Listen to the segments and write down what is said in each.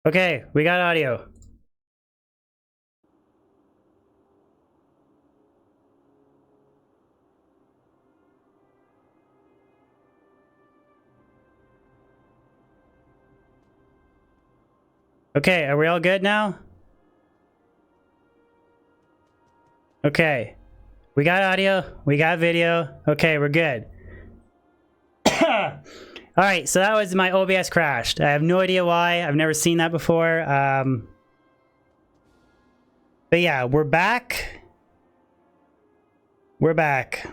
Okay, we got audio. Okay, are we all good now? Okay. We got audio, we got video. Okay, we're good. Alright, so that was my OBS crashed. I have no idea why. I've never seen that before. But yeah, we're back. We're back.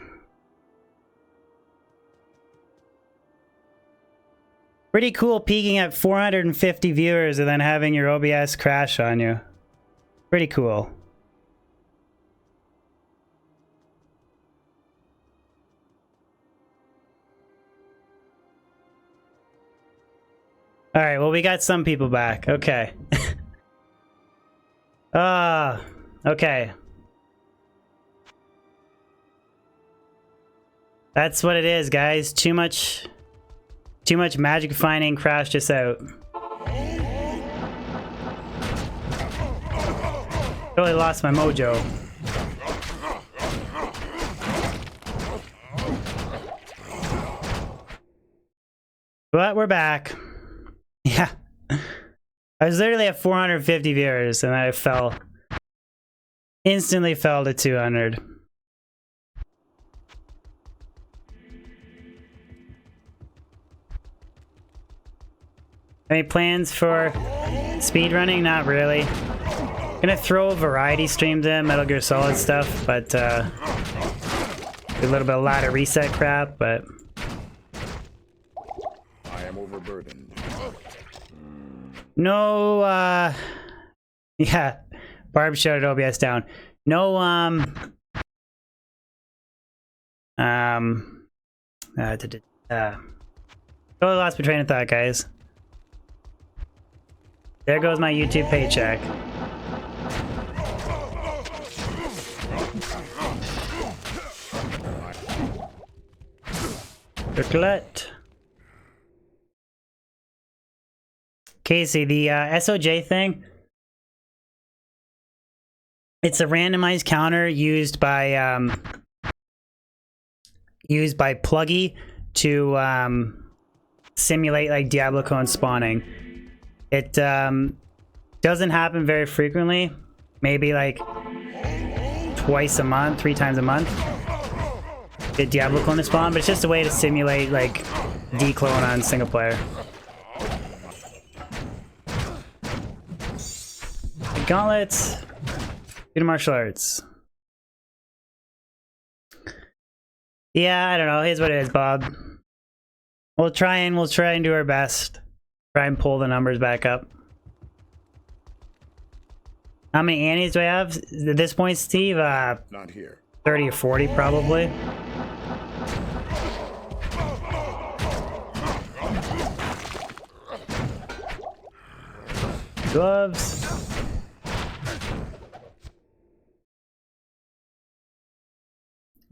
Pretty cool peaking at 450 viewers and then having your OBS crash on you. Pretty cool. All right, well, we got some people back. Okay. Okay. That's what it is, guys. Too much magic finding crashed us out. Totally lost my mojo. But we're back. Yeah. I was literally at 450 viewers and I instantly fell to 200. Any plans for speedrunning? Not really. Gonna throw variety streams in, Metal Gear Solid stuff, but a little bit of ladder reset crap, but I am overburdened. No, yeah, Barb shut OBS down. No, totally lost my train of thought, guys. There goes my YouTube paycheck. Chocolate. Casey, the SOJ thing, it's a randomized counter used by PlugY to simulate like Diablo clone spawning. It doesn't happen very frequently, maybe like twice a month, 3 times a month. Get Diablo clone to spawn, but it's just a way to simulate like declone on single player. Gauntlets, do martial arts. Yeah, I don't know. Here's what it is, Bob. We'll try and do our best. Try and pull the numbers back up. How many Annies do I have at this point, Steve? Not here. 30 or 40 probably. Gloves.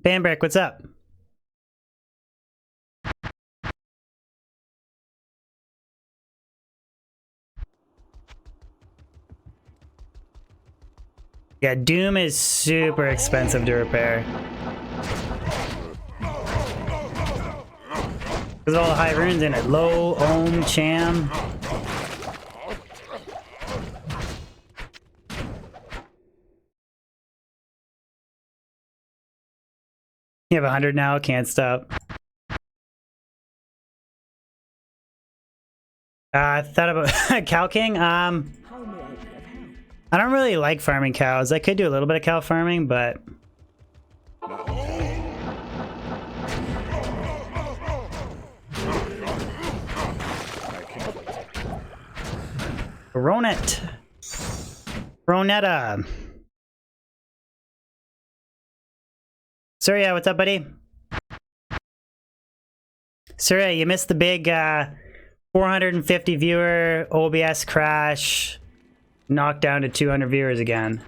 Bambrick, what's up? Yeah, Doom is super expensive to repair. There's all the high runes in it. Low, Ohm, Cham. You have 100 now, can't stop. I thought about Cow King. I don't really like farming cows. I could do a little bit of cow farming, but Ronet. Ronetta. Surya, what's up, buddy? Surya, you missed the big 450 viewer OBS crash. Knocked down to 200 viewers again.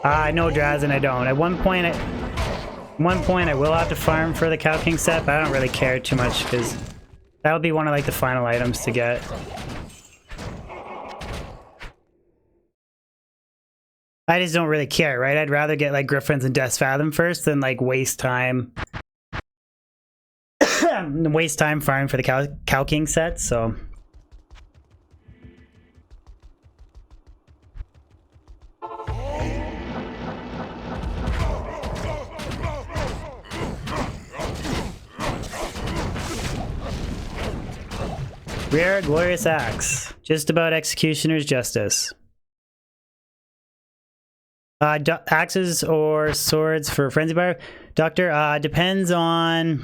No, Drazen, I don't. At one point, one point I will have to farm for the Cow King set, but I don't really care too much because that would be one of like the final items to get. I just don't really care, right? I'd rather get like Griffins and Death's Fathom first than like waste time farming for the Cow King set, so. Rare glorious axe. Just about executioner's justice. Axes or swords for frenzy bar. Doctor, depends on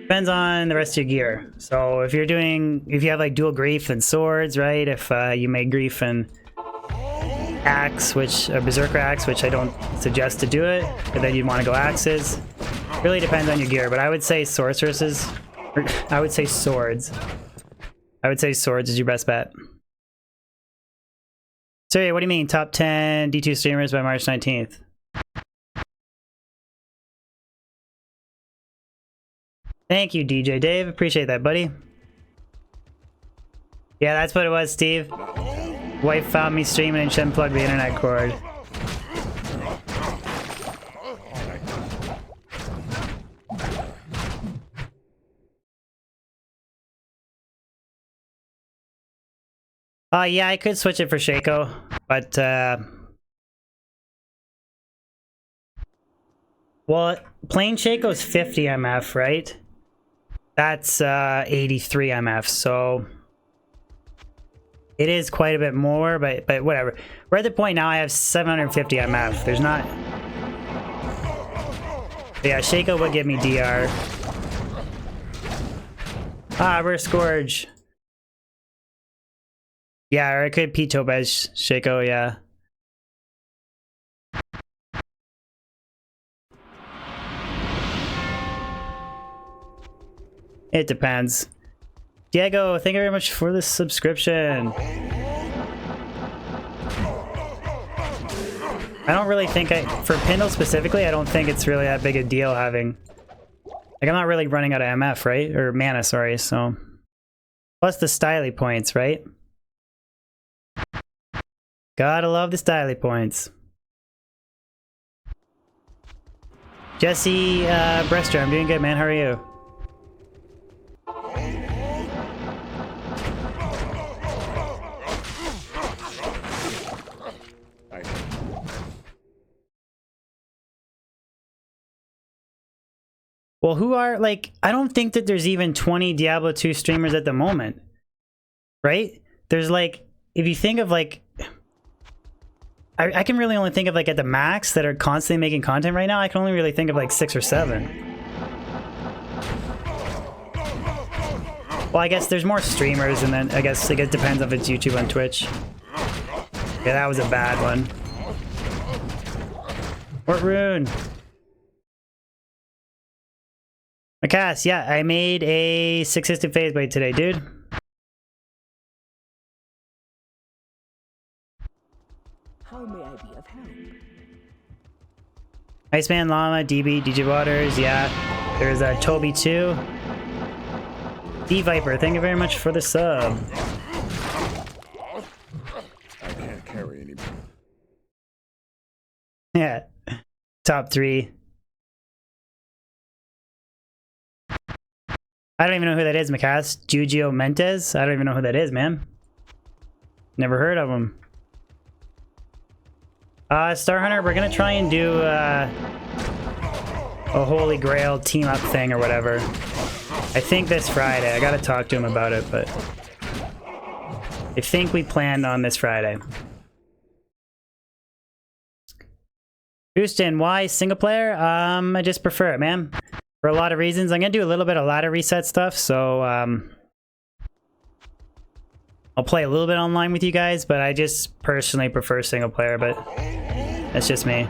the rest of your gear. So if you have like dual grief and swords, right? If you make grief and axe, which a berserker axe, which I don't suggest to do it, but then you'd want to go axes. Really depends on your gear, but I would say sorceresses. I would say swords. I would say swords is your best bet. Sorry, what do you mean? Top 10 D2 streamers by March 19th. Thank you, DJ Dave. Appreciate that, buddy. Yeah, that's what it was, Steve. Wife found me streaming and she unplugged the internet cord. Yeah, I could switch it for Shaco, but well, plain Shaco's 50 MF, right? That's 83 MF, so it is quite a bit more, but whatever. We're at the point now I have 750 MF. There's not. But yeah, Shaco would give me DR. We're Scourge. Yeah, or I could P-Topaz Shaco, yeah. It depends. Diego, thank you very much for the subscription. I don't really think for Pindle specifically, I don't think it's really that big a deal having... Like, I'm not really running out of MF, right? Or mana, sorry, so... Plus the styly points, right? Gotta love the styly points. Jesse Brester, I'm doing good, man. How are you? Well, who are, like, I don't think that there's even 20 Diablo 2 streamers at the moment. Right? There's, like, if you think of, like... I can really only think of, like, at the max that are constantly making content right now, I can only really think of, like, 6 or 7. Well, I guess there's more streamers, and then I guess it depends if it's YouTube and Twitch. Yeah, that was a bad one. What rune? Macass, yeah, I made a 6-sisted phase blade today, dude. How may I be of help? Iceman, Llama, DB, DJ Waters, yeah. There's Toby too. D Viper, thank you very much for the sub. I can't carry anymore. Yeah. Top 3. I don't even know who that is, Macass. Jujio Mentes? I don't even know who that is, man. Never heard of him. Star Hunter, we're gonna try and do a Holy Grail team up thing or whatever. I think this Friday. I gotta talk to him about it, but I think we planned on this Friday. Houston, why single player? I just prefer it, man. For a lot of reasons. I'm gonna do a little bit of ladder reset stuff, so I'll play a little bit online with you guys, but I just personally prefer single player, but that's just me.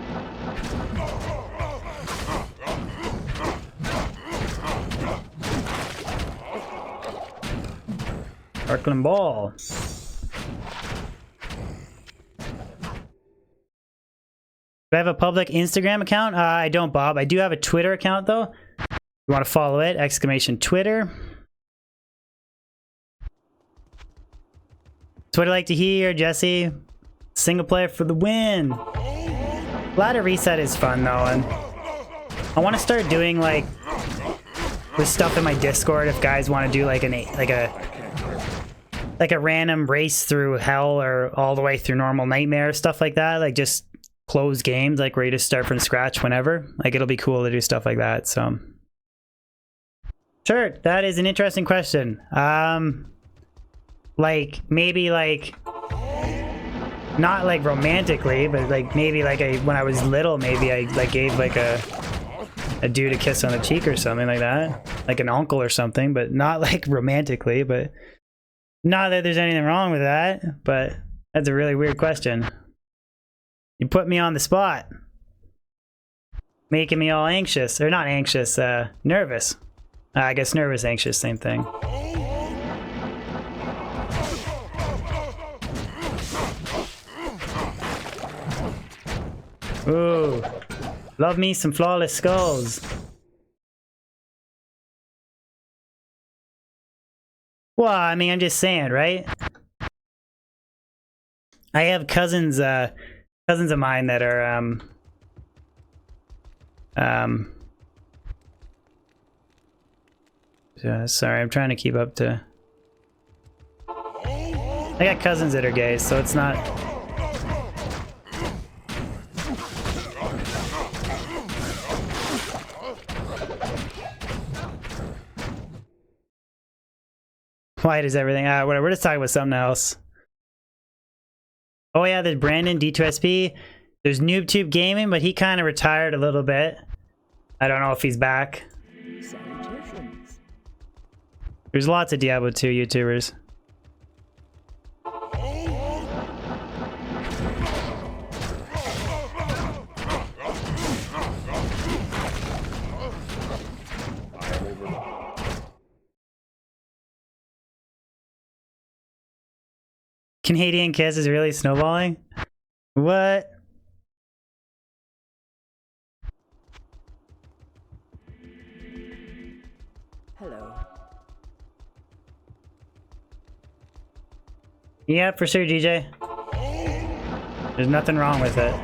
Arcland Ball. Do I have a public Instagram account? I don't, Bob. I do have a Twitter account, though. You want to follow it? Exclamation Twitter. Twitter like to hear, Jesse. Single player for the win. Ladder reset is fun, though, and I want to start doing, like, with stuff in my Discord if guys want to do, like, a random race through hell or all the way through normal nightmare, stuff like that. Like, just closed games, like, where you just start from scratch whenever. Like, it'll be cool to do stuff like that, so. Sure, that is an interesting question. Like, maybe, like, not, like, romantically, but, like, maybe, like, when I was little, maybe I, like, gave, like, a dude a kiss on the cheek or something like that. Like an uncle or something, but not, like, romantically, but not that there's anything wrong with that, but that's a really weird question. You put me on the spot. Making me all anxious. Or not anxious, nervous. I guess nervous, anxious, same thing. Ooh. Love me some flawless skulls. Well, I mean, I'm just saying, right? I have cousins of mine that are, sorry, I'm trying to keep up to... I got cousins that are gay, so it's not... Why does everything... whatever, we're just talking about something else. Oh yeah, there's Brandon, D2SP. There's NoobTube Gaming, but he kind of retired a little bit. I don't know if he's back. Salutations. There's lots of Diablo 2 YouTubers. Canadian Kiss is really snowballing? What? Hello. Yeah, for sure, DJ. There's nothing wrong with it.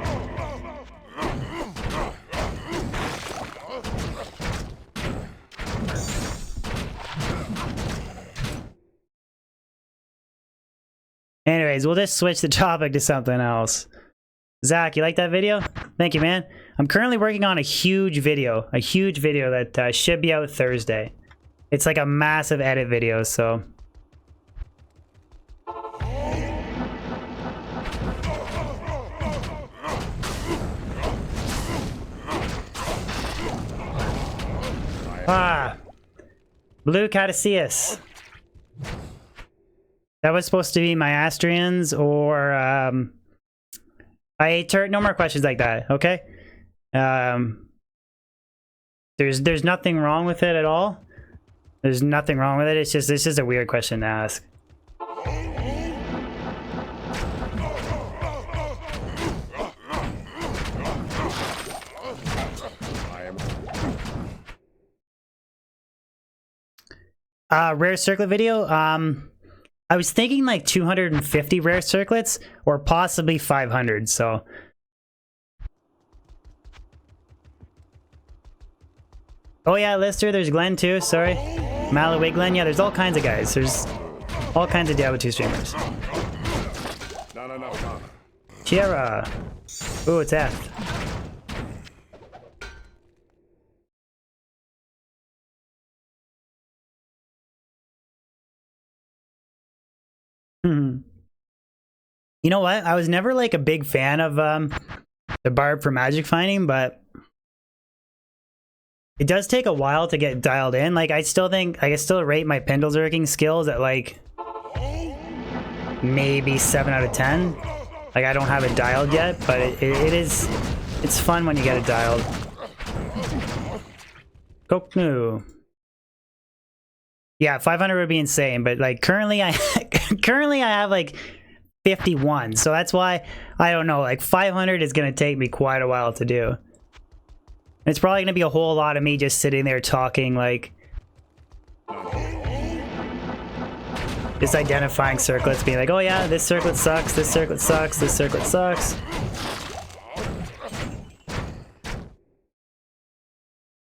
Anyways, we'll just switch the topic to something else. Zach, you like that video? Thank you, man. I'm currently working on a huge video that should be out Thursday. It's like a massive edit video, so... Ah! Blue Caduceus. That was supposed to be my Astrians or no more questions like that, okay? There's nothing wrong with it at all. There's nothing wrong with it. It's just a weird question to ask. Rare circlet video. I was thinking like 250 rare circlets or possibly 500, so. Oh yeah, Lister, there's Glenn too, sorry. Malaway Glenn, yeah, there's all kinds of guys. There's all kinds of Diablo 2 streamers. No. Chiara. Ooh, it's F. You know what? I was never like a big fan of the Barb for magic finding, but it does take a while to get dialed in. Like, I still think I can still rate my Pindleskin skills at like maybe 7 out of 10. Like, I don't have it dialed yet, but it's fun when you get it dialed. Koknu. Yeah, 500 would be insane, but like currently I have like 51. So that's why, I don't know, like 500 is going to take me quite a while to do. It's probably going to be a whole lot of me just sitting there talking, like, just identifying circlets, being like, oh yeah, this circlet sucks, this circlet sucks, this circlet sucks.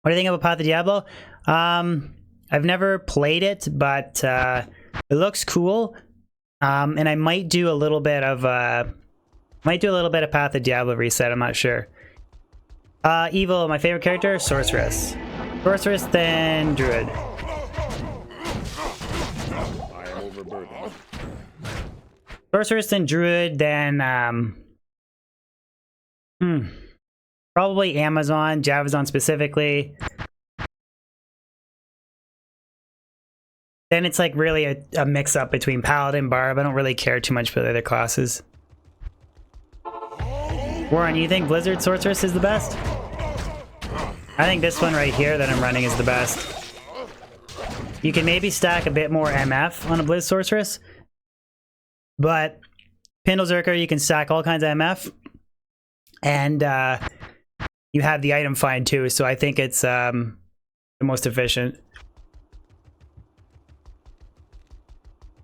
What do you think about Path of Diablo? I've never played it, but it looks cool. And I might do a little bit of Path of Diablo reset, I'm not sure. Evil, my favorite character, Sorceress. Sorceress, then Druid. I am overburdened. Sorceress, then Druid, then probably Amazon, Javazon specifically. Then it's like really a mix-up between Paladin, Barb. I don't really care too much for the other classes. Warren, you think Blizzard Sorceress is the best? I think this one right here that I'm running is the best. You can maybe stack a bit more MF on a Blizz Sorceress, but Pindleskin, you can stack all kinds of MF, and you have the item find too, so I think it's the most efficient.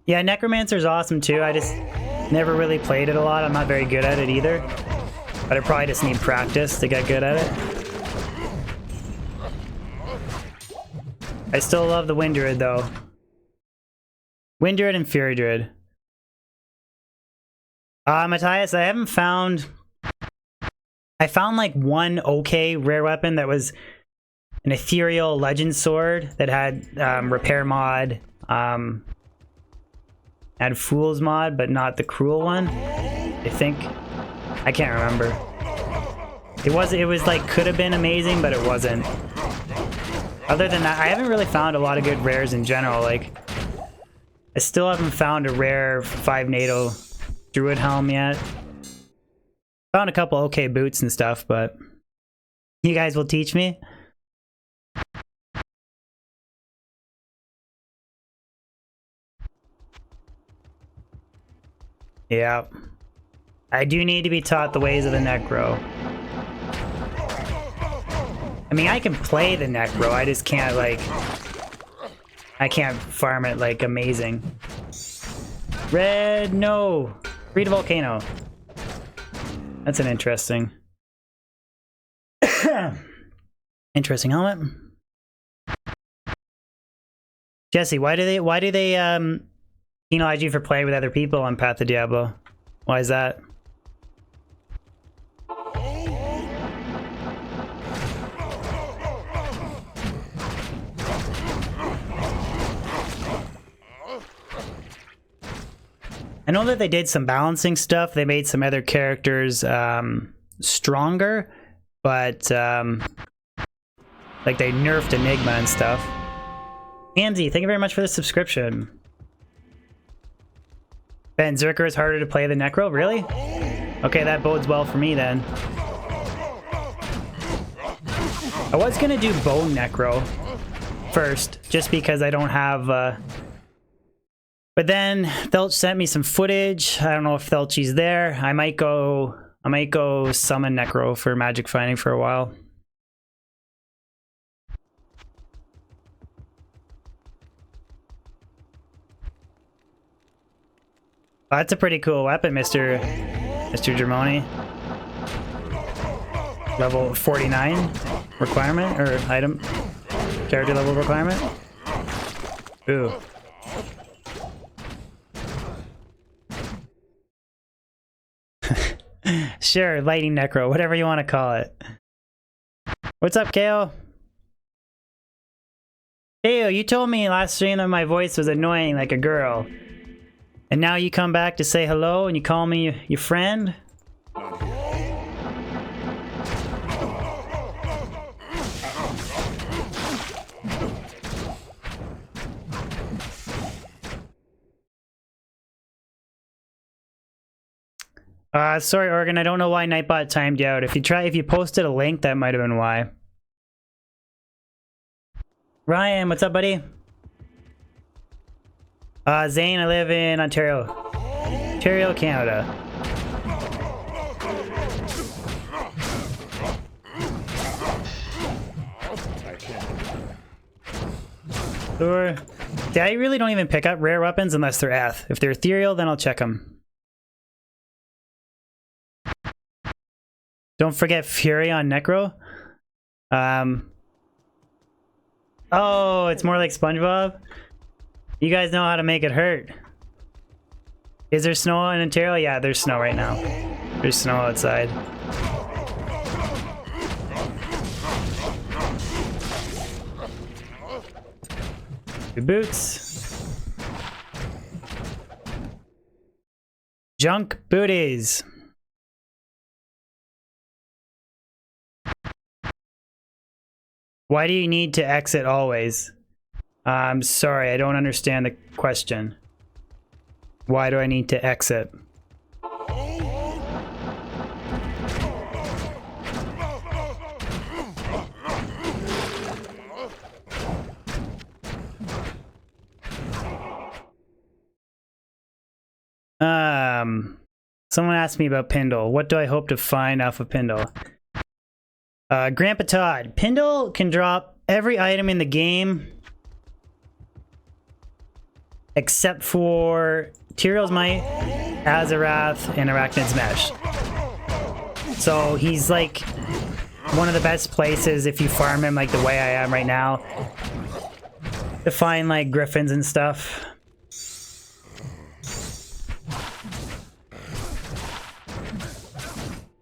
Yeah, necromancer is awesome too. I just never really played it a lot. I'm not very good at it either, but I probably just need practice to get good at it. I still love the Wind Druid though. Wind Druid and Fury Druid. Matthias, I haven't found... I found like one okay rare weapon that was an ethereal legend sword that had repair mod, had fool's mod, but not the cruel one. I think. I can't remember. It was like could have been amazing, but it wasn't. Other than that, I haven't really found a lot of good rares in general. Like, I still haven't found a rare 5 NATO Druid helm yet. Found a couple okay boots and stuff, but you guys will teach me. Yeah. I do need to be taught the ways of the Necro. I mean, I can play the Necro, I just can't, like... I can't farm it, like, amazing. Red, no! Read a volcano. That's an interesting... interesting helmet. Jesse, why do they penalize you for playing with other people on Path of Diablo? Why is that? I know that they did some balancing stuff. They made some other characters stronger, but like they nerfed Enigma and stuff. Andy, thank you very much for the subscription. Ben, Zerker is harder to play than Necro? Really? Okay, that bodes well for me then. I was gonna do Bone Necro first, just because I don't have... But then Thelch sent me some footage. I don't know if Thelchy's there. I might go summon Necro for magic finding for a while. Oh, that's a pretty cool weapon, Mr. Germoni. Level 49 requirement, or item, character level requirement. Ooh. Sure, Lightning Necro, whatever you want to call it. What's up, KO? KO, you told me last stream that my voice was annoying like a girl. And now you come back to say hello and you call me your friend? Sorry, Oregon, I don't know why Nightbot timed you out. If you posted a link, that might have been why. Ryan, what's up, buddy? Zane, I live in Ontario. Ontario, Canada. Or, I really don't even pick up rare weapons unless they're eth. If they're ethereal, then I'll check them. Don't forget Fury on Necro. Oh, it's more like SpongeBob. You guys know how to make it hurt. Is there snow in Ontario? Yeah, there's snow right now. There's snow outside. Good boots. Junk booties. Why do you need to exit always? I'm sorry, I don't understand the question. Why do I need to exit? Someone asked me about Pindle. What do I hope to find off of Pindle? Grandpa Todd. Pindle can drop every item in the game except for Tyrell's Might, Azarath, and Arachnid's Mesh. So he's like one of the best places if you farm him like the way I am right now to find like griffins and stuff.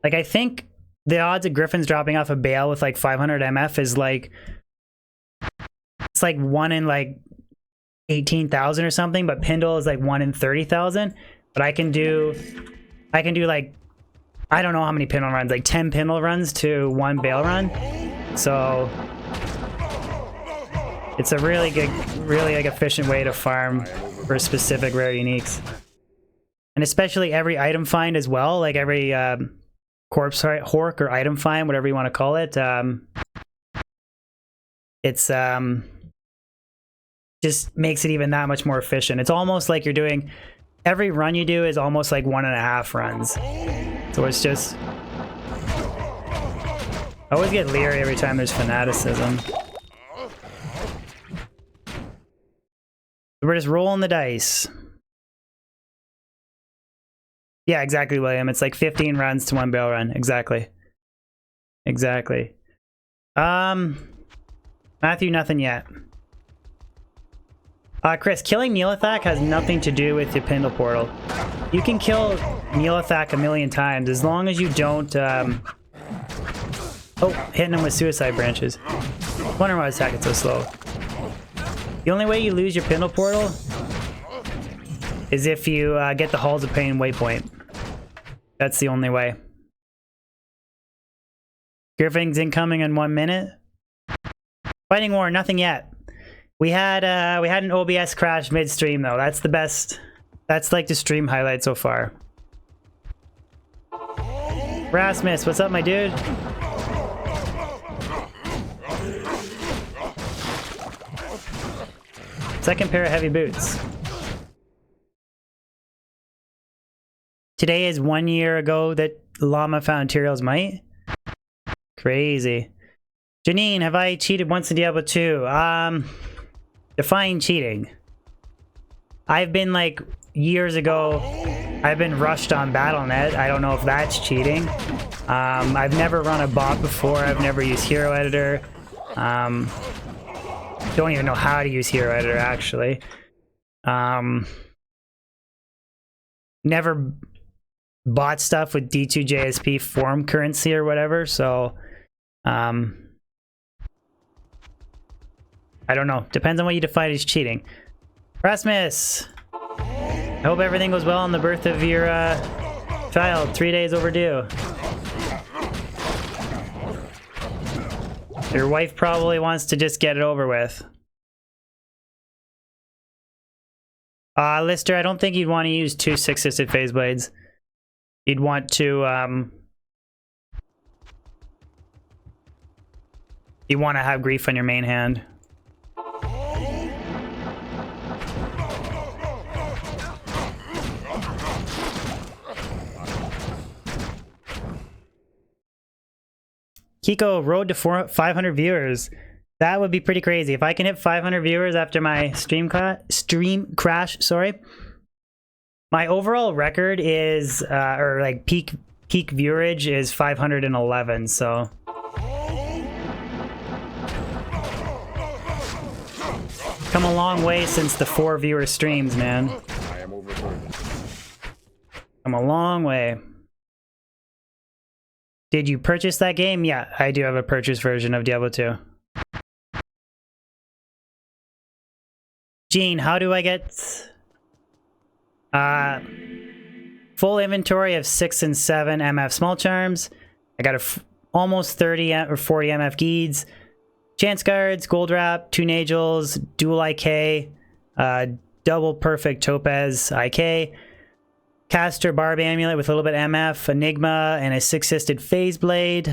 Like, I think the odds of griffins dropping off a bale with like 500 MF is like, it's like 1 in like 18,000 or something, but Pindle is like 1 in 30,000. But I can do like, I don't know how many Pindle runs, like 10 Pindle runs to 1 bale run. So it's a really good, really like efficient way to farm for specific rare uniques. And especially every item find as well, like every corpse hork or item find, whatever you want to call it. It's just makes it even that much more efficient. It's almost like you're doing, every run you do is almost like 1.5 runs. So it's just, I always get leery every time there's fanaticism. We're just rolling the dice. Yeah, exactly, William. It's like 15 runs to 1 bale run. Exactly. Exactly. Matthew, nothing yet. Chris, killing Neelathak has nothing to do with the Pindle portal. You can kill Neelathak 1,000,000 times as long as you don't, oh, hitting him with suicide branches. Wondering why it's hacking so slow. The only way you lose your Pindle portal is if you get the Halls of Pain waypoint. That's the only way. Griffin's incoming in 1 minute. Fighting War, nothing yet. We had an OBS crash midstream though. That's the best. That's like the stream highlight so far. Rasmus, what's up, my dude? Second pair of heavy boots. Today is 1 year ago that Llama found Tyrell's Might. Crazy. Janine, have I cheated once in Diablo 2? Define cheating. I've been like, years ago, I've been rushed on Battle.net. I don't know if that's cheating. I've never run a bot before. I've never used Hero Editor. Don't even know how to use Hero Editor, actually. Never bought stuff with D2JSP form currency or whatever, so I don't know. Depends on what you define as cheating. Rasmus, I hope everything goes well on the birth of your child. 3 days overdue. Your wife probably wants to just get it over with. Lister, I don't think you'd want to use 2 6-assisted phase blades. You'd want to you want to have grief on your main hand. Kiko, road to 500 viewers. That would be pretty crazy. If I can hit 500 viewers after my stream crash, sorry. My overall record is, or like peak viewerage is 511, so. Come a long way since the 4 viewer streams, man. I am overburdened. Come a long way. Did you purchase that game? Yeah, I do have a purchase version of Diablo 2. Gene, how do I get full inventory of 6 and 7 MF small charms? I got almost 30 or 40 MF geeds, chance guards, gold wrap, 2 nagels, dual IK, double perfect topaz IK, caster barb amulet with a little bit MF, enigma, and a 6-sisted phase blade.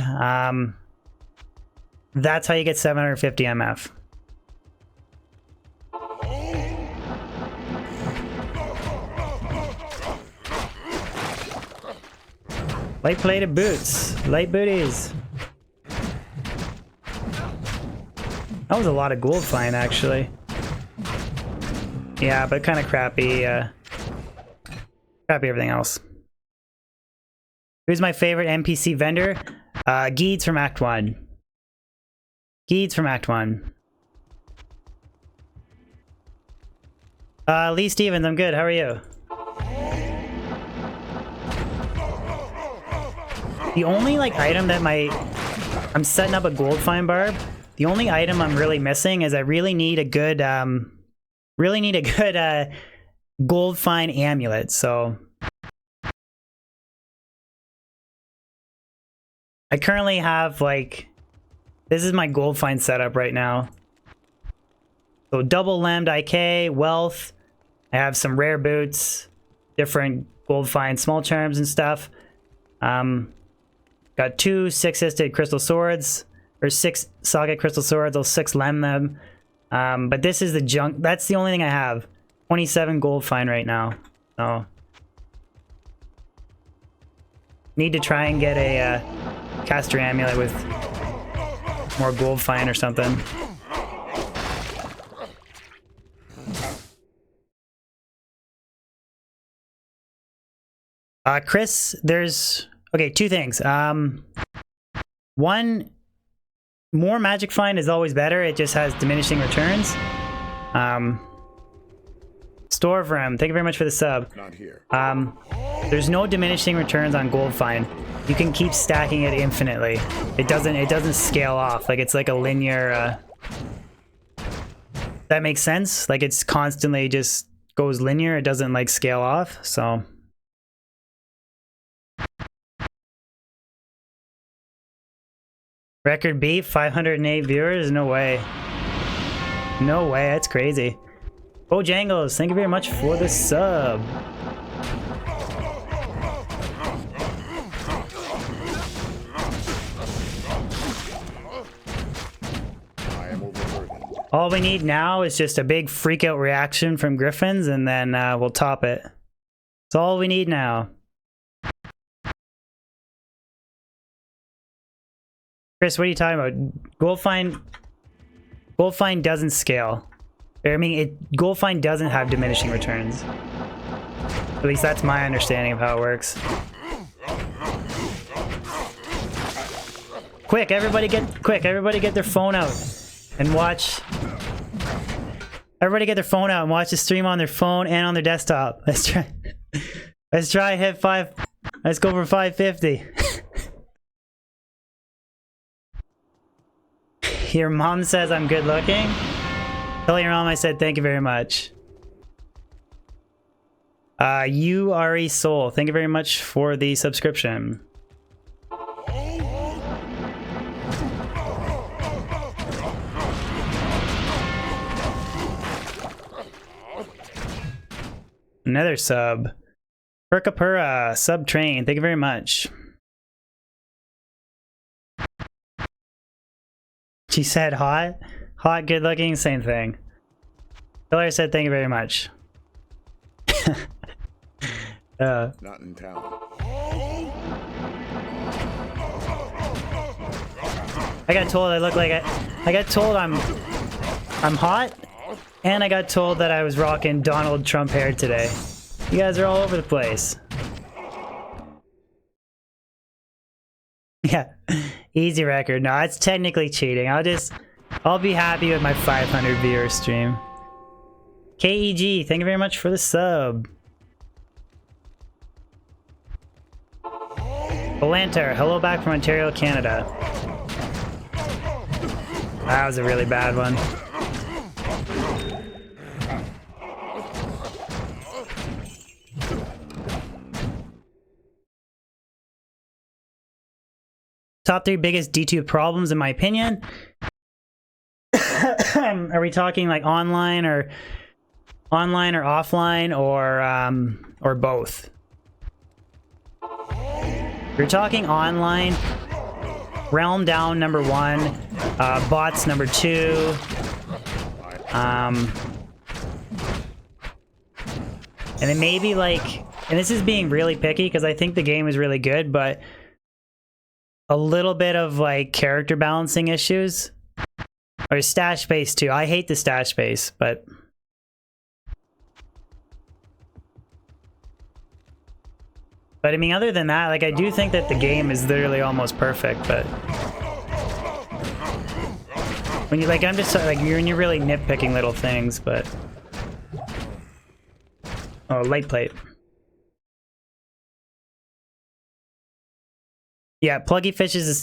That's how you get 750 MF. Light plated boots, light booties. That was a lot of gold fine, actually. Yeah, but kind of crappy. Crappy everything else. Who's my favorite NPC vendor? Geeds from Act 1. Geeds from Act 1. Lee Stevens, I'm good. How are you? The only like item that I'm setting up a gold find barb. The only item I'm really missing is I really need a good gold find amulet. So I currently have like, this is my gold find setup right now. So double lemmed IK, wealth. I have some rare boots, different gold find small charms and stuff. Got 2 6-sisted crystal swords, or 6 socket crystal swords. I'll 6 lem them. But this is the junk. That's the only thing I have. 27 gold fine right now. So need to try and get a caster amulet with more gold fine or something. Chris, there's okay, 2 things. One, more magic find is always better. It just has diminishing returns. Storvrim, thank you very much for the sub. Not here. There's no diminishing returns on gold find. You can keep stacking it infinitely. It doesn't scale off. Like it's like a linear. That makes sense. Like it's constantly just goes linear. It doesn't like scale off. So. Record beat, 508 viewers? No way. No way, that's crazy. Bojangles, thank you very much for the sub. I am overburdened. All we need now is just a big freak out reaction from Griffins and then we'll top it. That's all we need now. Chris, what are you talking about? Gold find doesn't scale. I mean, gold find doesn't have diminishing returns. At least that's my understanding of how it works. Quick, everybody get their phone out and watch. Everybody get their phone out and watch the stream on their phone and on their desktop. Let's try hit 5. Let's go for 550. Your mom says I'm good looking. Tell your mom I said thank you very much. You are a soul. Thank you very much for the subscription. Another sub. Perkapura, sub train. Thank you very much. She said hot. Hot, good looking, same thing. Hillary said thank you very much. Not in town. I got told I look like I got told I'm hot, and I got told that I was rocking Donald Trump hair today. You guys are all over the place. Yeah, easy record. No, it's technically cheating. I'll be happy with my 500 viewer stream. KEG, thank you very much for the sub. Belanter, hello back from Ontario, Canada. That was a really bad one. Top 3 biggest D2 problems in my opinion. Are we talking like online or offline or both? If you're talking online, realm down number 1, bots number 2, and then maybe like, and this is being really picky because I think the game is really good, but a little bit of like character balancing issues. Or stash space too. I hate the stash space, but I mean, other than that, like I do think that the game is literally almost perfect. But when you like, I'm just like you're really nitpicking little things. But oh, light plate. Yeah, PlugY fixes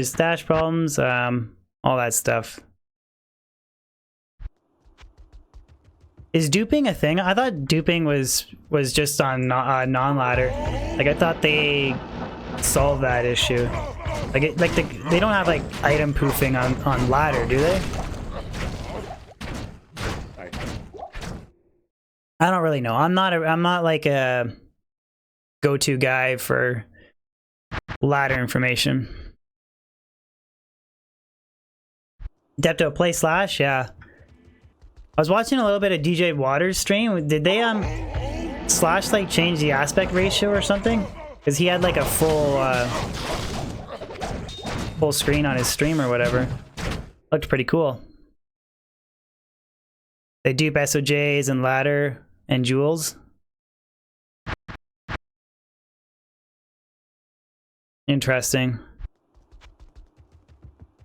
stash problems. All that stuff. Is duping a thing? I thought duping was just on non-ladder. Like I thought they solved that issue. Like they don't have like item poofing on ladder, do they? I don't really know. I'm not like a go-to guy for ladder information. Depto play slash, yeah. I was watching a little bit of DJ Waters' stream. Did they slash like change the aspect ratio or something? Because he had like a full screen on his stream or whatever. Looked pretty cool. They dupe SOJs and ladder and jewels. Interesting.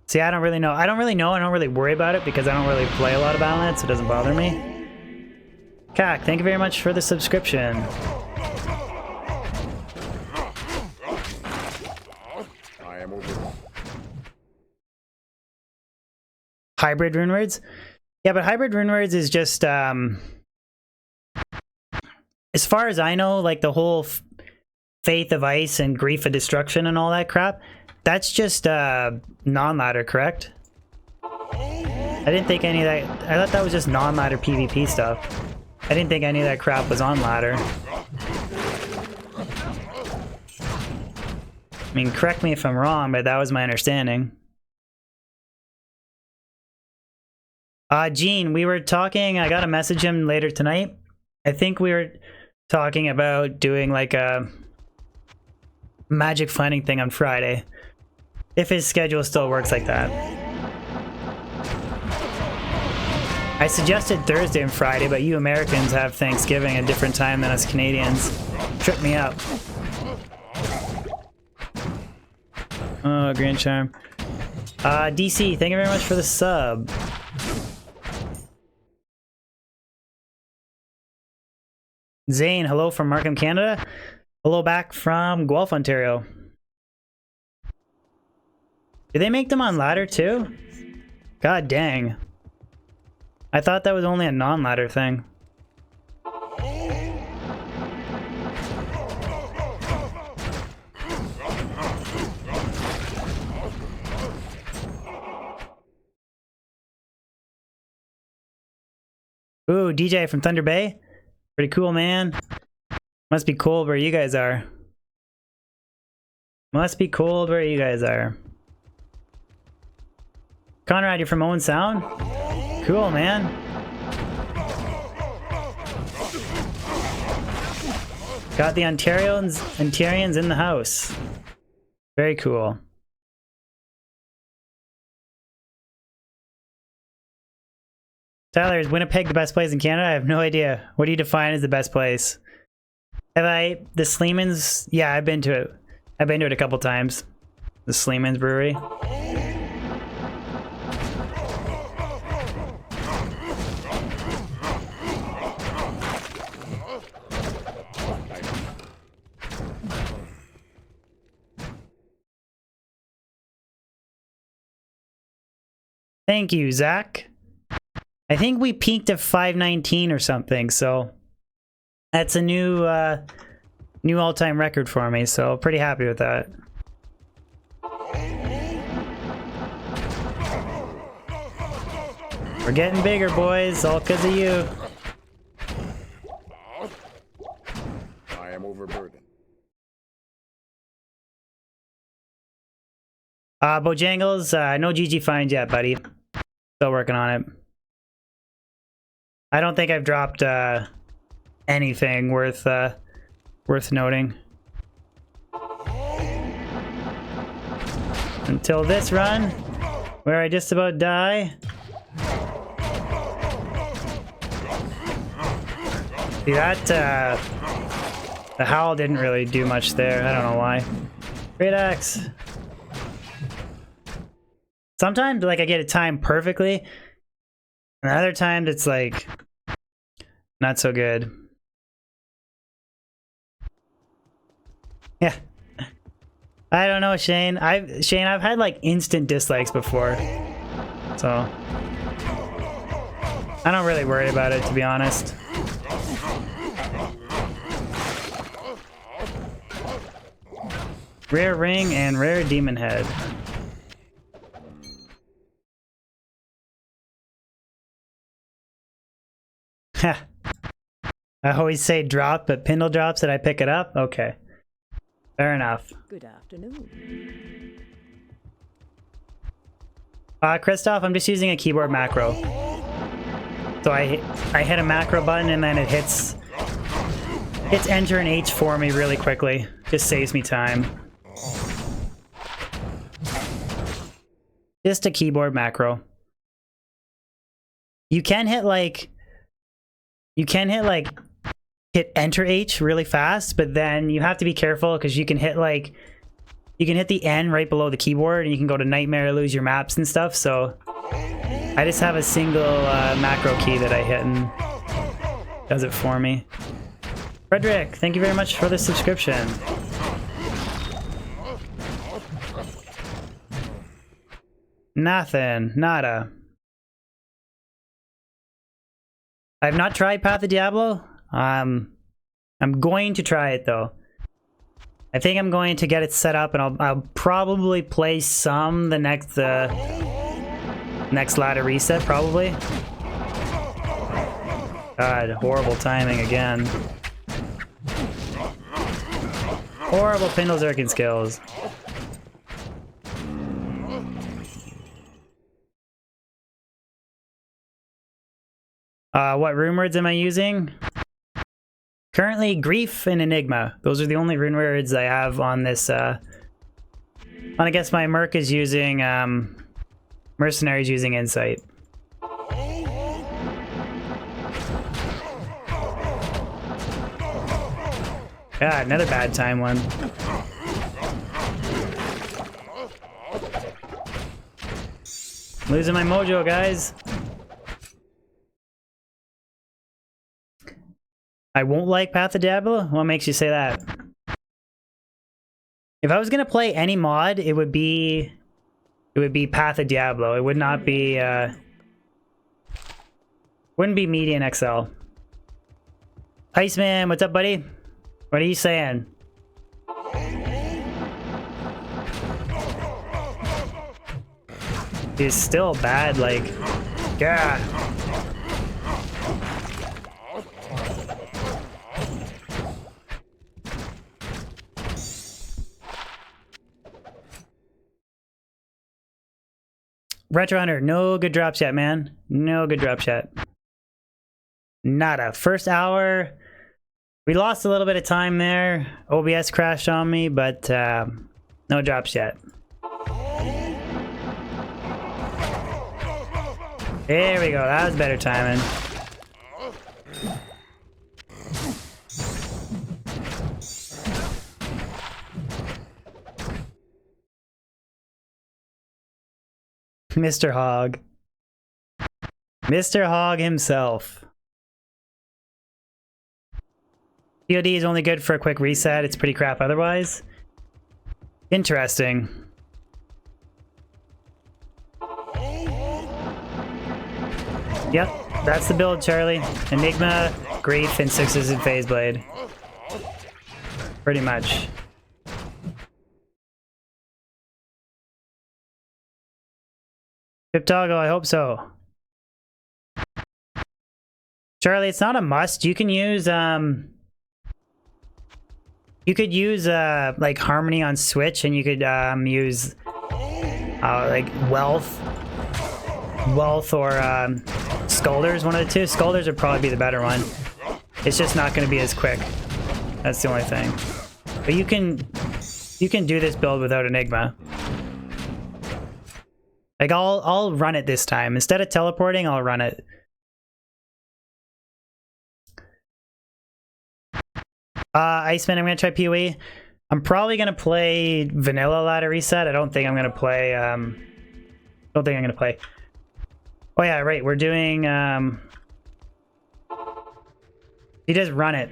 See, I don't really know. I don't really worry about it because I don't really play a lot of Battle.net, so it doesn't bother me. Kak, thank you very much for the subscription. I am over. Hybrid runewords? Yeah, but hybrid runewords is just, as far as I know, like the whole Faith of Ice and Grief of Destruction and all that crap, that's just non-ladder, correct? I didn't think any of that... I thought that was just non-ladder PvP stuff. I didn't think any of that crap was on ladder. I mean, correct me if I'm wrong, but that was my understanding. Gene, we were talking... I gotta message him later tonight. I think we were talking about doing like a magic finding thing on Friday. If his schedule still works like that. I suggested Thursday and Friday, but you Americans have Thanksgiving a different time than us Canadians. Trip me up. Oh, Grand Charm. DC, thank you very much for the sub. Zane, hello from Markham, Canada. Hello back from Guelph, Ontario. Do they make them on ladder too? God dang. I thought that was only a non-ladder thing. Ooh, DJ from Thunder Bay? Pretty cool, man. Must be cold where you guys are. Must be cold where you guys are. Conrad, you're from Owen Sound? Cool, man. Got the Ontarians in the house. Very cool. Tyler, is Winnipeg the best place in Canada? I have no idea. What do you define as the best place? The Sleeman's? Yeah, I've been to it. I've been to it a couple times. The Sleeman's Brewery. Thank you, Zach. I think we peaked at 519 or something, so that's a new new all-time record for me, so pretty happy with that. We're getting bigger, boys, all because of you. I am overburdened. Bojangles, no GG finds yet, buddy. Still working on it. I don't think I've dropped anything worth noting. Until this run, where I just about die. See that, the howl didn't really do much there. I don't know why. Great axe. Sometimes, like, I get it timed perfectly, and other times it's like not so good. Yeah. I don't know, Shane. I've had like instant dislikes before. So I don't really worry about it, to be honest. Rare ring and rare demon head. I always say drop, but Pindle drops it, I pick it up? Okay. Fair enough. Good afternoon. Christoph, I'm just using a keyboard macro. So I hit a macro button and then it hits enter and H for me really quickly. Just saves me time. Just a keyboard macro. You can hit hit enter H really fast, but then you have to be careful because you can hit the N right below the keyboard and you can go to nightmare, lose your maps and stuff. So I just have a single macro key that I hit and does it for me. Frederick, thank you very much for the subscription. Nothing, nada. I've not tried Path of Diablo. I'm going to try it though. I think I'm going to get it set up, and I'll probably play some the next ladder reset probably. God, horrible timing again. Horrible Pindleskin skills. What rune words am I using? Currently, Grief and Enigma. Those are the only rune words I have on this. I guess my Merc is using, Mercenary's using Insight. God, another bad time one. Losing my mojo, guys. I won't like Path of Diablo? What makes you say that? If I was gonna play any mod, it would be Path of Diablo. It would not be wouldn't be Median XL. Iceman, what's up, buddy? What are you saying? He's still bad, like, yeah. Retro Hunter, no good drops yet, man. No good drops yet. Nada. First hour, we lost a little bit of time there. OBS crashed on me, but no drops yet. There we go. That was better timing. Mr. Hog. Mr. Hog himself. POD is only good for a quick reset. It's pretty crap otherwise. Interesting. Yep, that's the build, Charlie. Enigma, Grief, and 6s in Phase Blade. Pretty much. Piptoggle, I hope so. Charlie, it's not a must. You can use you could use like Harmony on Switch, and you could use like Wealth or Skulders, one of the two. Skulders would probably be the better one. It's just not going to be as quick. That's the only thing. But you can do this build without Enigma. Like I'll run it this time. Instead of teleporting, I'll run it. Iceman, I'm gonna try PoE. I'm probably gonna play vanilla ladder reset. I don't think I'm gonna play Oh yeah, right, we're doing he does run it.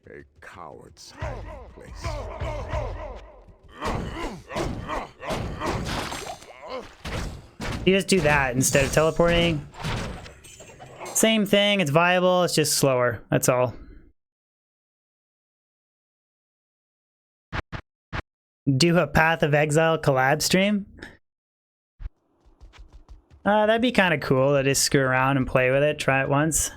A coward's hiding place. You just do that instead of teleporting. Same thing, it's viable, it's just slower, that's all. Do a Path of Exile collab stream? That'd be kind of cool to just screw around and play with it, try it once.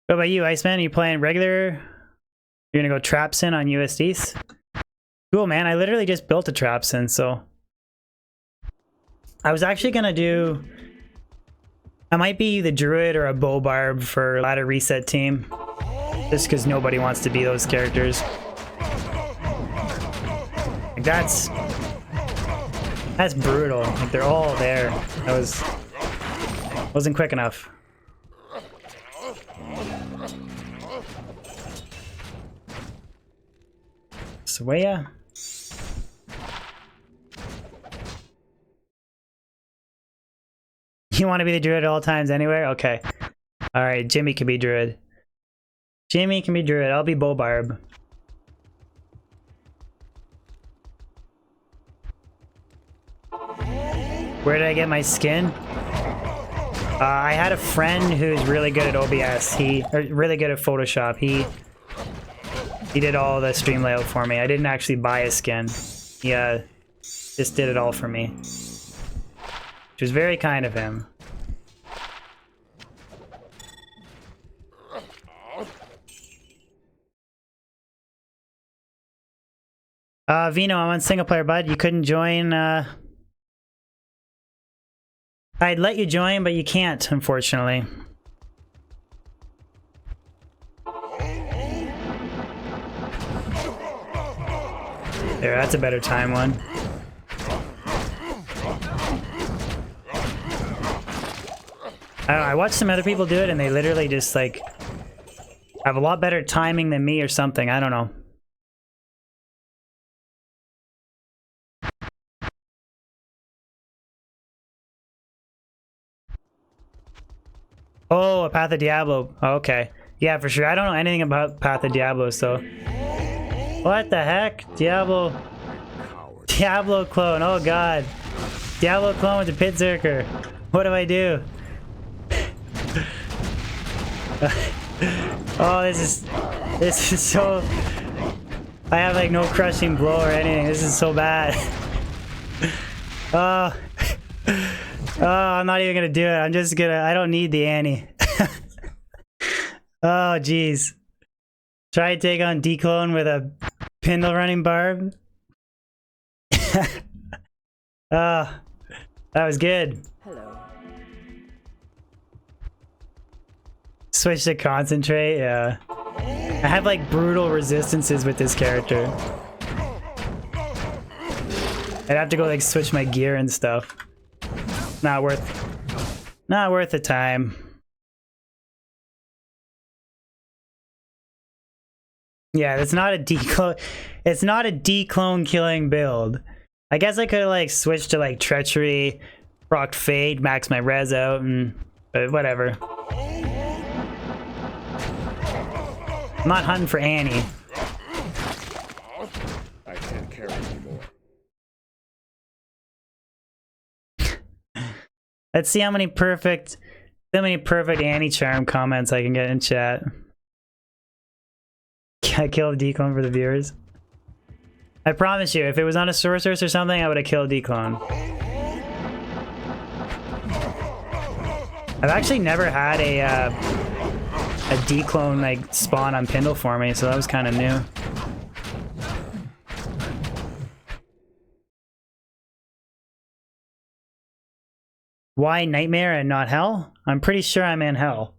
What about you, Iceman? Are you playing regular? You're gonna go Trapsin on USDs? Cool, man. I literally just built a Trapsin, so... I was actually gonna do... I might be the Druid or a Barb for ladder reset team. Just because nobody wants to be those characters. Like that's brutal. Like they're all there. Wasn't quick enough. Swaya. You want to be the Druid at all times anywhere? Okay. Alright, Jimmy can be Druid. Jimmy can be Druid. I'll be Barb. Where did I get my skin? I had a friend who's really good at OBS. Really good at Photoshop. He did all the stream layout for me. I didn't actually buy a skin. He just did it all for me. Which was very kind of him. Vino, I'm on single player, bud. You couldn't join. I'd let you join, but you can't, unfortunately. There, that's a better time one. I don't know, I watched some other people do it and they literally just like have a lot better timing than me or something. I don't know. Oh, a Path of Diablo. Oh, okay. Yeah, for sure. I don't know anything about Path of Diablo, so... What the heck? Diablo clone. Oh god. Diablo clone with the Pit Zerker. What do I do? Oh, this is so... I have like no crushing blow or anything. This is so bad. Oh, I'm not even gonna do it. I'm just gonna... I don't need the Annie. Oh, jeez. Try to take on Declone with a Pindle running Barb. Oh, that was good. Hello. switch to concentrate, yeah. I have like brutal resistances with this character. I'd have to go like switch my gear and stuff. Not worth the time. Yeah, it's not a declone. It's not a declone killing build. I guess I could have like switched to like treachery, proc fade, max my res out, and but whatever. I'm not hunting for Annie. I can't carry anymore. Let's see how many perfect Annie charm comments I can get in chat. Can I kill a declone for the viewers? I promise you, if it was on a sorceress or something, I would have killed declone. I've actually never had a declone like spawn on Pindle for me, so that was kind of new. Why nightmare and not hell? I'm pretty sure I'm in hell.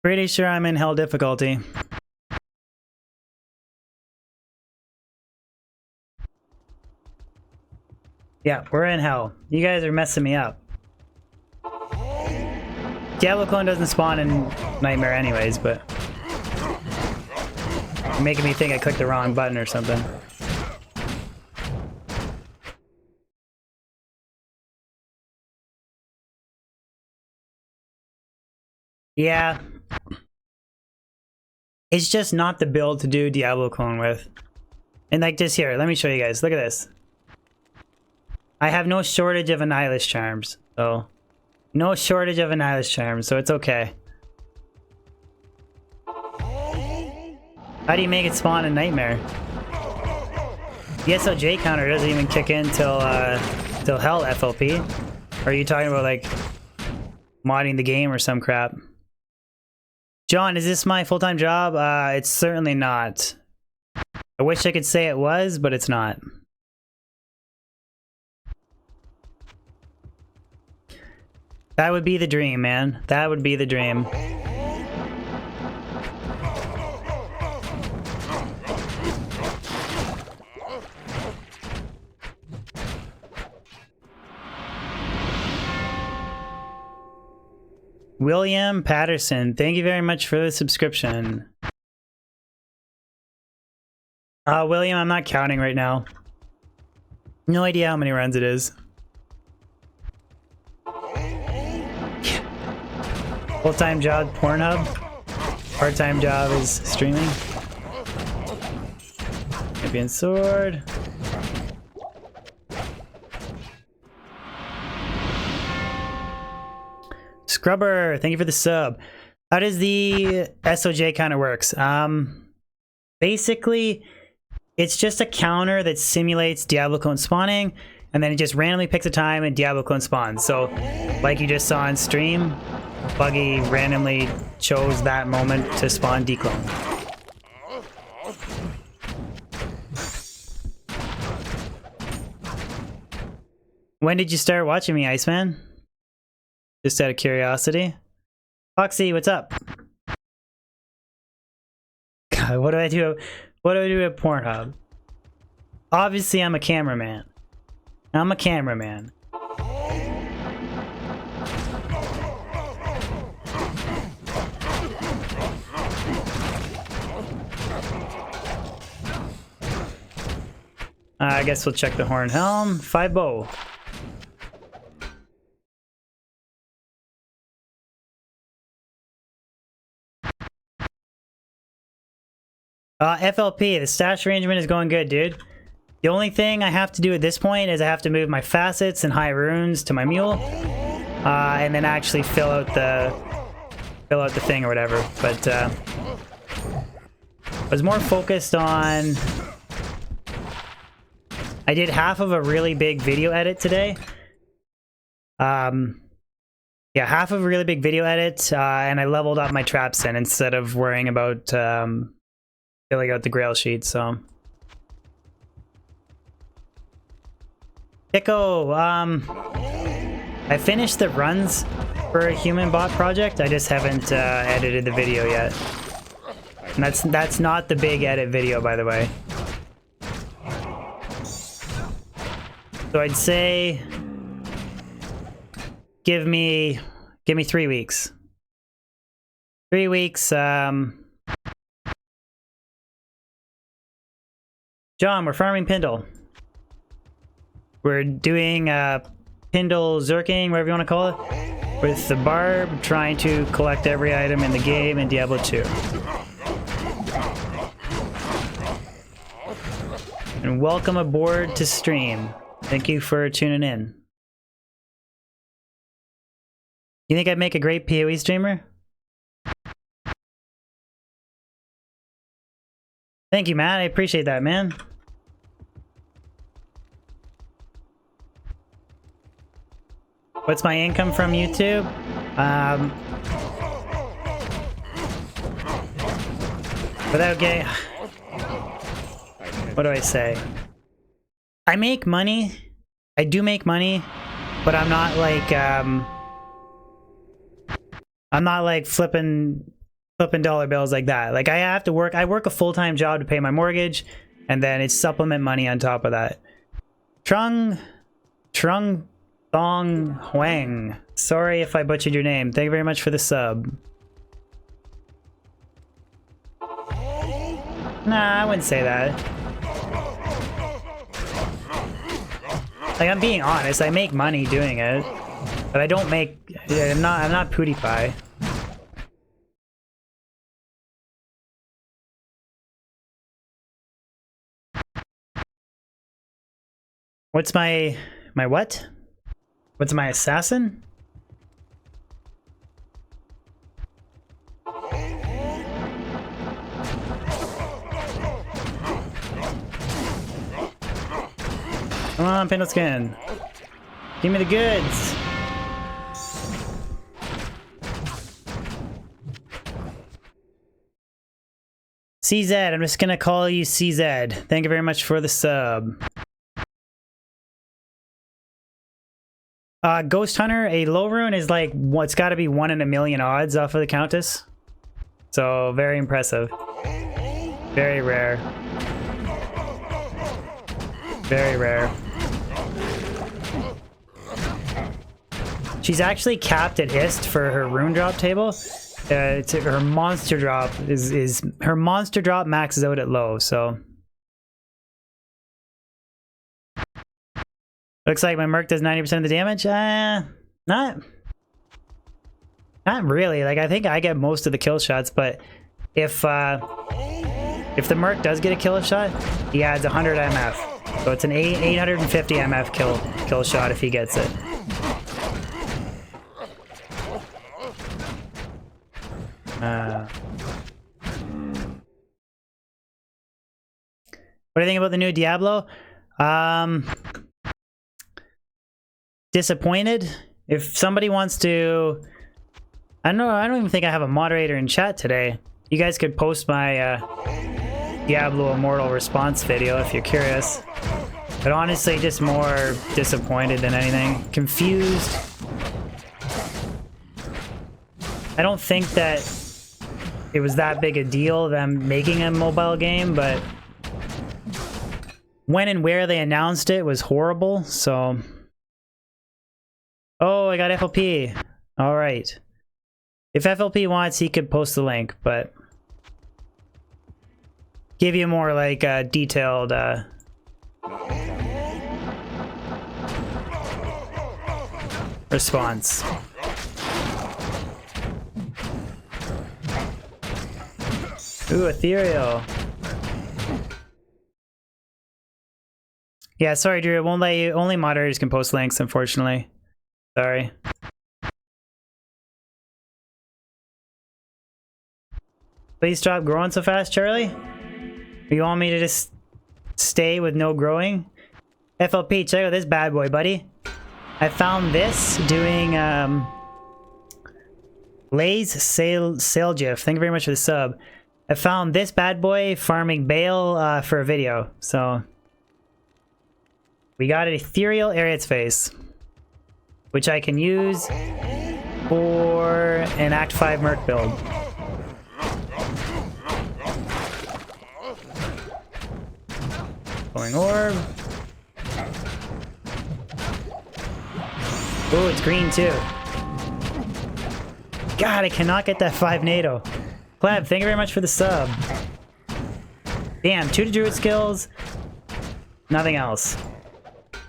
Pretty sure I'm in hell difficulty. Yeah, we're in hell. You guys are messing me up. Diablo clone doesn't spawn in Nightmare anyways, but you're making me think I clicked the wrong button or something. Yeah. It's just not the build to do Diablo clone with. And like this here, let me show you guys. Look at this. I have no shortage of Annihilus charms, so no shortage of Annihilus charms, so it's okay. How do you make it spawn in Nightmare? The SOJ counter doesn't even kick in till Hell FLP. Or are you talking about like modding the game or some crap? John, is this my full-time job? It's certainly not. I wish I could say it was, but it's not. That would be the dream, man. That would be the dream. William Patterson, thank you very much for the subscription. William, I'm not counting right now. No idea how many runs it is. Full-time job, Pornhub. Part-time job is streaming. Champion sword. Scrubber, thank you for the sub. How does the SOJ counter works? Basically, it's just a counter that simulates Diablo clone spawning, and then it just randomly picks a time and Diablo clone spawns. So, like you just saw on stream, PlugY randomly chose that moment to spawn declone. When did you start watching me, Iceman? Just out of curiosity. Foxy, what's up? God, what do I do? What do I do at Pornhub? Obviously, I'm a cameraman. I'm a cameraman. I guess we'll check the horn helm. 5 bow. FLP, the stash arrangement is going good, dude. The only thing I have to do at this point is I have to move my facets and high runes to my mule, and then actually fill out the thing or whatever. But I was more focused on. I did half of a really big video edit today. Yeah, half of a really big video edit, and I leveled up my traps in instead of worrying about filling out the grail sheet, so. Pico, I finished the runs for a human bot project. I just haven't edited the video yet. And that's not the big edit video, by the way. So I'd say give me 3 weeks. 3 weeks. John, we're farming Pindle. We're doing Pindle zerking, whatever you want to call it, with the Barb, trying to collect every item in the game in Diablo 2. And welcome aboard to stream. Thank you for tuning in. You think I'd make a great PoE streamer? Thank you, Matt. I appreciate that, man. What's my income from YouTube? Without getting... What do I say? I make money. I do make money, but I'm not like flipping dollar bills like that. Like I have to work. I work a full-time job to pay my mortgage, and then it's supplement money on top of that. Trung Thong Huang. Sorry if I butchered your name. Thank you very much for the sub. Nah, I wouldn't say that. Like, I'm being honest, I make money doing it, but I don't make... I'm not PewDiePie. What's my what? What's my assassin? Come on, Pindleskin. Give me the goods. CZ, I'm just gonna call you CZ. Thank you very much for the sub. Ghost Hunter, a low rune is like, it's gotta be 1 in a million odds off of the Countess. So, very impressive. Very rare. Very rare. She's actually capped at Ist for her rune drop table. Her monster drop her monster drop maxes out at low, so. Looks like my Merc does 90% of the damage. Not really. Like, I think I get most of the kill shots, but if the Merc does get a kill shot, he adds 100 MF. So it's an 850 MF kill shot if he gets it. What do you think about the new Diablo? Disappointed. If somebody wants to... I don't even think I have a moderator in chat today. You guys could post my Diablo Immortal response video if you're curious. But honestly, just more disappointed than anything. Confused. I don't think that it was that big a deal, them making a mobile game, but when and where they announced it was horrible, so... Oh, I got FLP. Alright. If FLP wants, he could post the link, but... give you more, like, detailed, response. Ooh, ethereal. Yeah, sorry, Drew. It won't let you. Only moderators can post links, unfortunately. Sorry. Please stop growing so fast, Charlie. You want me to just stay with no growing? FLP, check out this bad boy, buddy. I found this doing Lay's sale GIF. Thank you very much for the sub. I found this bad boy farming Bale for a video, so we got an ethereal area its face, which I can use for an Act 5 Merc build. Going orb. Oh, it's green too. God, I cannot get that 5 NATO. Plab, thank you very much for the sub. Damn, 2 to druid skills. Nothing else.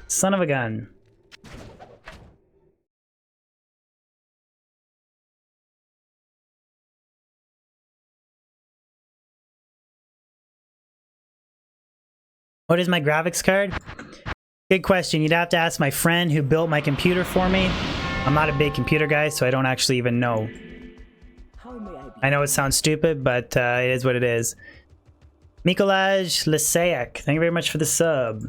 Son of a gun. What is my graphics card? Good question. You'd have to ask my friend who built my computer for me. I'm not a big computer guy, so I don't actually even know. How may I be? I know it sounds stupid, but it is what it is. Mikolaj Lisaic, thank you very much for the sub.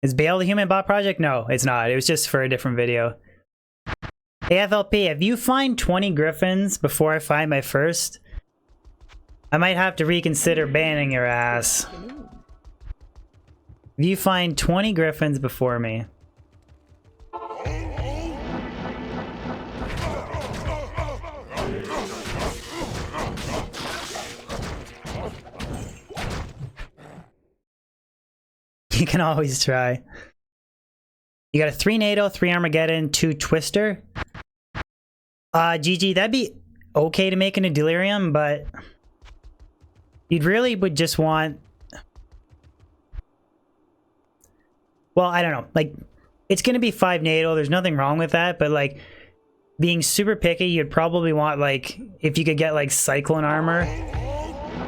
Is Bale the human bot project? No, it's not. It was just for a different video. AFLP, if you find 20 griffins before I find my first, I might have to reconsider banning your ass. If you find 20 griffins before me. You can always try. You got a 3 NATO, 3 Armageddon, 2 Twister. GG, that'd be okay to make into Delirium, but you'd really would just want... Well, I don't know. Like, it's going to be 5 NATO. There's nothing wrong with that, but like, being super picky, you'd probably want, like, if you could get like Cyclone Armor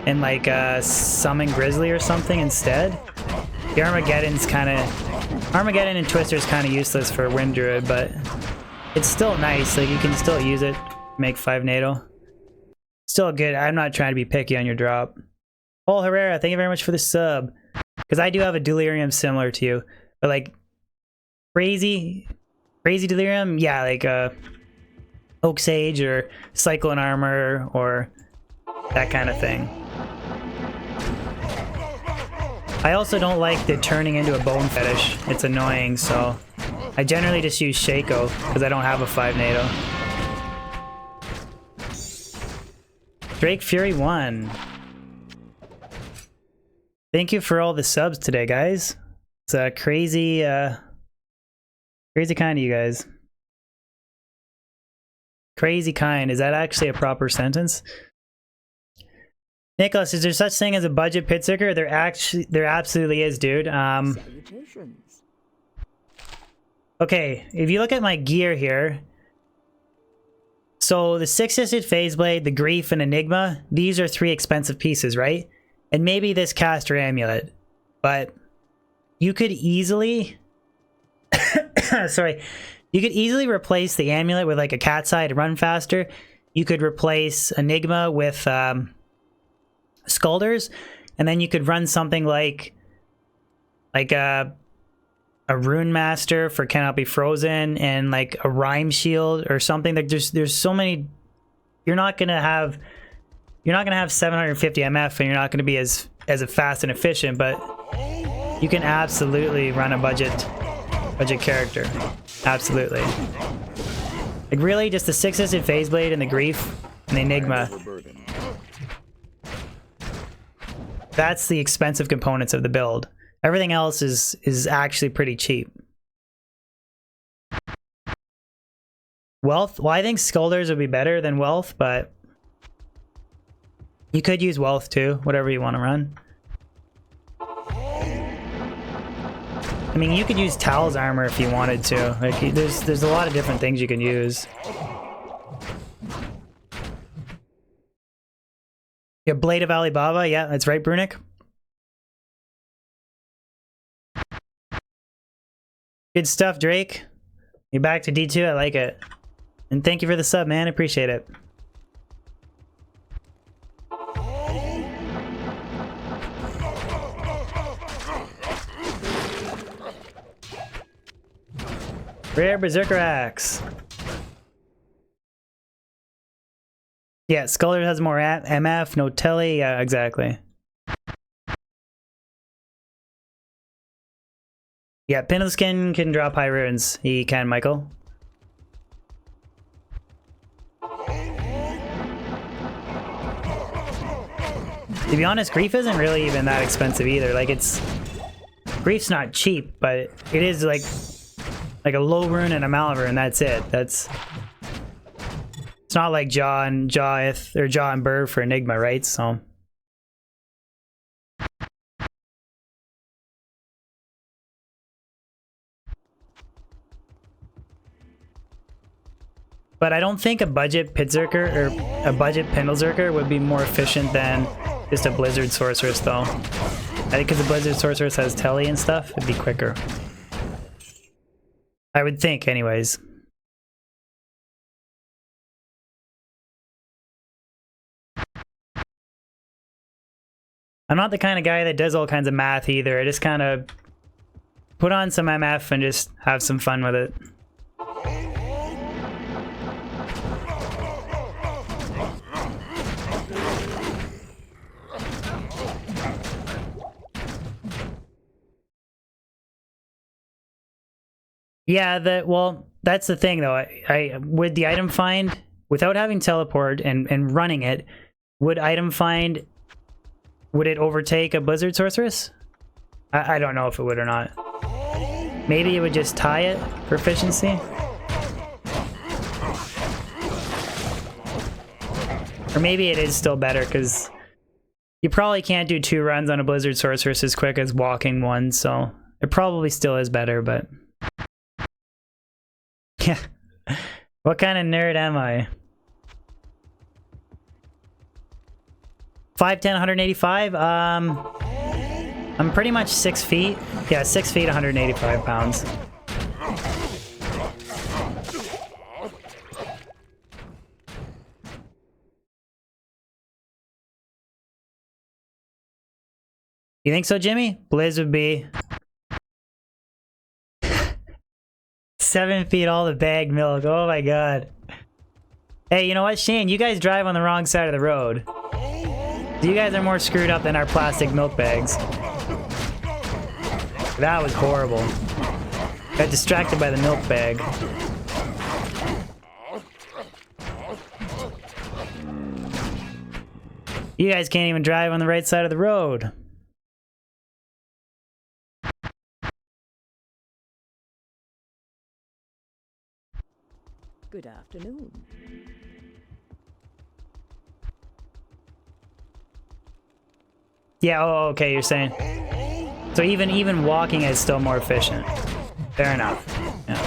and like Summon Grizzly or something instead. The Armageddon's kind of... Armageddon and Twister's kind of useless for Wind Druid, but it's still nice. Like, you can still use it, make 5 NATO. Still good. I'm not trying to be picky on your drop. Paul Herrera, thank you very much for the sub. Because I do have a Delirium similar to you. But like, crazy Delirium? Yeah, like Oak Sage or Cyclone Armor or that kind of thing. I also don't like the turning into a bone fetish. It's annoying, so I generally just use Shaco because I don't have a 5 NATO. Drake Fury 1. Thank you for all the subs today, guys. It's crazy kind of you guys. Crazy kind. Is that actually a proper sentence? Nicholas, is there such thing as a budget pit sticker? There absolutely is, dude. Salutations. Okay, if you look at my gear here, so the 6-assisted phase blade, the grief, and enigma, these are 3 expensive pieces, right? And maybe this caster amulet, but you could easily, sorry, you could easily replace the amulet with like a cat's eye to run faster. You could replace enigma with Skulders, and then you could run something like a rune master for cannot be frozen, and like a rhyme shield or something. Like there's so many. You're not gonna have 750 MF, and you're not gonna be as fast and efficient, but you can absolutely run a budget character. Absolutely. Like really, just the 6-assisted phase blade and the grief and the enigma. That's the expensive components of the build. Everything else is actually pretty cheap. Wealth? Well, I think Skulders would be better than Wealth, but you could use Wealth too, whatever you want to run. I mean, you could use Tal's armor if you wanted to. Like, there's a lot of different things you can use. Yeah, Blade of Alibaba. Yeah, that's right, Brunick. Good stuff, Drake. You're back to D2. I like it. And thank you for the sub, man. I appreciate it. Rare Berserker Axe. Yeah, Sculler has more MF, no telly. Yeah, exactly. Yeah, Pindleskin can drop high runes. He can, Michael. To be honest, Grief isn't really even that expensive either. Like, Grief's not cheap, but it is like a low rune and a Maliverne, and that's it. It's not like Jaw and Burr for Enigma, right? So. But I don't think a budget Pitzerker or a budget Pindleskin would be more efficient than just a Blizzard Sorceress, though. I think because the Blizzard Sorceress has telly and stuff, it'd be quicker. I would think, anyways. I'm not the kind of guy that does all kinds of math either. I just kind of put on some MF and just have some fun with it. Yeah, well, that's the thing though. I with the item find, without having teleport and running it, would item find, would it overtake a Blizzard Sorceress? I don't know if it would or not. Maybe it would just tie it for efficiency. Or maybe it is still better because you probably can't do 2 runs on a Blizzard Sorceress as quick as walking one, so it probably still is better, but... Yeah. What kind of nerd am I? 5'10", 185? I'm pretty much 6 feet. Yeah, 6 feet, 185 pounds. You think so, Jimmy? Blizz would be 7 feet all the bagged milk. Oh my god. Hey, you know what, Shane? You guys drive on the wrong side of the road. You guys are more screwed up than our plastic milk bags. That was horrible. Got distracted by the milk bag. You guys can't even drive on the right side of the road. Good afternoon. Yeah, oh, okay, you're saying. So even walking is still more efficient. Fair enough. Yeah.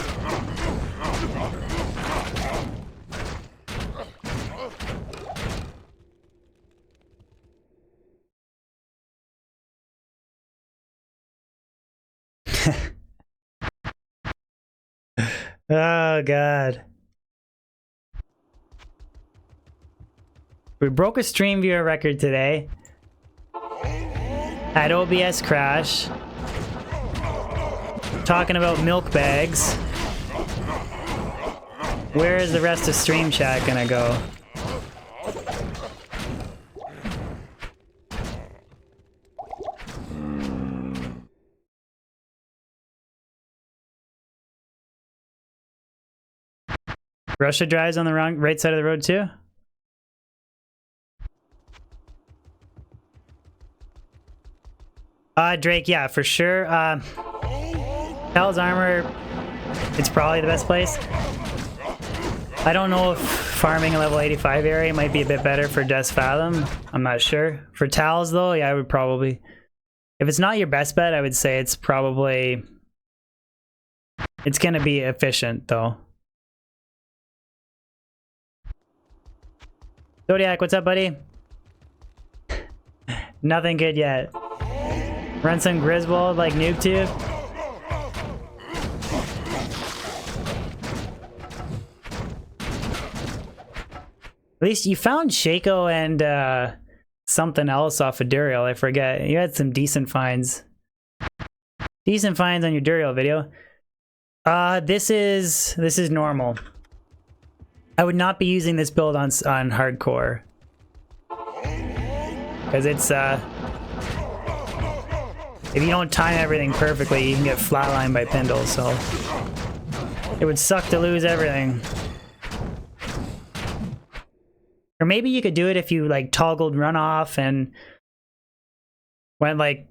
Oh god. We broke a stream viewer record today. Had OBS crash. Talking about milk bags. Where is the rest of Stream Chat gonna go? Russia drives on the right side of the road too? Drake, yeah, for sure. Hell's Armor, it's probably the best place. I don't know if farming a level 85 area might be a bit better for Death's Fathom. I'm not sure. For Tals, though, yeah, I would probably... If it's not your best bet, I would say it's probably... It's gonna be efficient, though. Zodiac, what's up, buddy? Nothing good yet. Run some Griswold like NoobTube. At least you found Shaco and something else off of Duriel, I forget. You had some decent finds. Decent finds on your Duriel video. This is normal. I would not be using this build on hardcore. Because it's, if you don't time everything perfectly, you can get flatlined by Pindle, so it would suck to lose everything. Or maybe you could do it if you like toggled runoff and went like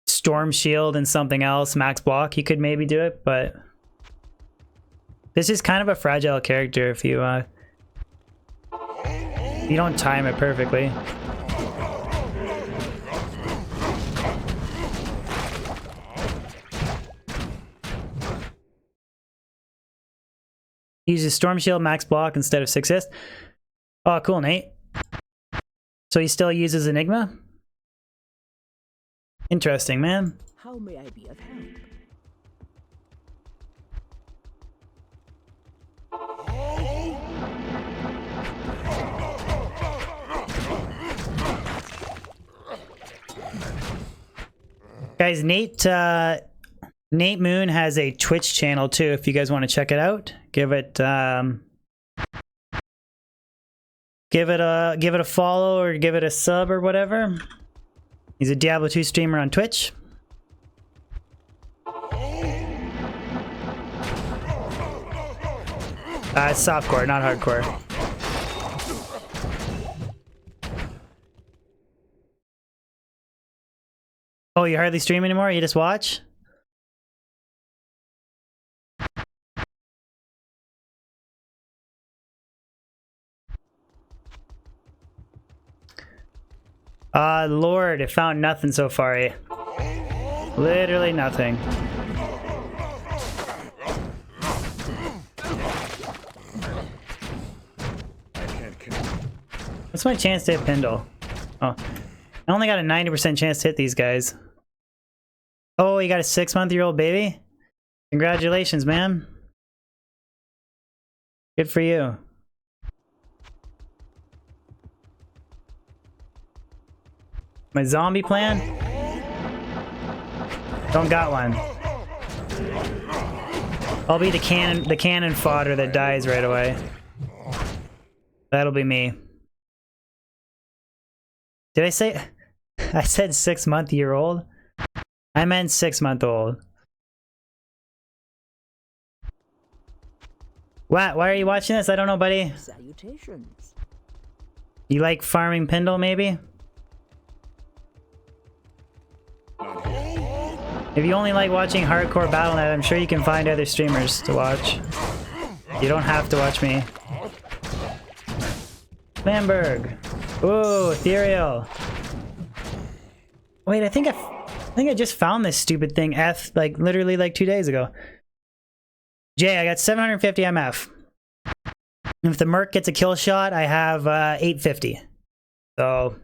Storm Shield and something else, max block, you could maybe do it, but this is kind of a fragile character if you don't time it perfectly. Uses Storm Shield, max block instead of 6 assist. Oh, cool, Nate. So he still uses Enigma? Interesting, man. How may I be of help? Guys, Nate Moon has a Twitch channel too. If you guys want to check it out, give it a follow or give it a sub or whatever. He's a Diablo 2 streamer on Twitch. It's softcore, not hardcore. Oh, you hardly stream anymore? You just watch? Lord, it found nothing so far, eh? Literally nothing. What's my chance to hit Pindle? Oh, I only got a 90% chance to hit these guys. Oh, you got a 6-month-old baby? Congratulations, man. Good for you. My zombie plan? Don't got one. I'll be the cannon fodder that dies right away. That'll be me. Did I say? I said 6-month-old? I meant 6-month-old. What? Why are you watching this? I don't know, buddy. Salutations. You like farming Pindle, maybe? If you only like watching hardcore BattleNet, I'm sure you can find other streamers to watch. You don't have to watch me. Bamberg. Ooh, ethereal. Wait, I think I just found this stupid thing like literally like 2 days ago. Jay, I got 750 MF. And if the Merc gets a kill shot, I have 850. So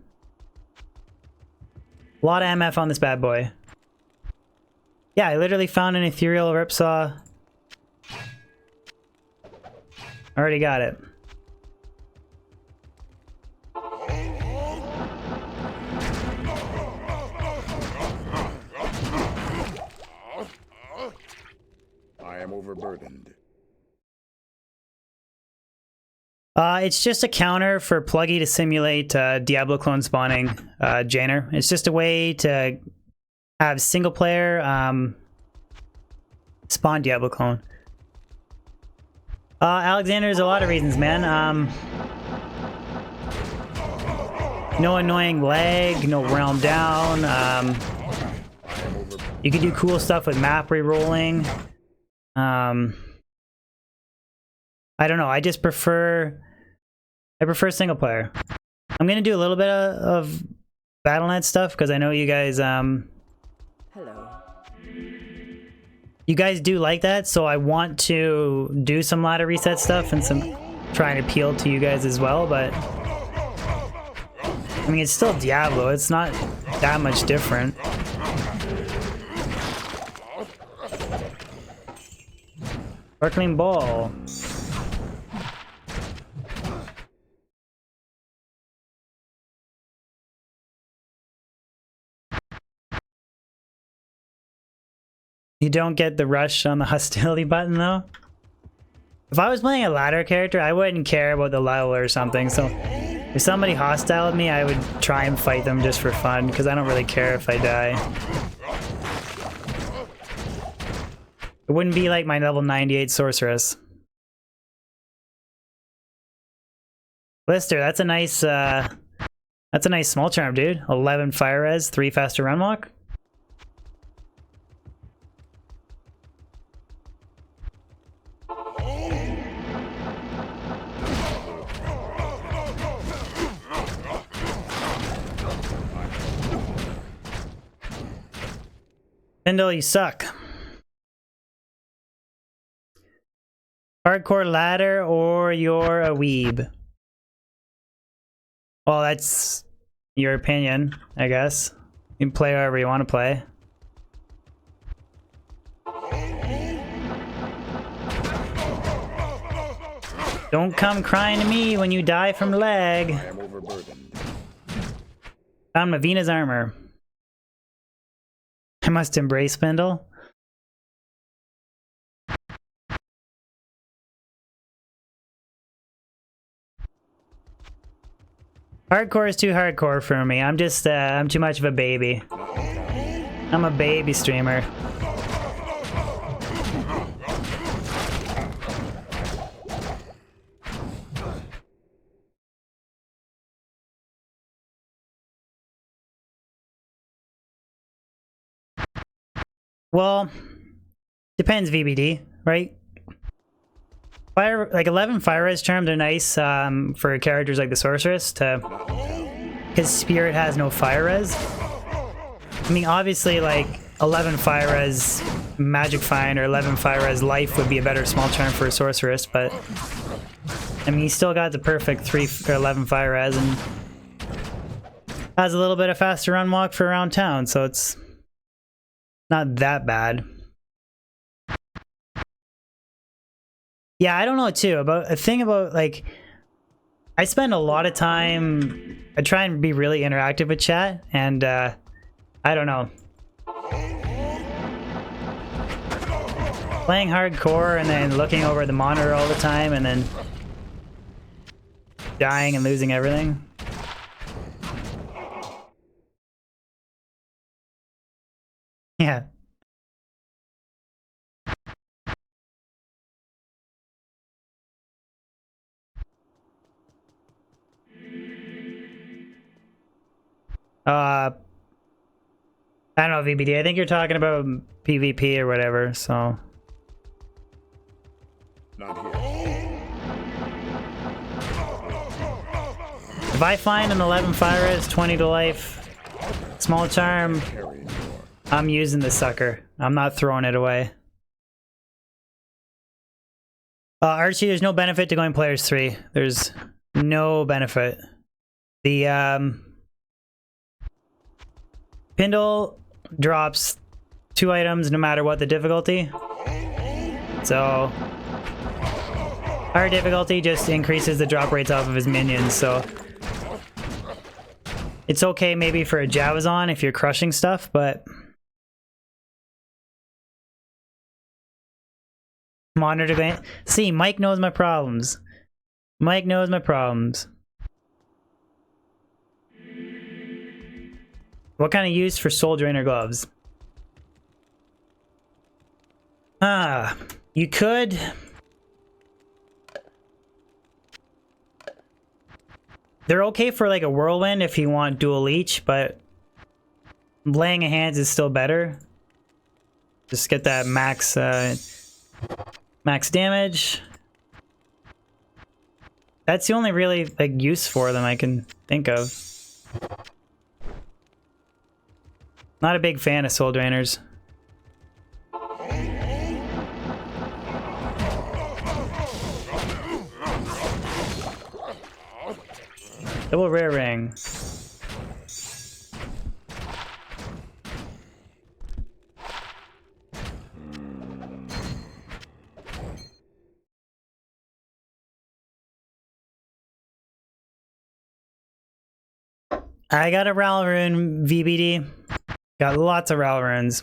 a lot of MF on this bad boy. Yeah, I literally found an ethereal ripsaw. Already got it. I am overburdened. It's just a counter for PlugY to simulate Diablo clone spawning, Janer. It's just a way to have single player spawn Diablo clone. Alexander, there's a lot of reasons, man. No annoying lag, no realm down. You can do cool stuff with map rerolling. I don't know. I just prefer single player. I'm gonna do a little bit of BattleNet stuff because I know you guys Hello. you guys do like that, so I want to do some ladder reset stuff and some try and appeal to you guys as well, but I mean it's still Diablo, it's not that much different. Sparkling ball. You don't get the rush on the hostility button though? If I was playing a ladder character, I wouldn't care about the level or something. So if somebody hostile with me, I would try and fight them just for fun, because I don't really care if I die. It wouldn't be like my level 98 Sorceress. Lister, that's a nice small charm, dude. 11 fire res, 3 faster run walk. Pindle, you suck. Hardcore ladder or you're a weeb? Well, that's your opinion, I guess. You can play however you want to play. Don't come crying to me when you die from lag. I am overburdened. Found Mavina's armor. I must embrace Pindle. Hardcore is too hardcore for me. I'm just, I'm too much of a baby. I'm a baby streamer. Well, depends VBD, right? Fire, like 11 fire res charms are nice for characters like the Sorceress because Spirit has no fire res. I mean, obviously, like 11 fire res Magic Find or 11 fire res Life would be a better small charm for a Sorceress, but I mean, he still got the perfect 3 or 11 fire res and has a little bit of faster run walk for around town, so it's not that bad. Yeah, I don't know too. About a thing about like, I spend a lot of time. I try and be really interactive with chat, and I don't know. Playing hardcore and then looking over the monitor all the time, and then dying and losing everything. Yeah. I don't know, VBD. I think you're talking about PvP or whatever, so. Not here. If I find an 11 fire res, 20 to life, small charm, Carrying more. I'm using the sucker. I'm not throwing it away. Archie, there's no benefit to going players 3. There's no benefit. The Pindle drops 2 items no matter what the difficulty. So higher difficulty just increases the drop rates off of his minions, so it's okay maybe for a Javazon if you're crushing stuff, but monitor game. See, Mike knows my problems. Mike knows my problems. What kind of use for soul drainer gloves? You could. They're okay for like a whirlwind if you want dual leech, but laying of hands is still better. Just get that max max damage. That's the only really like use for them I can think of. Not a big fan of soul drainers. Double rare ring. I got a Ral rune VBD. Got lots of Ral runes.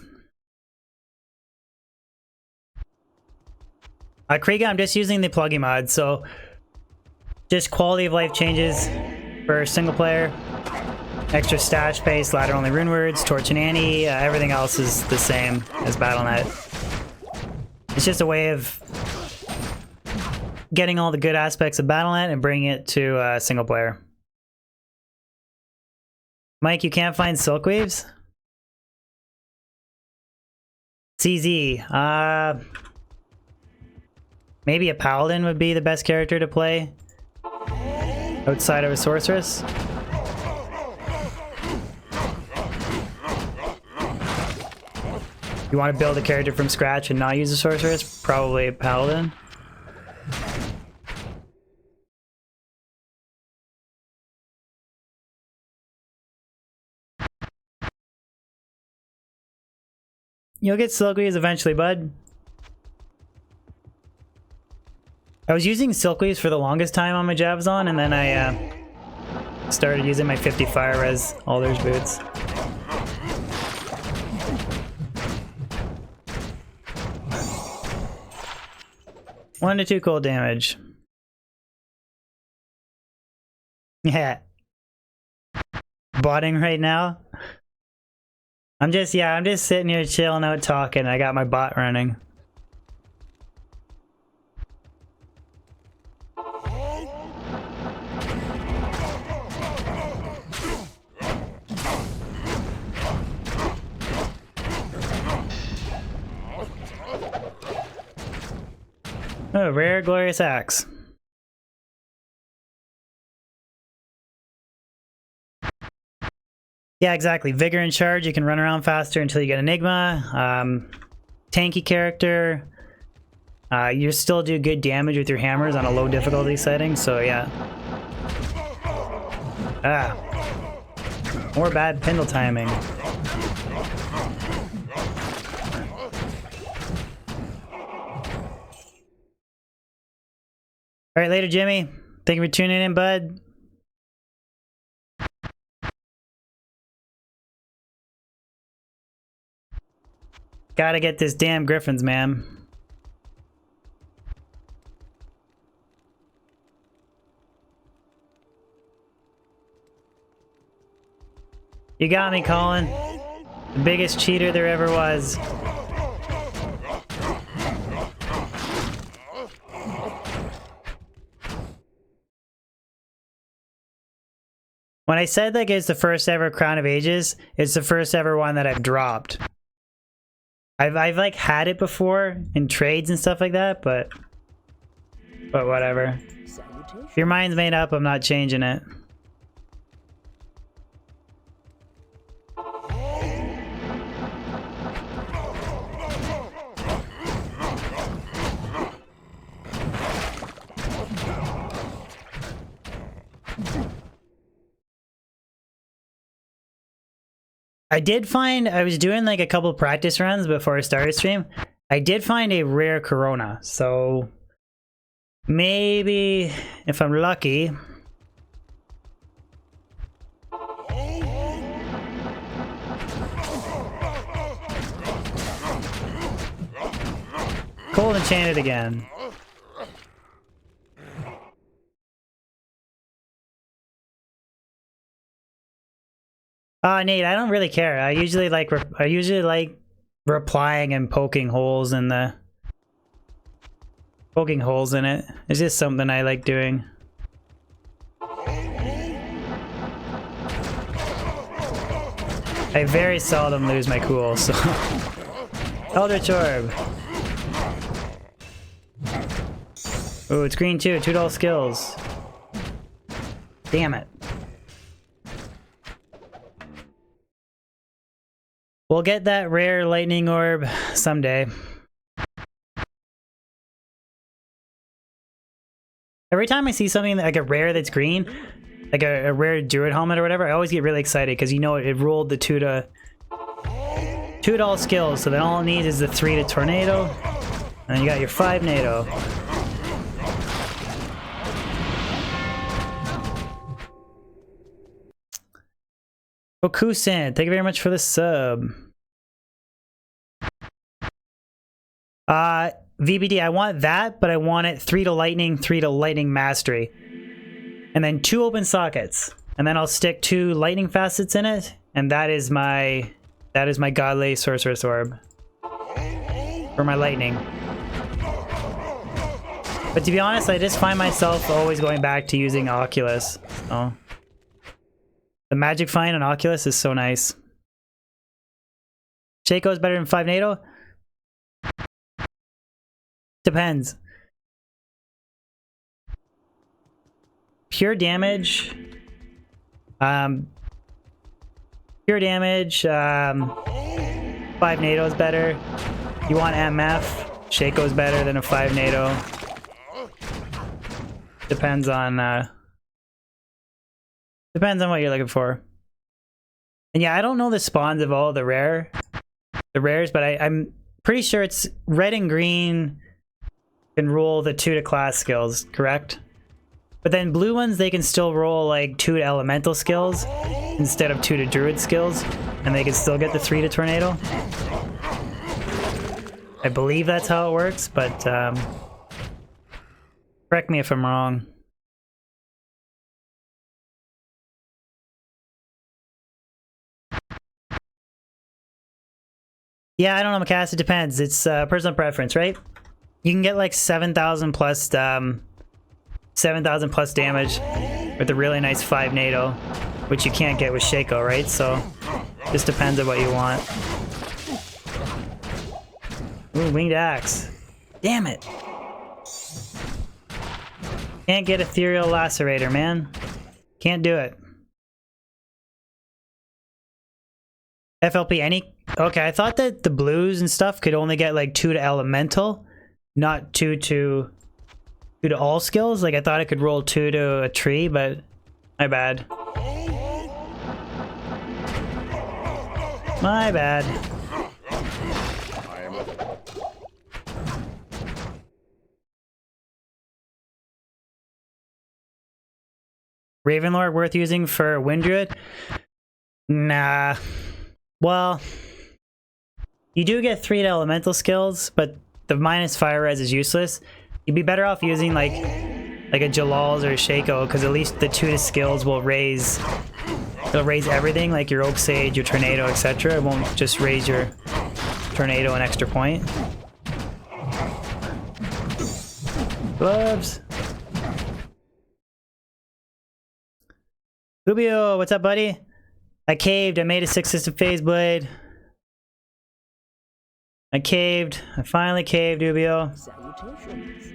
Kriega, I'm just using the PlugY mod, so just quality of life changes for single player, extra stash space, ladder only rune words, torch and Annie, everything else is the same as Battle.net. It's just a way of getting all the good aspects of Battle.net and bringing it to single player. Mike, you can't find Silkweaves? CZ, maybe a paladin would be the best character to play outside of a sorceress. You want to build a character from scratch and not use a sorceress? Probably a paladin. You'll get Silkweaves eventually, bud. I was using Silkweaves for the longest time on my Javzon, and then I started using my 50 fire res Alder's boots. 1 to 2 cold damage. Yeah. Botting right now. I'm just sitting here chilling out talking. I got my bot running. Oh, rare glorious axe. Yeah, exactly. Vigor and charge, you can run around faster until you get Enigma. Tanky character. You still do good damage with your hammers on a low difficulty setting, so yeah. Ah. More bad Pindle timing. Alright, later, Jimmy. Thank you for tuning in, bud. Gotta get this damn Griffins, man. You got me, Colin. The biggest cheater there ever was. When I said like it's the first ever Crown of Ages, it's the first ever one that I've dropped. I've like had it before in trades and stuff like that, but whatever. If your mind's made up, I'm not changing it. I did find, I was doing like a couple practice runs before I started stream. I did find a rare Corona, so maybe if I'm lucky. Cold enchanted again. Nate, I don't really care. I usually like replying and poking holes in the it. It's just something I like doing. I very seldom lose my cool, so Eldritch Orb. Ooh, it's green too. $2 skills. Damn it. We'll get that rare lightning orb someday. Every time I see something like a rare that's green, like a rare druid helmet or whatever, I always get really excited because you know it rolled the $2 skills, so then all it needs is the 3 to tornado, and then you got your 5 NATO. Okusen, thank you very much for the sub. VBD, I want that, but I want it 3 to lightning, 3 to lightning mastery. And then 2 open sockets. And then I'll stick 2 lightning facets in it, and that is my godly sorceress orb. For my lightning. But to be honest, I just find myself always going back to using Oculus. So the magic find on Oculus is so nice. Shaco is better than 5 NATO? Depends. Pure damage. Pure damage. 5 NATO is better. You want MF? Shaco is better than a 5 NATO. Depends on what you're looking for. And yeah, I don't know the spawns of all the rares, but I'm pretty sure it's red and green can roll the 2 to class skills, correct? But then blue ones, they can still roll like 2 to elemental skills instead of 2 to druid skills, and they can still get the 3 to tornado. I believe that's how it works, but correct me if I'm wrong. Yeah, I don't know, Macass. It depends. It's personal preference, right? You can get like 7,000 plus 7,000 plus damage with a really nice 5 NATO, which you can't get with Shaco, right? So just depends on what you want. Ooh, winged axe. Damn it. Can't get ethereal lacerator, man. Can't do it. FLP any? Okay, I thought that the blues and stuff could only get like 2 to elemental, not 2 to all skills. Like I thought it could roll 2 to a tree, but my bad. My bad. Ravenlord worth using for Wind Druid? Nah. Well, you do get 3 to elemental skills, but the minus fire res is useless. You'd be better off using like a Jalal's or a Shaco, because at least the 2 to skills will raise. It'll raise everything, like your Oak Sage, your Tornado, etc. It won't just raise your Tornado an extra point. Gloves. Rubio, what's up, buddy? I caved. I made a 6-system phase blade. I caved. I finally caved, Rubio. Salutations.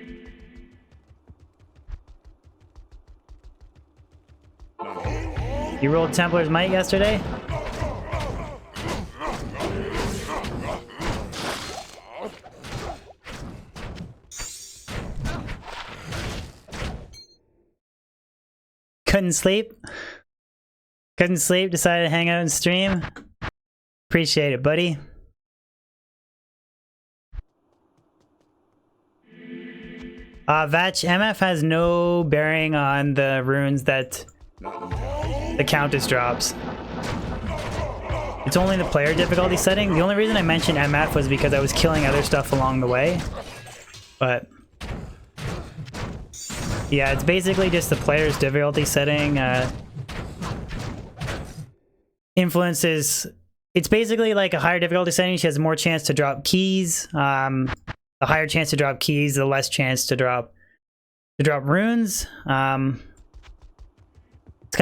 You rolled Templar's Might yesterday? Couldn't sleep? Couldn't sleep, decided to hang out and stream? Appreciate it, buddy. Vatch, MF has no bearing on the runes that the Countess drops. It's only the player difficulty setting. The only reason I mentioned MF was because I was killing other stuff along the way. But yeah, it's basically just the player's difficulty setting. Influences. It's basically like a higher difficulty setting. She has more chance to drop keys. The higher chance to drop keys, the less chance to drop runes. It's kind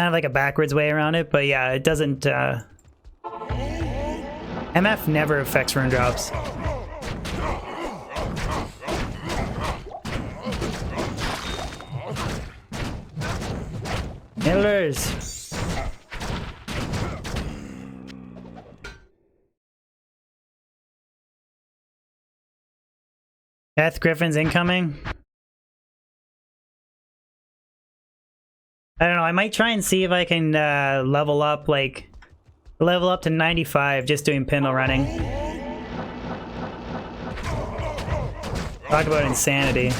of like a backwards way around it, but yeah, it doesn't. MF never affects rune drops. Millers. Death Griffin's incoming. I don't know, I might try and see if I can level up to 95 just doing Pindle running. Talk about insanity.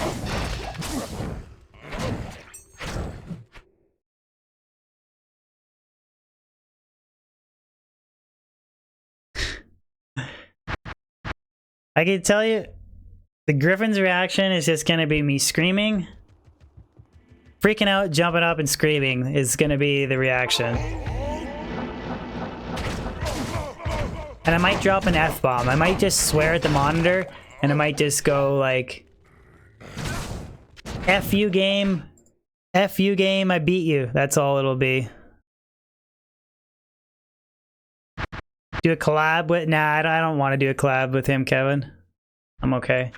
I can tell you, The Griffin's reaction is just gonna be me screaming. Freaking out, jumping up, and screaming is gonna be the reaction. And I might drop an F-bomb. I might just swear at the monitor, and I might just go like, F you game. F you game, I beat you. That's all it'll be. Do a collab with... Nah, I don't want to do a collab with him, Kevin. I'm okay.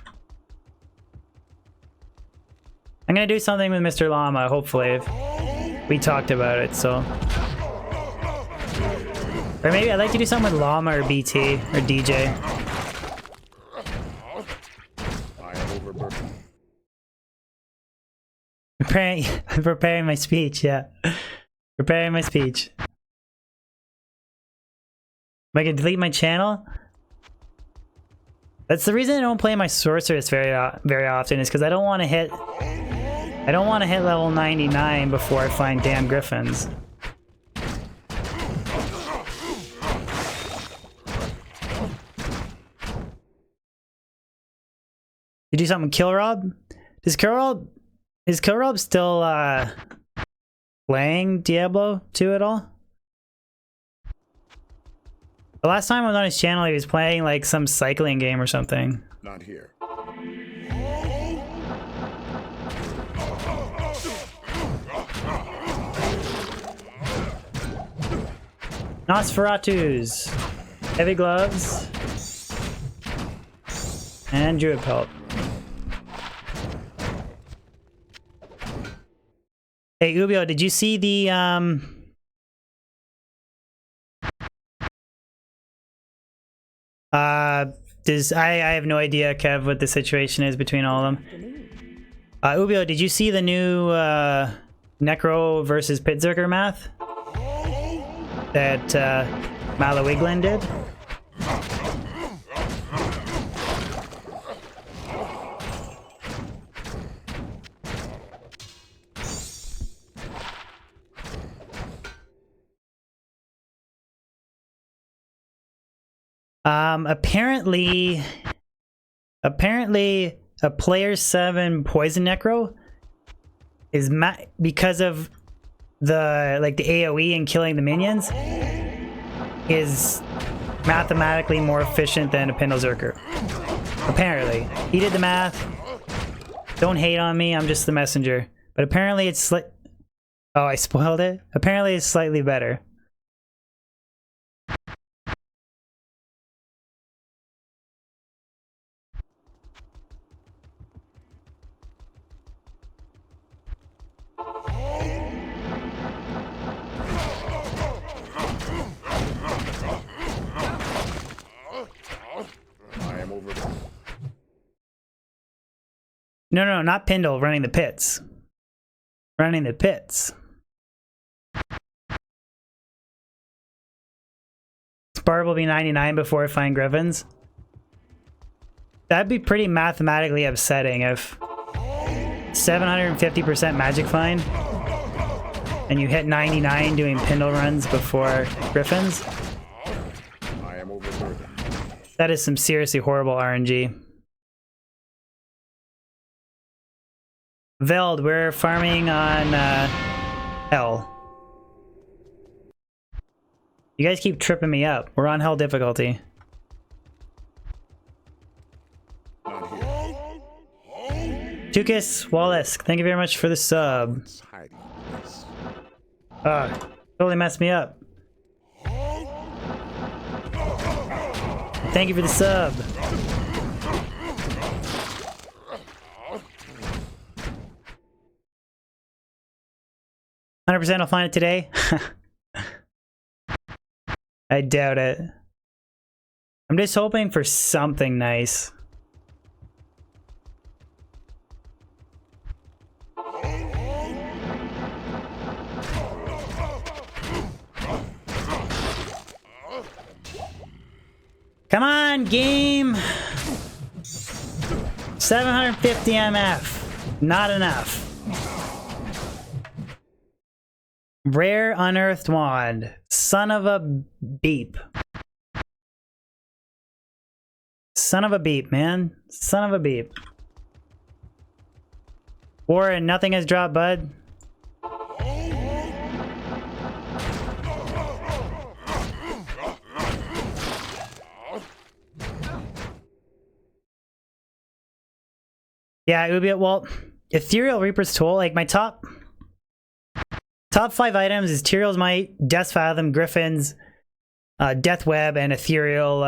I'm gonna do something with Mr. Llama, hopefully. We talked about it, so... Or maybe I'd like to do something with Llama or BT or DJ. I am overburdened. Preparing my speech, yeah. Preparing my speech. Am I gonna delete my channel? That's the reason I don't play my Sorceress very often, is because I don't want to hit level 99 before I find damn griffins. You do something with Kill Rob? Is Kill Rob still playing Diablo 2 at all? The last time I was on his channel, he was playing like some cycling game or something. Not here. Nosferatus, heavy gloves, and druid pelt. Hey Ubio, did you see the I have no idea, Kev, what the situation is between all of them. Ubio, did you see the new Necro versus Pitzerker math that Malawiglin did? Apparently a player 7 poison necro is because of the AoE and killing the minions is mathematically more efficient than a Pindleskin. Apparently. He did the math. Don't hate on me, I'm just the messenger. But apparently it's oh, I spoiled it? Apparently it's slightly better. No, not Pindle, running the pits. Running the pits. Barb will be 99 before I find griffins. That'd be pretty mathematically upsetting if 750% magic find and you hit 99 doing Pindle runs before griffins. I am overburdened. That is some seriously horrible RNG. Veld, we're farming on Hell. You guys keep tripping me up. We're on Hell difficulty. Not here. Tukis Wallace, thank you very much for the sub. It's hiding. Yes. Totally messed me up. Thank you for the sub. 100% I'll find it today. I doubt it. I'm just hoping for something nice. Come on, game! 750 MF. Not enough. Rare unearthed wand. Son of a beep. Son of a beep, man. Son of a beep. Warren, nothing has dropped, bud. Yeah, it would be, well, Ethereal Reaper's Toll, like my top 5 items is Tyrael's Might, Death's Fathom, Griffins, Death Web, and Ethereal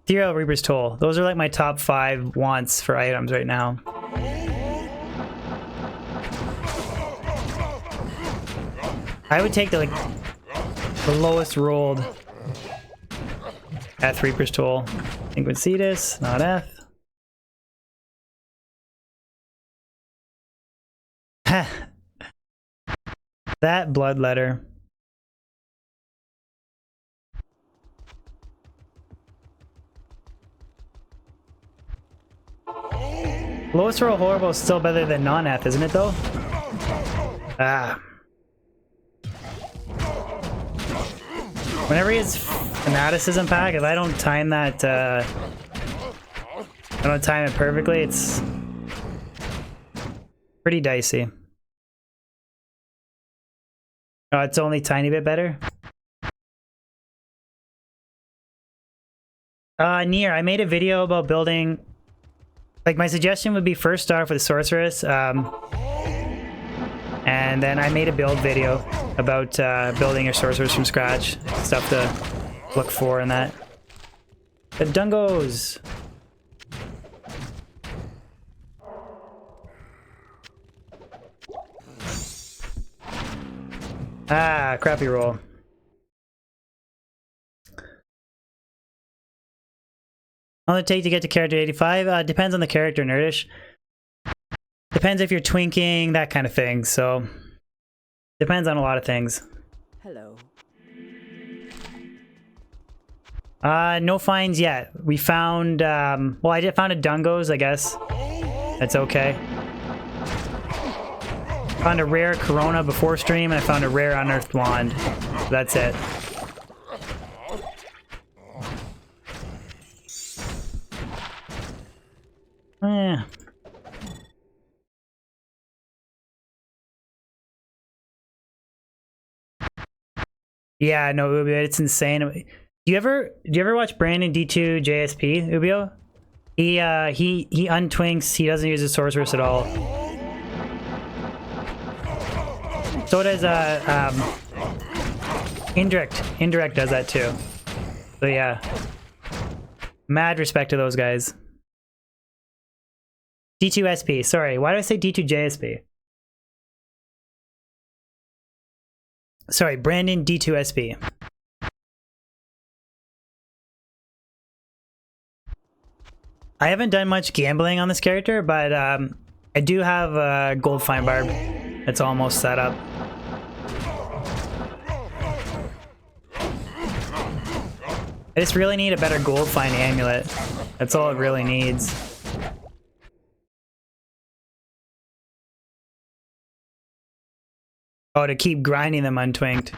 Reaper's Toll. Those are like my top 5 wants for items right now. I would take the lowest rolled F Reaper's Toll. Penguin Cetus, not F. That bloodletter. Lowest roll horrible is still better than non-F, isn't it though? Ah. Whenever he has fanaticism pack, if I don't time that, I don't time it perfectly, it's pretty dicey. Oh, it's only a tiny bit better. Nier, I made a video about building. Like my suggestion would be first start with the Sorceress, and then I made a build video about building your Sorceress from scratch, stuff to look for in that. The Dungos. Ah, crappy roll. How long it take to get to character 85? Depends on the character, Nerdish. Depends if you're twinking, that kind of thing. So, depends on a lot of things. Hello. No finds yet. We found, well, I found a Dungos, I guess. That's okay. Found a rare Corona before stream, and I found a rare Unearthed Wand. So that's it. Yeah, no, Ubio, it's insane. Do you ever watch Brandon D2 JSP, Ubio? He untwinks, he doesn't use a sorceress at all. So does Indirect does that too. So yeah. Mad respect to those guys. D2SP, sorry, why did I say D2JSP? Sorry, Brandon D2SP. I haven't done much gambling on this character, but I do have a gold fine barb. It's almost set up. I just really need a better gold fine amulet. That's all it really needs. Oh, to keep grinding them untwinked.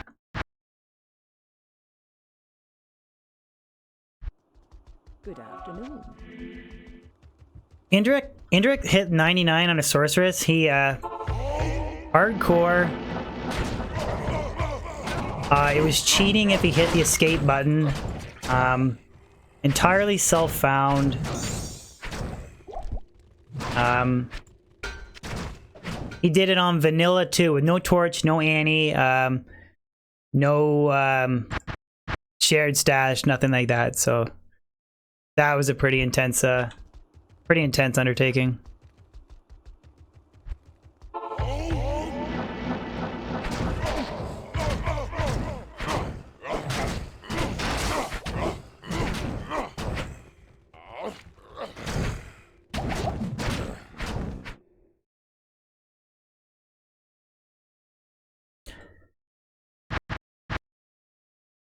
Good afternoon. Indirect hit 99 on a sorceress. He hardcore. It was cheating if he hit the escape button. Entirely self-found. He did it on vanilla too, with no torch, no Annie, no shared stash, nothing like that. So that was a pretty intense undertaking.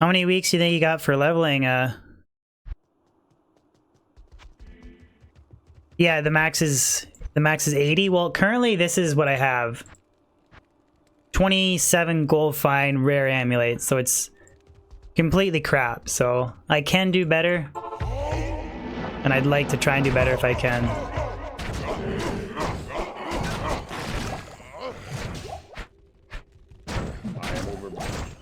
How many weeks do you think you got for leveling? Yeah, the max is 80. Well, currently this is what I have. 27 gold fine rare amulet, so it's completely crap. So I can do better. and I'd like to try and do better if I can. I am overburdened.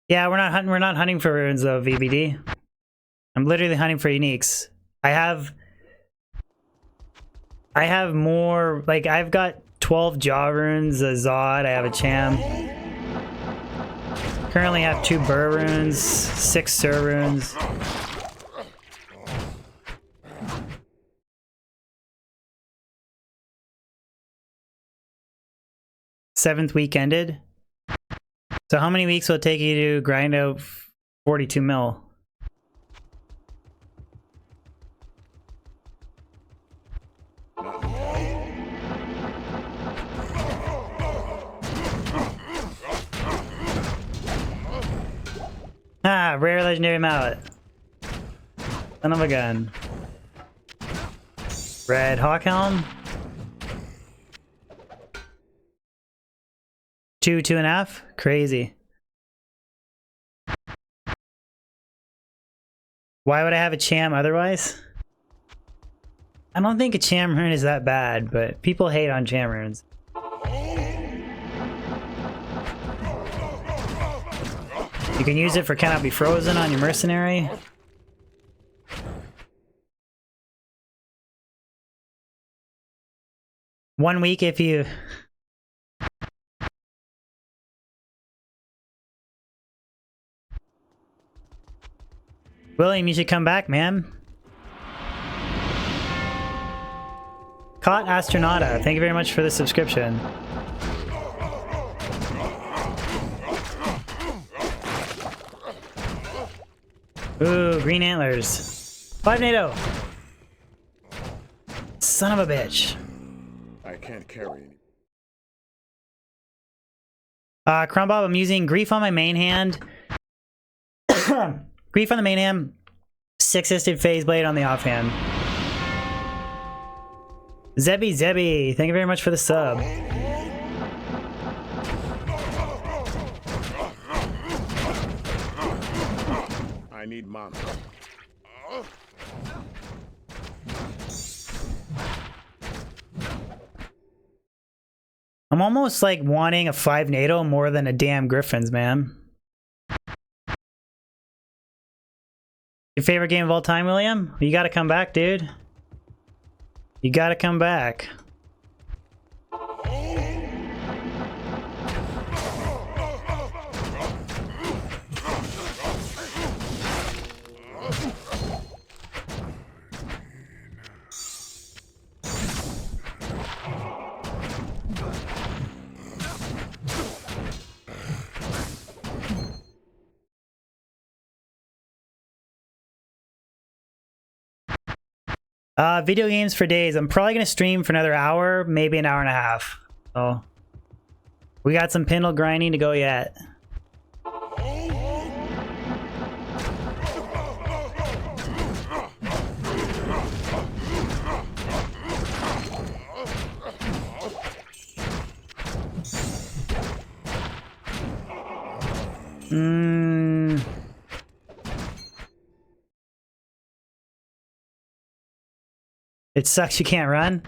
Yeah, we're not hunting for runes though, VBD. I'm literally hunting for uniques. I have more, like, I've got 12 jaw runes, a Zod, I have a Cham. Currently have 2 Burr runes, 6 Sir runes. Seventh week ended. So how many weeks will it take you to grind out 42 mil? Not entirely. Ah, rare legendary mallet. Son of a gun. Red Hawk Helm. 2.5? Crazy. Why would I have a Cham otherwise? I don't think a Cham rune is that bad, but people hate on Cham runes. You can use it for cannot be frozen on your mercenary. One week if you... William, you should come back, man. Caught Astronauta, thank you very much for the subscription. Ooh, green antlers. 5 NATO. Son of a bitch. I can't carry any. Crumbob, I'm using Grief on my main hand. Grief on the main hand. 6-sisted Phase Blade on the offhand. Zebby, thank you very much for the sub. I need mana. I'm almost like wanting a 5 NATO more than a damn Griffins, man. Your favorite game of all time, William? You gotta come back, dude. You gotta come back. Video games for days. I'm probably gonna stream for another hour, maybe an hour and a half. So we got some Pindle grinding to go yet. It sucks you can't run.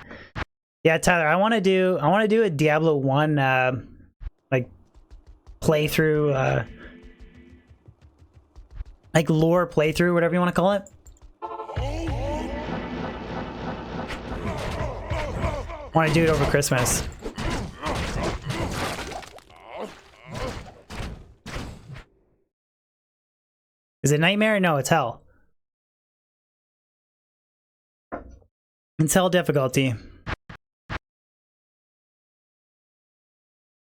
Yeah, Tyler, I want to do a Diablo 1 like playthrough, like lore playthrough, whatever you want to call it. I want to do it over Christmas. Is it nightmare? No, it's hell. It's hell difficulty.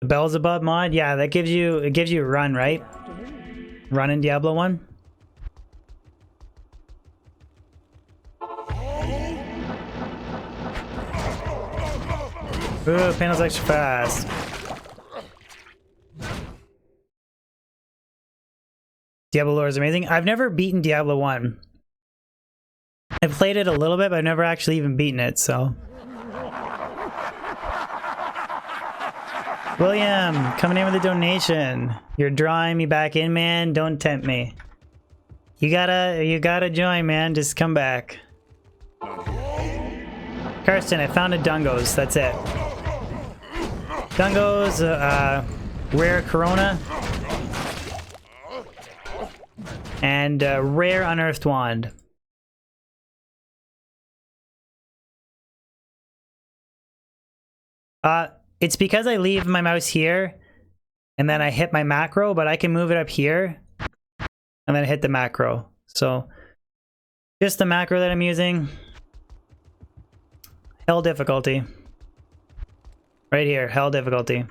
The Beelzebub mod, yeah, that gives you a run, right? Run in Diablo 1. Ooh, panel's extra fast. Diablo lore is amazing. I've never beaten Diablo 1. I've played it a little bit, but I've never actually even beaten it, so. William, coming in with a donation. You're drawing me back in, man. Don't tempt me. You gotta join, man. Just come back. Karsten, I found a Dungos. That's it. Dungos, rare Corona. And rare Unearthed Wand. It's because I leave my mouse here and then I hit my macro, but I can move it up here and then hit the macro. So just the macro that I'm using. Hell difficulty. Right here, hell difficulty.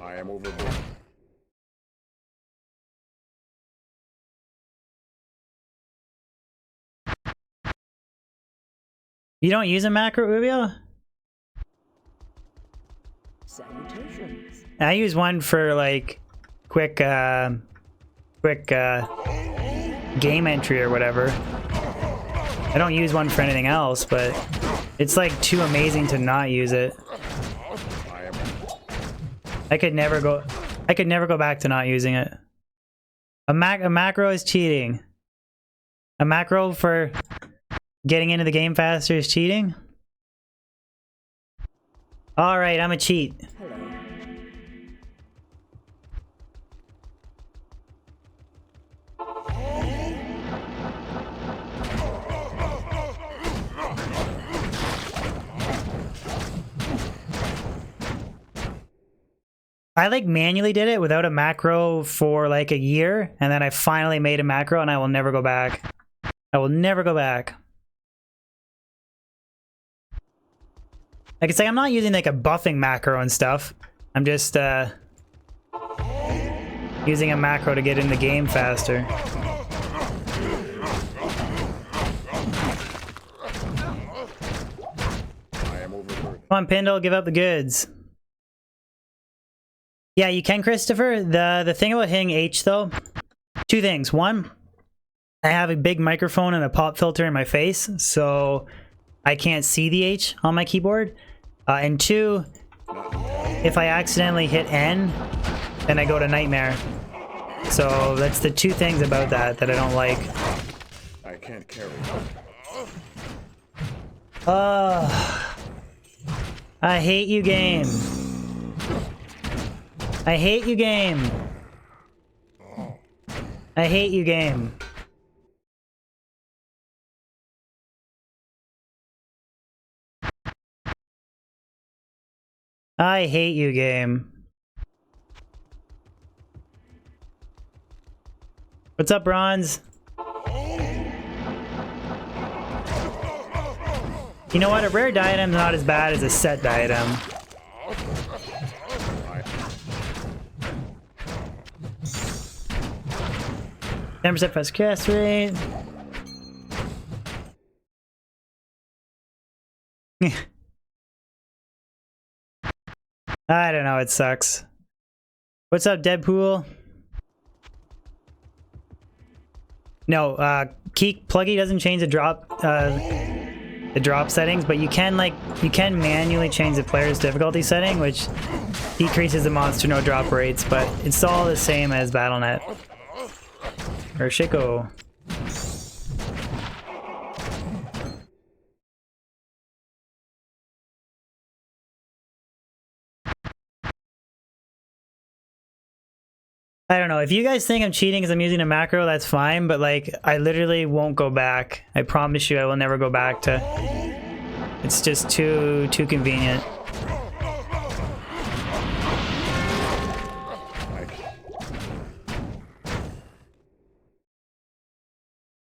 I am overboard. You don't use a macro, Ubio? Salutations. I use one for like quick game entry or whatever. I don't use one for anything else, but it's like too amazing to not use it. I could never go back to not using it. A macro is cheating. A macro for getting into the game faster is cheating? Alright, I'm a cheat. Hello. I like manually did it without a macro for like a year, and then I finally made a macro and I will never go back. I will never go back. Like it's like I'm not using like a buffing macro and stuff. I'm just using a macro to get in the game faster. I am overboard. Come on, Pindle, give up the goods. Yeah, you can, Christopher. The thing about hitting H though, two things. One, I have a big microphone and a pop filter in my face, so I can't see the H on my keyboard. And two, if I accidentally hit N, then I go to nightmare. So that's the two things about that I don't like. I can't carry. I hate you, game. I hate you, game. I hate you, game. I hate you, game. What's up, Bronze? You know what? A rare diadem's not as bad as a set diadem. %, fast cast rate. I don't know, it sucks. What's up, Deadpool? No, PlugY doesn't change the drop settings, but you can manually change the player's difficulty setting, which decreases the monster no drop rates, but it's all the same as Battle.net. Or Shiko. I don't know. If you guys think I'm cheating because I'm using a macro, that's fine, but like, I literally won't go back. I promise you I will never go back to... It's just too convenient.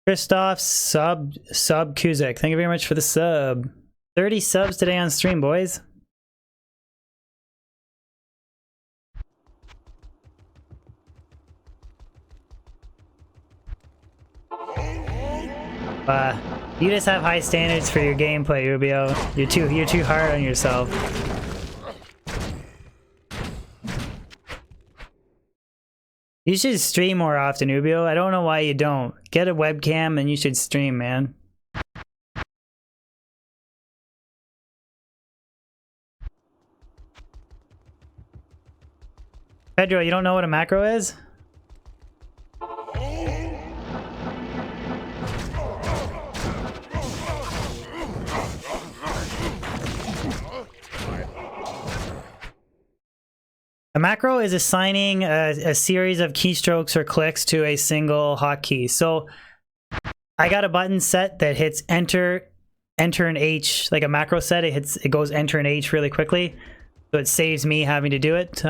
Christoph sub Kuzik. Thank you very much for the sub. 30 subs today on stream, boys. You just have high standards for your gameplay, Rubio. You're too hard on yourself. You should stream more often, Ubio. I don't know why you don't. Get a webcam and you should stream, man. Pedro, you don't know what a macro is? A macro is assigning a series of keystrokes or clicks to a single hotkey. So I got a button set that hits enter and H, like a macro set. It goes enter and H really quickly, so it saves me having to do it.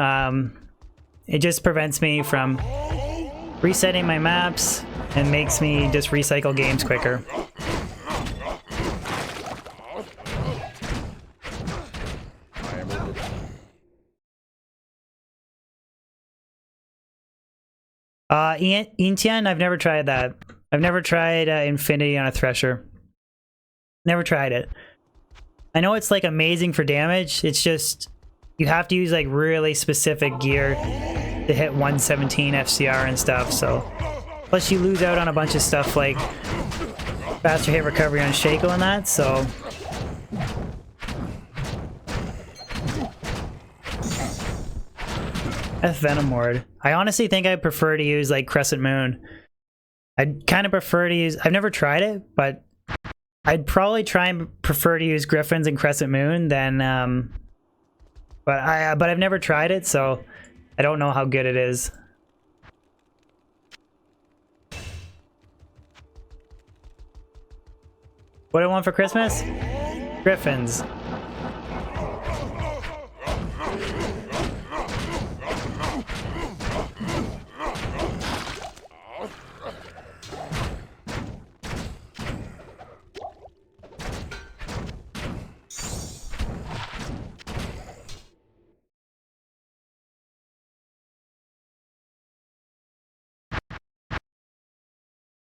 It just prevents me from resetting my maps and makes me just recycle games quicker. Intian, I've never tried that. I've never tried Infinity on a Thresher. Never tried it. I know it's like amazing for damage. It's just you have to use like really specific gear to hit 117 FCR and stuff. So plus you lose out on a bunch of stuff like faster hit recovery on Shaco and that. So F Venom Ward. I honestly think I prefer to use like Crescent Moon. I'd kind of prefer to use. I've never tried it, but I'd probably try and prefer to use Griffins and Crescent Moon than. But I've never tried it, so I don't know how good it is. What do I want for Christmas? Griffins.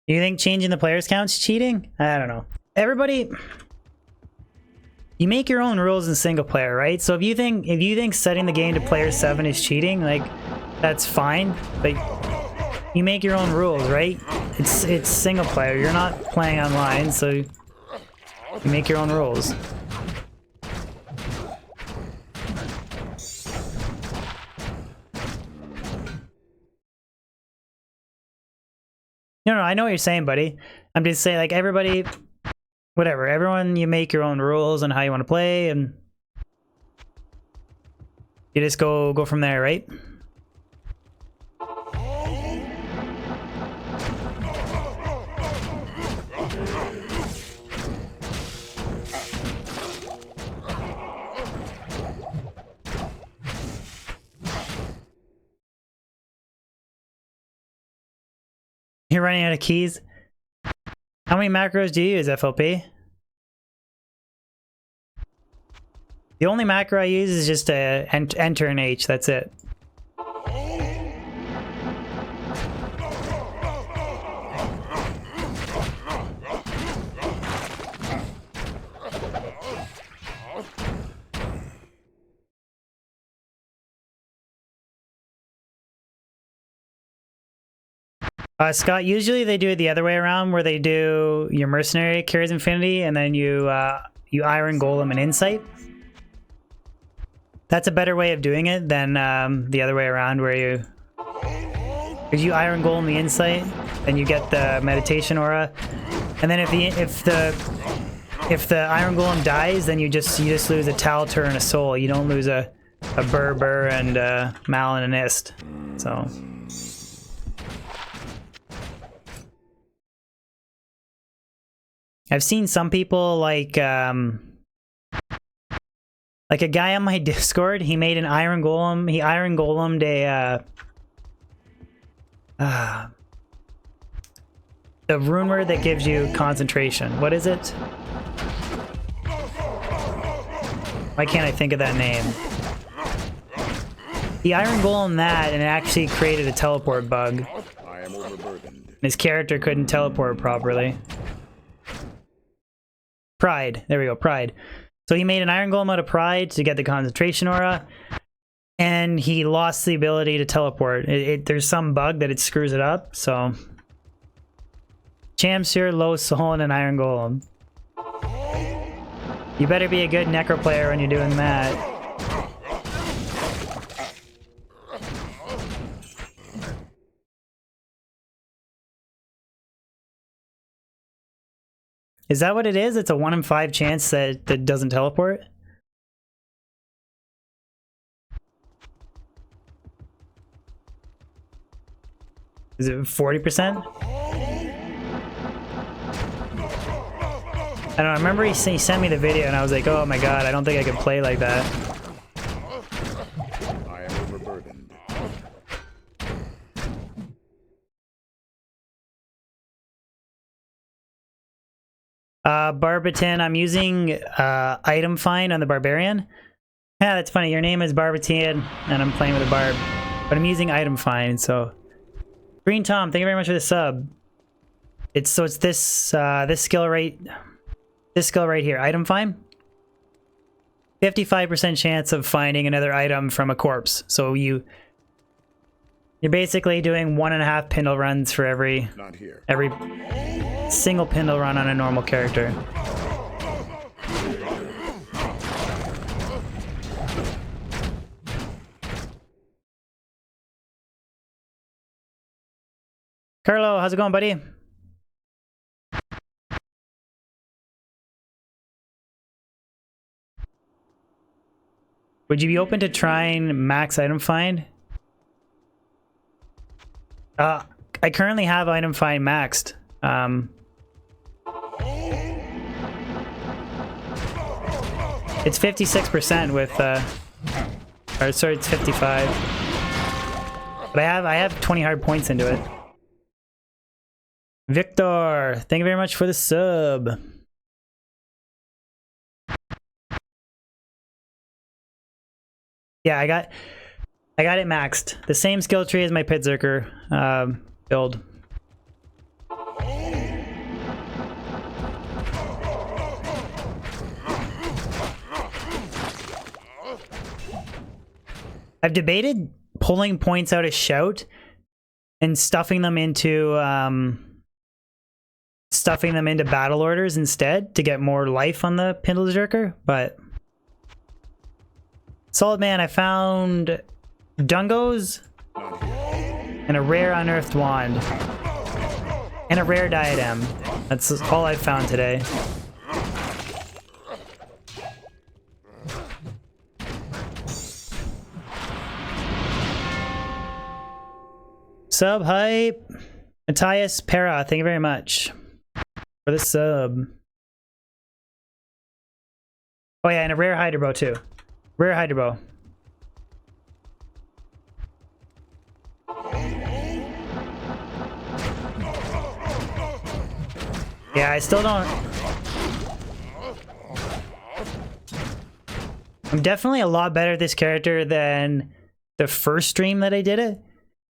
Do you think changing the players count's cheating? I don't know. Everybody, you make your own rules in single player, right? So if you think setting the game to player 7 is cheating, like that's fine, but you make your own rules, right? It's single player. You're not playing online, so you make your own rules. No, I know what you're saying, buddy. I'm just saying, like, everybody, whatever, everyone, you make your own rules on how you want to play, and you just go from there, right? You're running out of keys? How many macros do you use, FLP? The only macro I use is just to enter an H, that's it. Scott, usually they do it the other way around, where they do your mercenary carries infinity, and then you iron golem and insight. That's a better way of doing it than the other way around, where you iron golem the insight, then you get the meditation aura, and then if the iron golem dies, then you just lose a Talatur and a soul. You don't lose a Burr and Mal and an Ist. So. I've seen some people like a guy on my Discord. He made an iron golem. He iron golemed the rune word that gives you concentration. What is it? Why can't I think of that name? He iron golemed that, and it actually created a teleport bug. I am overburdened. His character couldn't teleport properly. Pride. There we go, Pride. So he made an iron golem out of Pride to get the concentration aura. and he lost the ability to teleport. There's some bug that it screws it up, so... Champs here, low soul, and an iron golem. You better be a good necro player when you're doing that. Is that what it is? It's a 1 in 5 chance that it doesn't teleport? Is it 40%? I don't know, I remember he sent me the video and I was like, oh my god, I don't think I can play like that. I am overburdened. Barbiton, I'm using item find on the barbarian. Yeah, that's funny. Your name is Barbiton and I'm playing with a barb. But I'm using item find, so. Green Tom, thank you very much for the sub. It's this this skill right here, item find. 55% chance of finding another item from a corpse. So you're basically doing 1.5 Pindle runs for every single Pindle run on a normal character. Carlo, how's it going, buddy? Would you be open to trying max item find? I currently have item find maxed. It's 56% with or sorry, it's 55. But I have 20 hard points into it. Victor, thank you very much for the sub. Yeah, I got it maxed. The same skill tree as my Pitzerker build. I've debated pulling points out of Shout and stuffing them into battle orders instead to get more life on the Pindleskin, but Solid Man, I found Dungos and a rare unearthed wand and a rare diadem. That's all I found today. Sub hype. Matthias Para, thank you very much for the sub. Oh yeah, and a rare Hydrobow too. Rare Hydrobow. Yeah, I still don't... I'm definitely a lot better at this character than the first stream that I did it.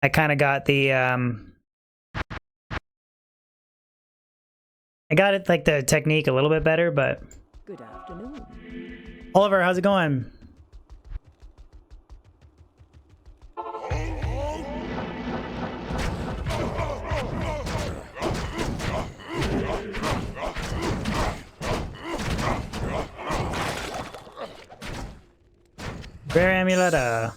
I kind of got the... I got it, like, the technique a little bit better, but... Good afternoon. Oliver, how's it going? Rare Amuletta.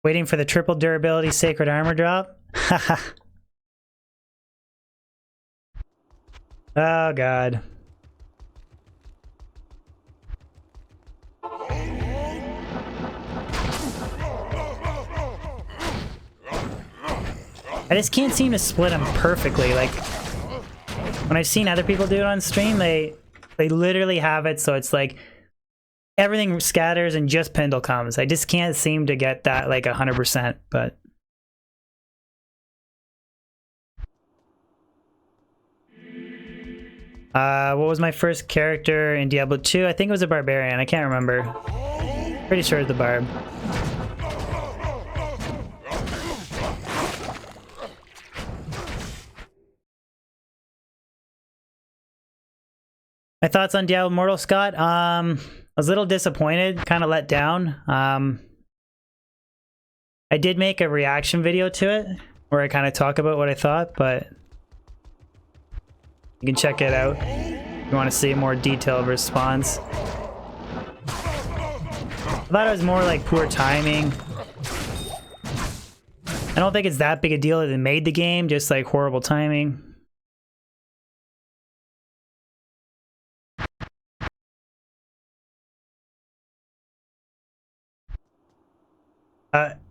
Waiting for the triple durability sacred armor drop? Haha. Oh god. I just can't seem to split them perfectly. Like, when I've seen other people do it on stream, they literally have it so it's like everything scatters and just Pindle comes. I just can't seem to get that like 100%, but... what was my first character in Diablo 2? I think it was a barbarian. I can't remember. Pretty sure it's the Barb. My thoughts on Diablo Immortal, Scott? I was a little disappointed, kind of let down. I did make a reaction video to it where I kind of talk about what I thought, but you can check it out if you want to see a more detailed response. I thought it was more like poor timing. I don't think it's that big a deal that it made the game, just like horrible timing.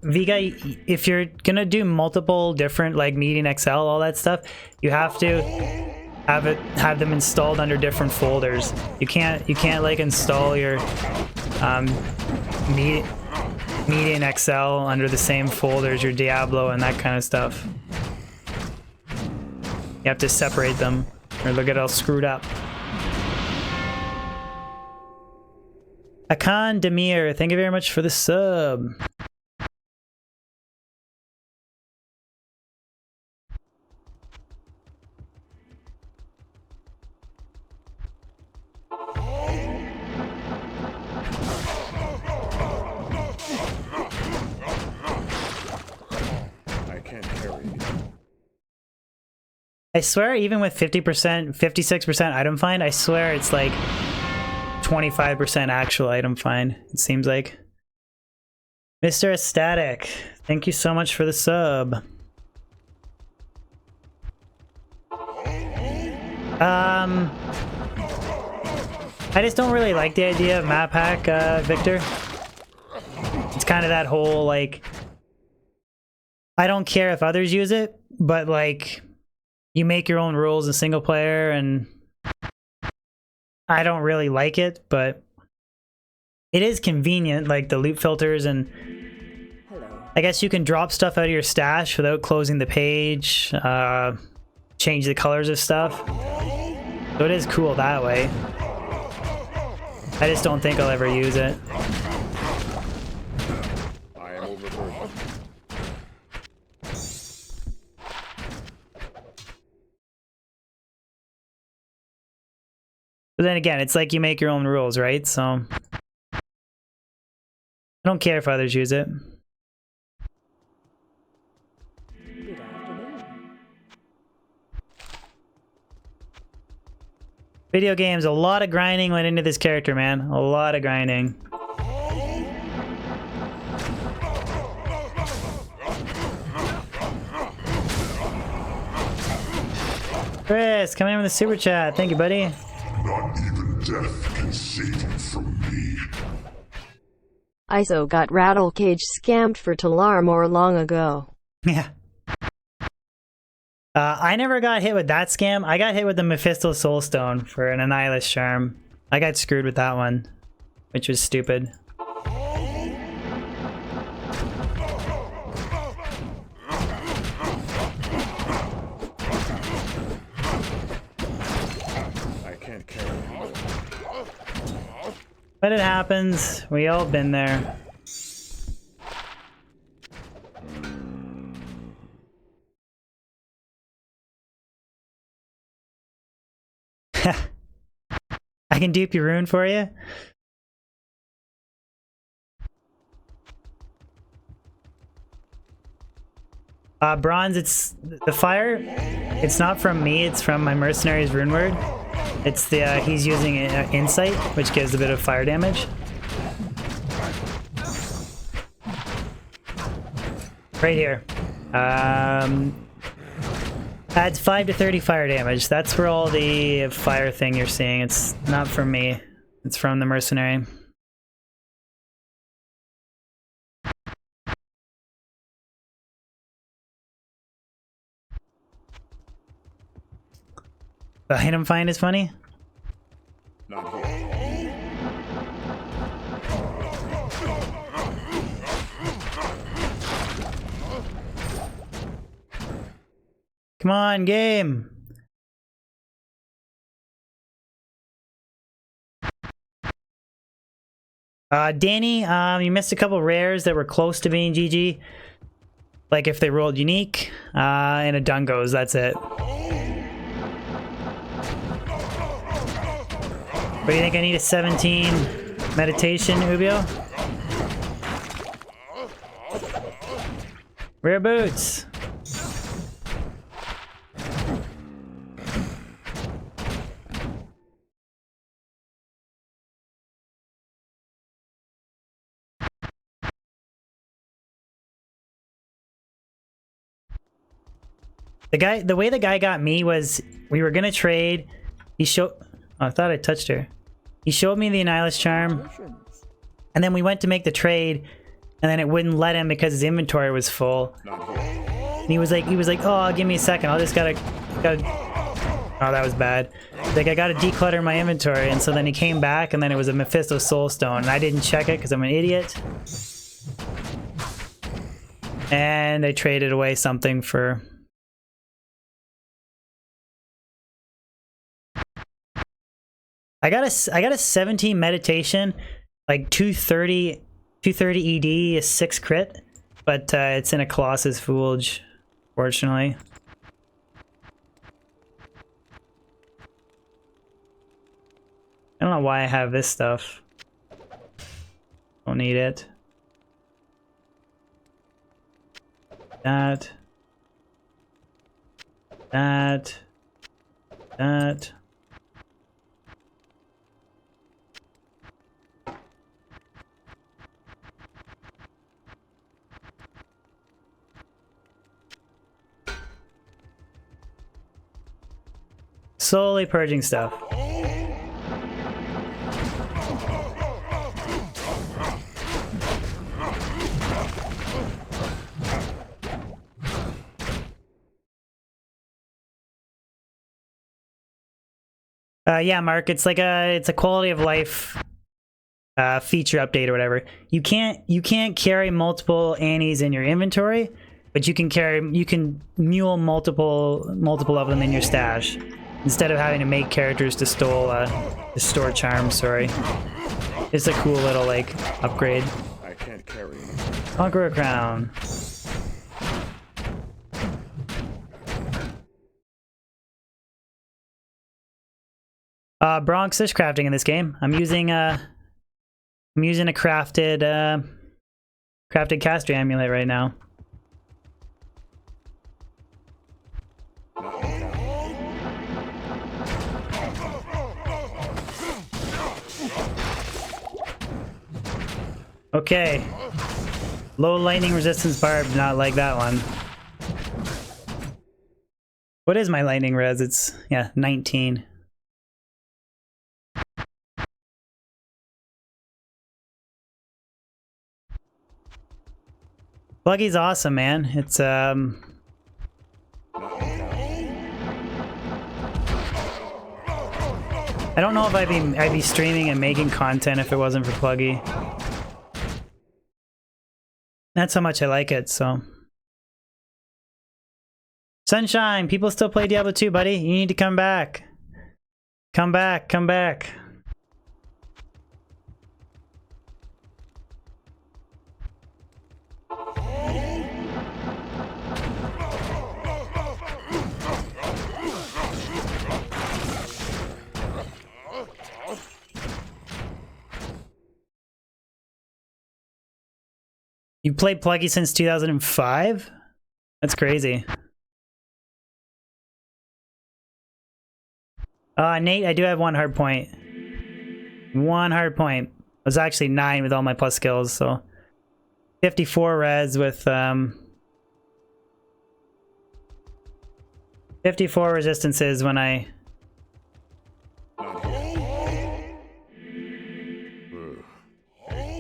Vega, if you're gonna do multiple different like Meeting XL, all that stuff, you have to have them installed under different folders. You can't like install your Meeting XL under the same folders, your Diablo and that kind of stuff. You have to separate them or they'll get all screwed up. Akan Demir, thank you very much for the sub. I swear, even with 50%, 56% item find, I swear it's like 25% actual item find, it seems like. Mr. Ecstatic, thank you so much for the sub. I just don't really like the idea of map hack, Victor. It's kind of that whole, like, I don't care if others use it, but like, you make your own rules in single player, and I don't really like it, but it is convenient, like the loot filters, and I guess you can drop stuff out of your stash without closing the page, change the colors of stuff. So it is cool that way. I just don't think I'll ever use it. I am overburdened. But then again, it's like you make your own rules, right? So I don't care if others use it. Good afternoon. Video games, a lot of grinding went into this character, man. A lot of grinding. Chris, coming in with a super chat. Thank you, buddy. Not even death can save you from me. ISO got Rattlecage scammed for Talar more long ago. Yeah. I never got hit with that scam. I got hit with the Mephisto Soulstone for an Annihilus Charm. I got screwed with that one, which was stupid. But it happens. We all been there. I can dupe your rune for you. Bronze, it's the fire. It's not from me, it's from my mercenary's runeword. It's the, he's using insight, which gives a bit of fire damage. Right here. Adds 5 to 30 fire damage. That's where all the fire thing you're seeing. It's not from me. It's from the mercenary. The item find is funny. Not here. Come on, game. Danny, you missed a couple rares that were close to being GG. Like if they rolled unique, and a Dungos, that's it. What do you think? I need a 17 meditation, Ubio? Rare boots. The way the guy got me was we were gonna trade. He showed. Oh, I thought I touched her. He showed me the Annihilus charm, and then we went to make the trade, and then it wouldn't let him because his inventory was full. And he was like, "Oh, give me a second. I'll just gotta." Oh, that was bad. Like I gotta declutter my inventory, and so then he came back, and then it was a Mephisto Soulstone, and I didn't check it because I'm an idiot. And I traded away something for. I got a 17 meditation, like 230 ED is 6 crit, but it's in a Colossus Fulge, fortunately. I don't know why I have this stuff. Don't need it. That. Slowly purging stuff. Yeah, Mark, it's like it's a quality of life feature update or whatever. You can't carry multiple Annies in your inventory, but you can mule multiple of them in your stash instead of having to make characters to store charms. Sorry, it's a cool little like upgrade. I can't carry. Conqueror crown. Bronx fish crafting in this game. I'm using a crafted caster amulet right now. Okay. Low lightning resistance Barb, not like that one. What is my lightning res? It's, yeah, 19. PlugY's awesome, man. It's I don't know if I'd be streaming and making content if it wasn't for PlugY. That's how much I like it, so. Sunshine, people still play Diablo 2, buddy. You need to come back. Come back, come back. You played PlugY since 2005? That's crazy. Nate, I do have one hard point. One hard point. It was actually 9 with all my plus skills, so 54 res with 54 resistances when I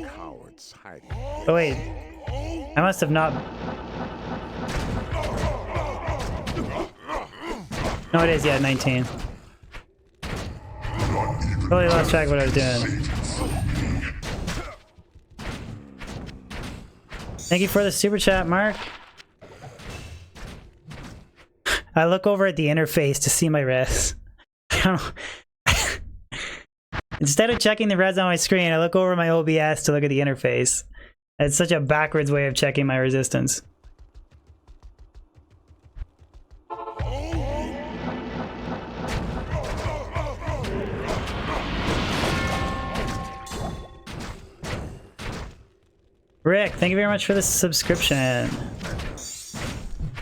Cowards hiding. oh wait. I must have not. No, it is, yeah, 19. Totally lost track of what I was doing. Thank you for the super chat, Mark. I look over at the interface to see my res. Instead of checking the res on my screen, I look over my OBS to look at the interface. It's such a backwards way of checking my resistance. Rick, thank you very much for the subscription.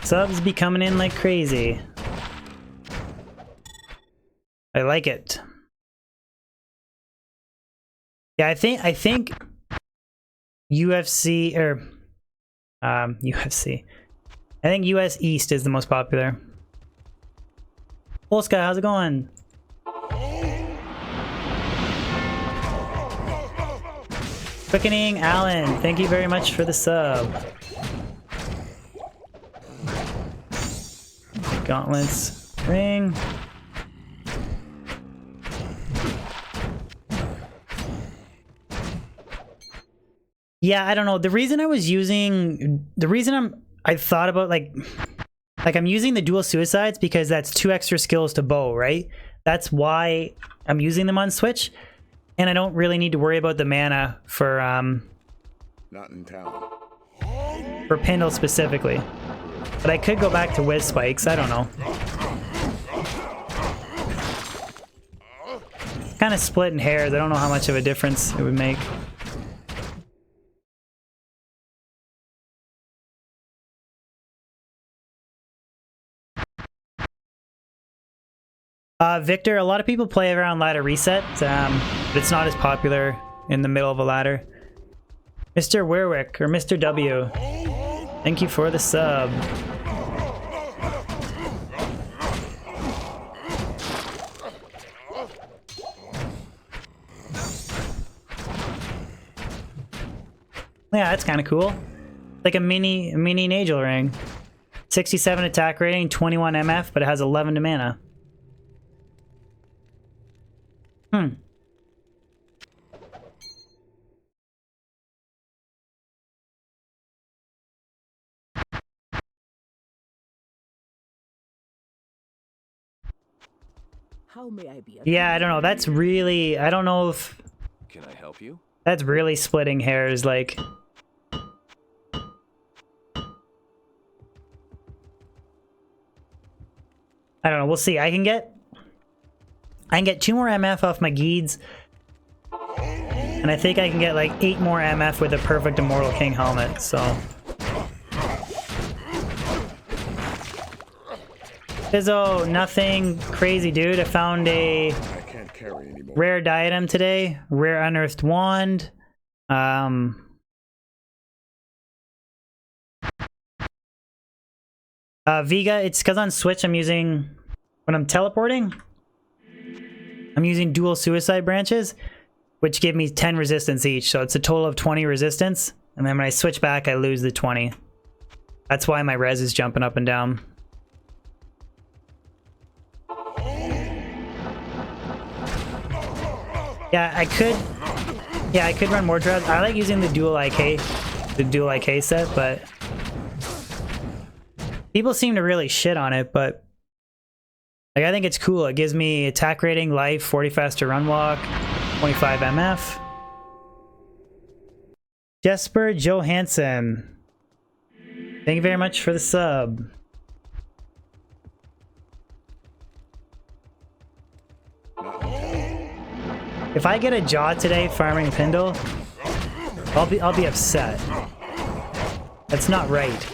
Subs be coming in like crazy. I like it. Yeah, I think UFC or UFC. I think US East is the most popular. Sky, how's it going? Quickening Alan, thank you very much for the sub. Gauntlets ring. Yeah, I don't know. The reason I thought about like I'm using the dual suicides because that's 2 extra skills to bow, right? That's why I'm using them on Switch. And I don't really need to worry about the mana for Not in town. for Pindle specifically. But I could go back to Whiz Spikes, I don't know. Kind of splitting hairs, I don't know how much of a difference it would make. Victor, a lot of people play around ladder reset, but it's not as popular in the middle of a ladder. Mr. Werwick, or Mr. W, thank you for the sub. Yeah, that's kind of cool. Like a mini Nagel ring. 67 attack rating, 21 MF, but it has 11 to mana. How may I be? Yeah, I don't know. That's really... I don't know if... Can I help you? That's really splitting hairs, like... I don't know. We'll see. I can get 2 more MF off my Geeds. And I think I can get like 8 more MF with a perfect Immortal King helmet, so... Pizzo, nothing crazy, dude. I found a I can't carry anymore. rare diadem today. Rare unearthed wand. Vega, it's because on Switch I'm using... When I'm teleporting, I'm using dual suicide branches, which give me 10 resistance each, so it's a total of 20 resistance. And then when I switch back, I lose the 20. That's why my res is jumping up and down. Yeah, I could run more trials. I like using the dual IK set, but people seem to really shit on it, but like, I think it's cool. It gives me attack rating, life, 40 faster run walk, 25 MF. Jesper Johansson, thank you very much for the sub. If I get a jaw today farming Pindle, I'll be upset. That's not right.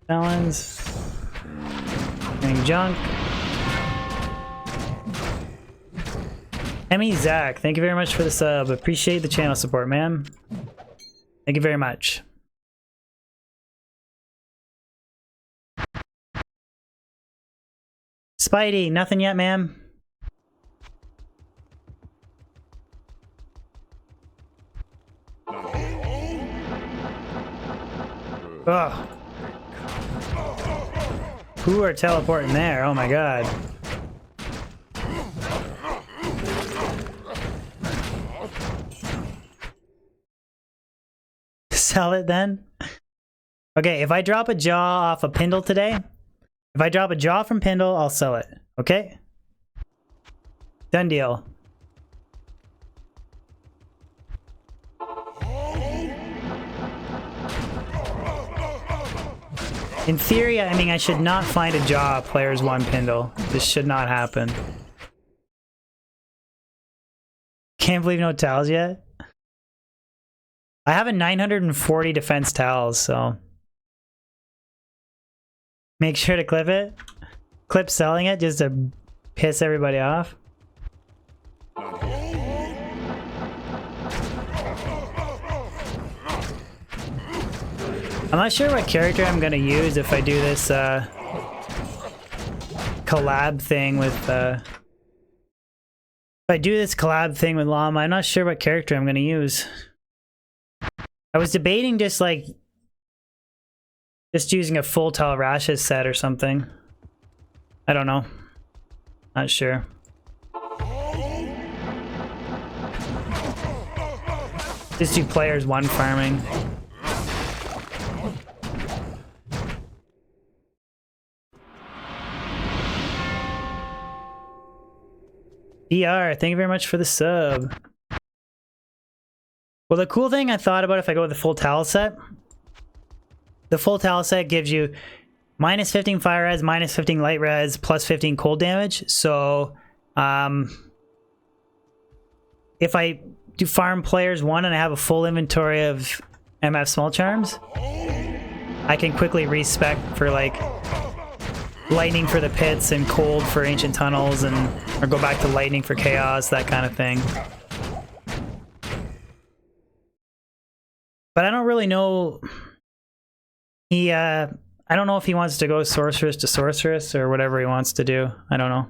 Felons. Getting junk. Emmy Zach, thank you very much for the sub. Appreciate the channel support, man. Thank you very much. Spidey, nothing yet, ma'am. Ugh. Who are teleporting there? Oh my god. Sell it then? Okay, if I drop a jaw off a Pindle today, if I drop a jaw from Pindle, I'll sell it. Okay? Done deal. In theory, I mean, I should not find a jaw players one Pindle. This should not happen. Can't believe no towels yet. I have a 940 defense towels, so make sure to clip it. Clip selling it just to piss everybody off. I'm not sure what character I'm gonna use if I do this collab thing with if I do this collab thing with Llama. I'm not sure what character I'm gonna use. I was debating just using a full Talrash's set or something. I don't know. Not sure. Just do players 1 farming. DR, thank you very much for the sub. Well, the cool thing I thought about if I go with the full towel set, the full towel set gives you minus 15 fire res, minus 15 light res, plus 15 cold damage. So, if I do farm players 1 and I have a full inventory of MF small charms, I can quickly respec for like lightning for the pits and cold for ancient tunnels, and or go back to lightning for chaos, that kind of thing. But I don't really know. I don't know if he wants to go sorceress to sorceress or whatever he wants to do. I don't know.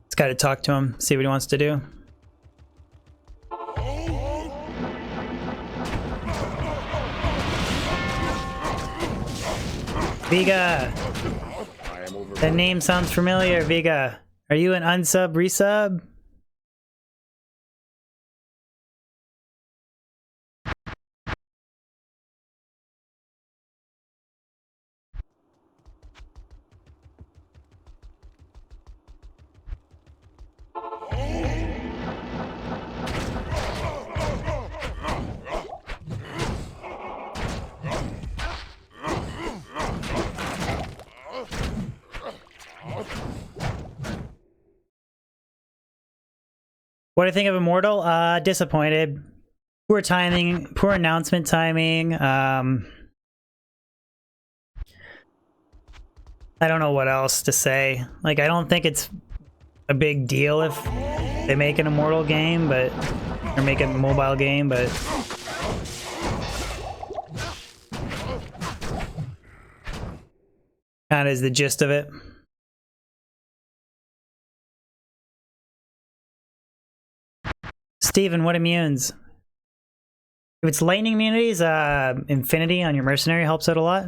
Just got to talk to him, see what he wants to do. Vega! That name sounds familiar, Vega. Are you an unsub resub? What do I think of Immortal? Disappointed. Poor timing, poor announcement timing. I don't know what else to say. Like, I don't think it's a big deal if they make an Immortal game, but or make a mobile game, but kind of is the gist of it. Steven, what immunes? If it's lightning immunities, Infinity on your mercenary helps out a lot.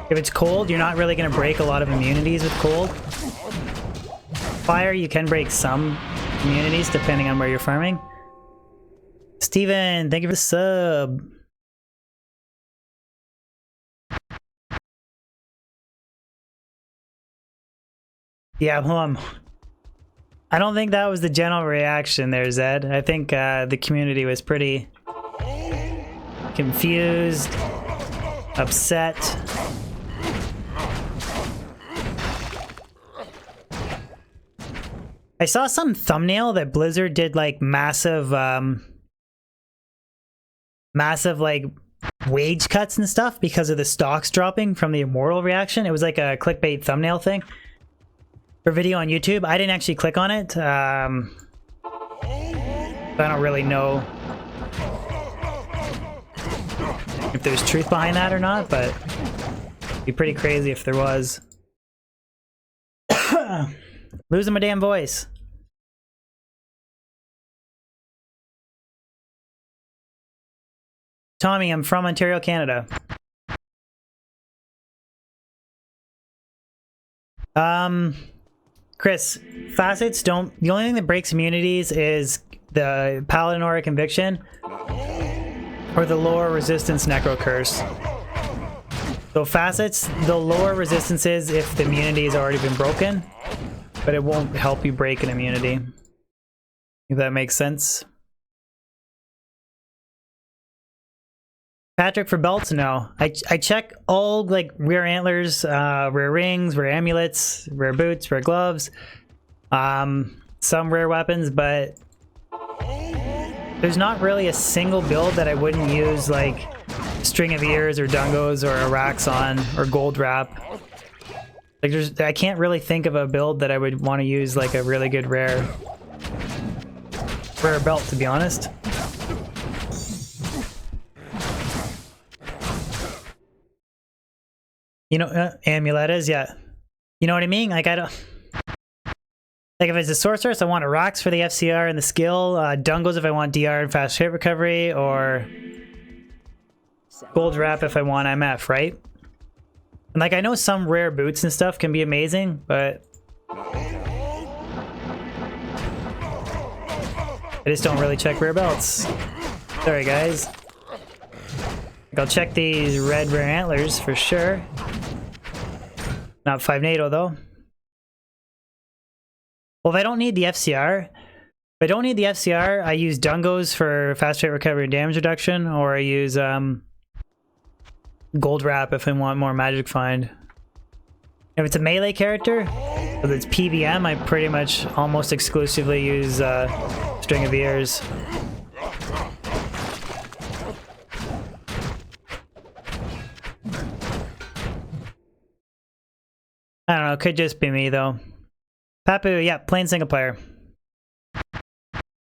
If it's cold, you're not really going to break a lot of immunities with cold. Fire, you can break some immunities depending on where you're farming. Steven, thank you for the sub. Yeah, I don't think that was the general reaction there, Zed. I think the community was pretty confused, upset. I saw some thumbnail that Blizzard did like massive like wage cuts and stuff because of the stocks dropping from the Immortal reaction. It was like a clickbait thumbnail thing. For video on YouTube. I didn't actually click on it. I don't really know if there's truth behind that or not, but it'd be pretty crazy if there was. Losing my damn voice. Tommy, I'm from Ontario, Canada. Chris, facets don't... The only thing that breaks immunities is the Paladin Aura Conviction or the lower resistance Necro Curse. So facets, the lower resistances if the immunity has already been broken, but it won't help you break an immunity. If that makes sense. Patrick, for belts, no. I check all like rare antlers, rare rings, rare amulets, rare boots, rare gloves, some rare weapons, but there's not really a single build that I wouldn't use like string of ears or dungos or a rax on or gold wrap. Like I can't really think of a build that I would want to use like a really good rare belt, to be honest. You know, amuletas, yeah. You know what I mean? Like, I don't... Like, if it's a sorceress, I want a rocks for the FCR and the skill. Dungos if I want DR and fast hit recovery, or gold wrap if I want MF, right? And, like, I know some rare boots and stuff can be amazing, but... I just don't really check rare belts. Sorry, guys. I'll check these red rare antlers for sure. Not 5 NATO though. Well, if I don't need the FCR, I use dungos for fast rate recovery and damage reduction, or I use gold wrap if I want more magic find. If it's a melee character, if it's PVM, I pretty much almost exclusively use string of ears. I don't know, it could just be me though. Papu, yeah, plain single player.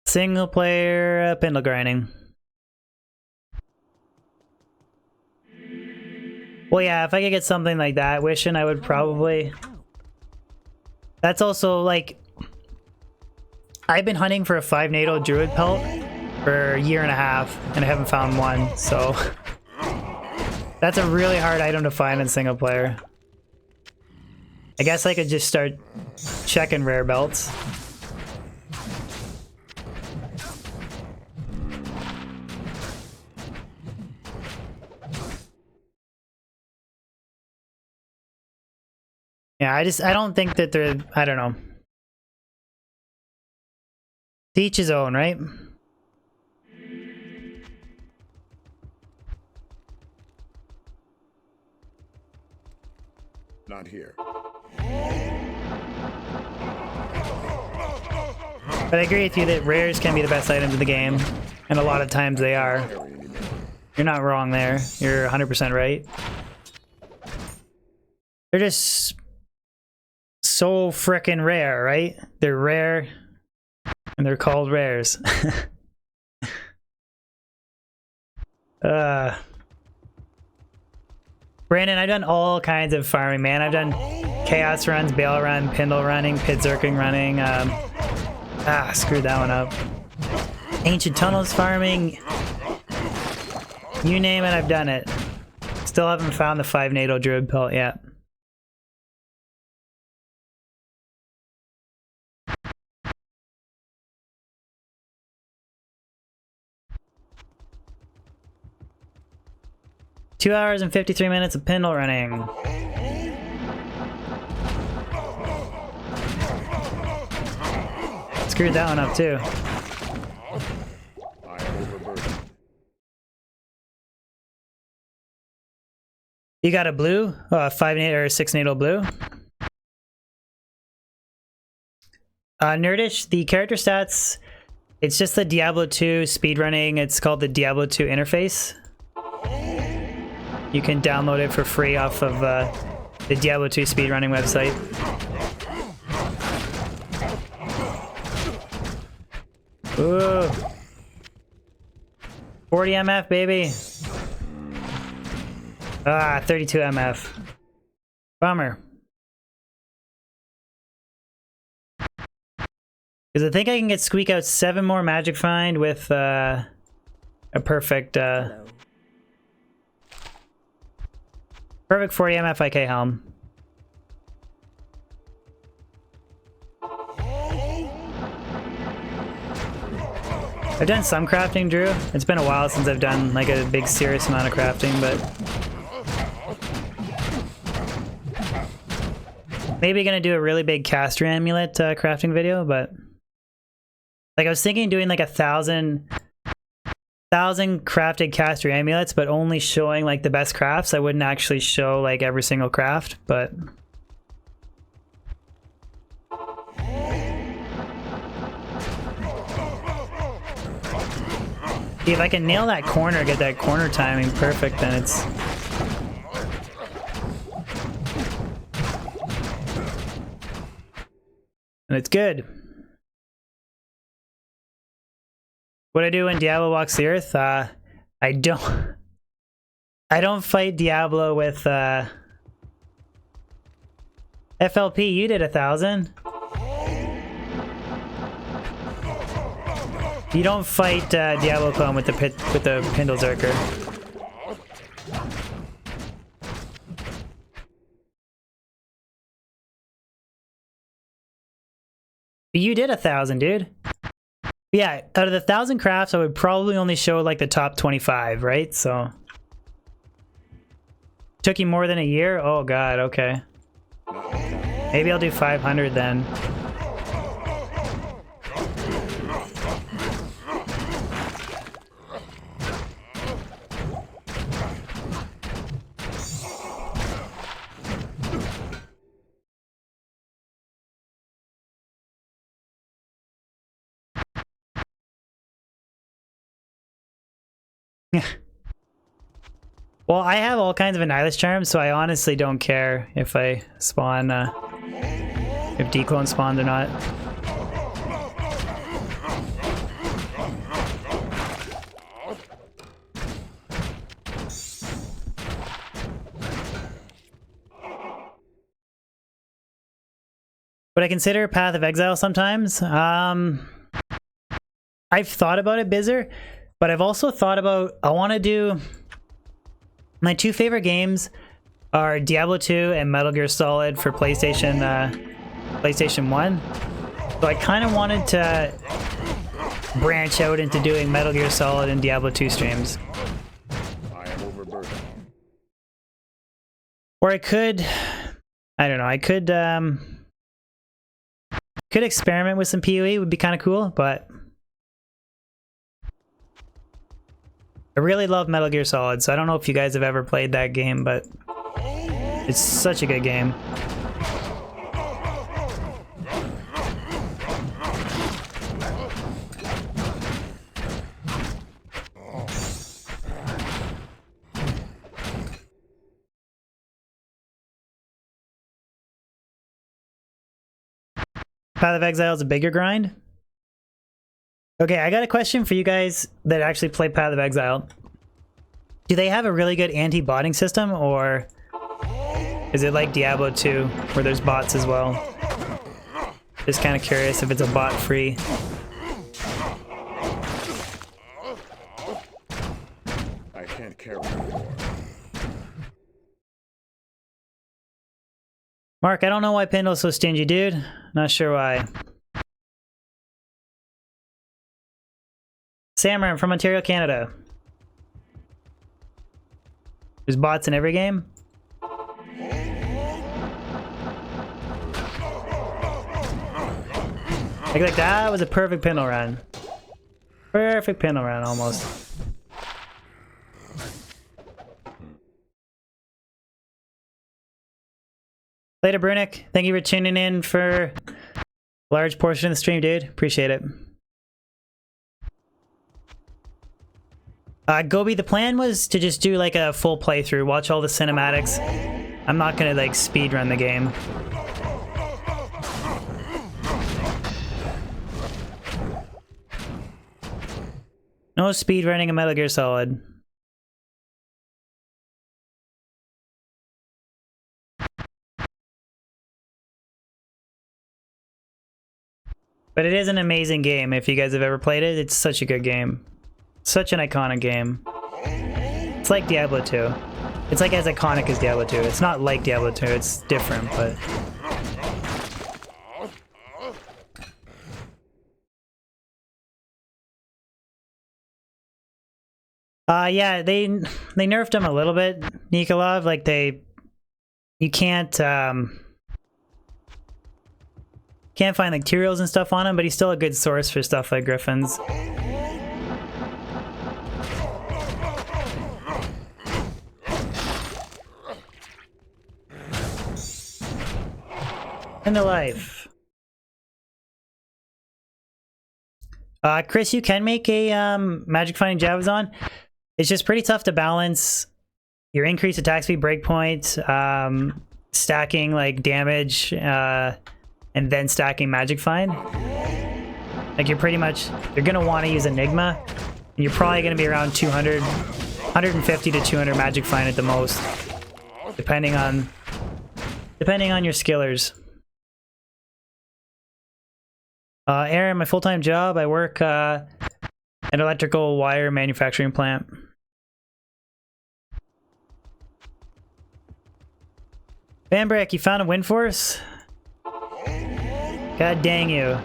Single player Pindle grinding. Well, yeah, if I could get something like that, wishing I would probably... That's also like... I've been hunting for a 5 NATO druid pelt for a year and a half, and I haven't found one, so... That's a really hard item to find in single player. I guess I could just start checking rare belts. Yeah, I don't think that they're, I don't know. To each his own, right? Not here. But I agree with you that rares can be the best items in the game, and a lot of times they are. You're not wrong there. You're 100% right. They're just so frickin' rare, right? They're rare, and they're called rares. Brandon, I've done all kinds of farming, man. I've done chaos runs, bale run, Pindle running, pit zerking running. Screwed that one up. Ancient tunnels farming. You name it, I've done it. Still haven't found the 5 NATO druid pelt yet. Two hours and 53 minutes of Pindle running. Screwed that one up too. You got a blue? 5 NATO or 6 NATO blue? Nerdish, the character stats, it's just the Diablo 2 speedrunning. It's called the Diablo 2 interface. You can download it for free off of the Diablo 2 speedrunning website. Ooh. 40 MF, baby. 32 MF. Bummer. Because I think I can get squeak out 7 more magic find with a perfect perfect 40 MF IK helm. I've done some crafting, Drew. It's been a while since I've done like a big serious amount of crafting, but maybe gonna do a really big caster amulet crafting video, but like I was thinking doing like 1,000 1,000 crafted caster amulets, but only showing like the best crafts. I wouldn't actually show like every single craft, but if I can nail that corner, get that corner timing perfect, then it's... and it's good. What I do when Diablo walks the earth? I don't fight Diablo with FLP. You did 1,000. You don't fight Diablo clone with the Pindleskin. You did 1,000, dude. Yeah, out of the 1,000 crafts, I would probably only show like the top 25, right? So took you more than a year? Oh god, okay. Maybe I'll do 500 then. Well, I have all kinds of Annihilus charms, so I honestly don't care if I spawn, if declone spawns or not. Would I consider Path of Exile sometimes? I've thought about it, Bizzer, but I've also thought about, I want to do... My two favorite games are Diablo 2 and Metal Gear Solid for PlayStation 1. So I kind of wanted to branch out into doing Metal Gear Solid and Diablo 2 streams. I am overburdened. Or I could, I don't know, I could experiment with some PoE, would be kind of cool, but I really love Metal Gear Solid, so I don't know if you guys have ever played that game, but it's such a good game. Path of Exile is a bigger grind? Okay, I got a question for you guys that actually play Path of Exile. Do they have a really good anti-botting system, or is it like Diablo 2, where there's bots as well? Just kind of curious if it's a bot-free. I can't carry anymore. Mark, I don't know why Pindle's so stingy, dude. Not sure why. Samurai, I'm from Ontario, Canada. There's bots in every game? Like that was a perfect Pindle run. Perfect Pindle run, almost. Later, Brunick. Thank you for tuning in for a large portion of the stream, dude. Appreciate it. Gobi, the plan was to just do like a full playthrough, watch all the cinematics. I'm not gonna like speedrun the game. No speedrunning a Metal Gear Solid. But it is an amazing game. If you guys have ever played it, it's such a good game. Such an iconic game. It's like Diablo 2. It's like as iconic as Diablo 2. It's not like Diablo 2, it's different, but... yeah, they nerfed him a little bit, Nikolov. Like you can't find like materials and stuff on him, but he's still a good source for stuff like griffins. End of life. Chris, you can make a magic finding Javazon. It's just pretty tough to balance your increased attack speed breakpoint, stacking like damage, and then stacking magic find. Like you're gonna want to use Enigma, and you're probably gonna be around 200, 150 to 200 magic find at the most, depending on your skillers. Aaron, my full-time job, I work at an electrical wire manufacturing plant. Vanbrick, you found a wind force? God dang you.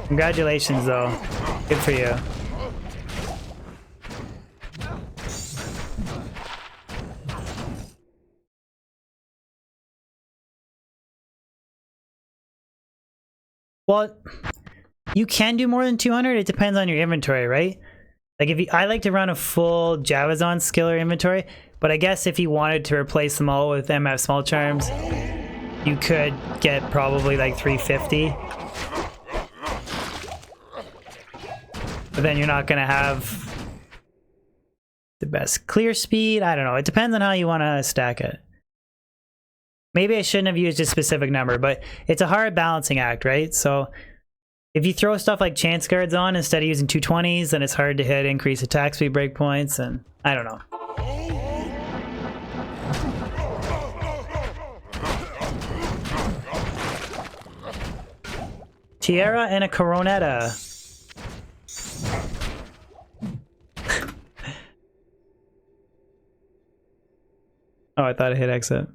Congratulations, though. Good for you. Well, you can do more than 200. It depends on your inventory, right? Like I like to run a full Javazon skiller inventory, but I guess if you wanted to replace them all with MF small charms, you could get probably like 350. But then you're not gonna have the best clear speed. I don't know. It depends on how you want to stack it. Maybe I shouldn't have used a specific number, but it's a hard balancing act, right? So if you throw stuff like chance guards on instead of using 220s, then it's hard to hit increased attack speed breakpoints, and I don't know. Tiara and a Coronetta. Oh, I thought I hit exit.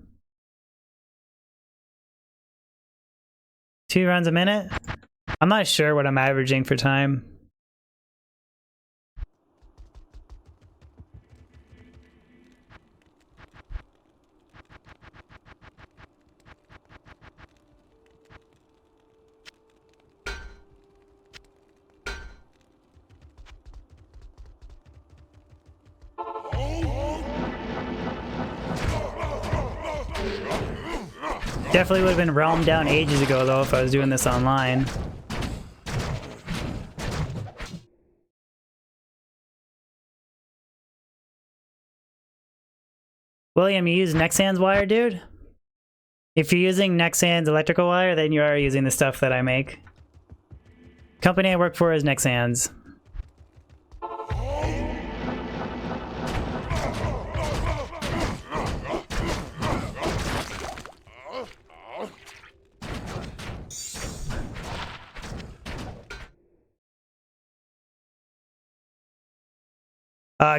2 runs a minute? I'm not sure what I'm averaging for time. Definitely would have been realmed down ages ago, though, if I was doing this online. William, you use Nexan's wire, dude? If you're using Nexan's electrical wire, then you are using the stuff that I make. Company I work for is Nexan's.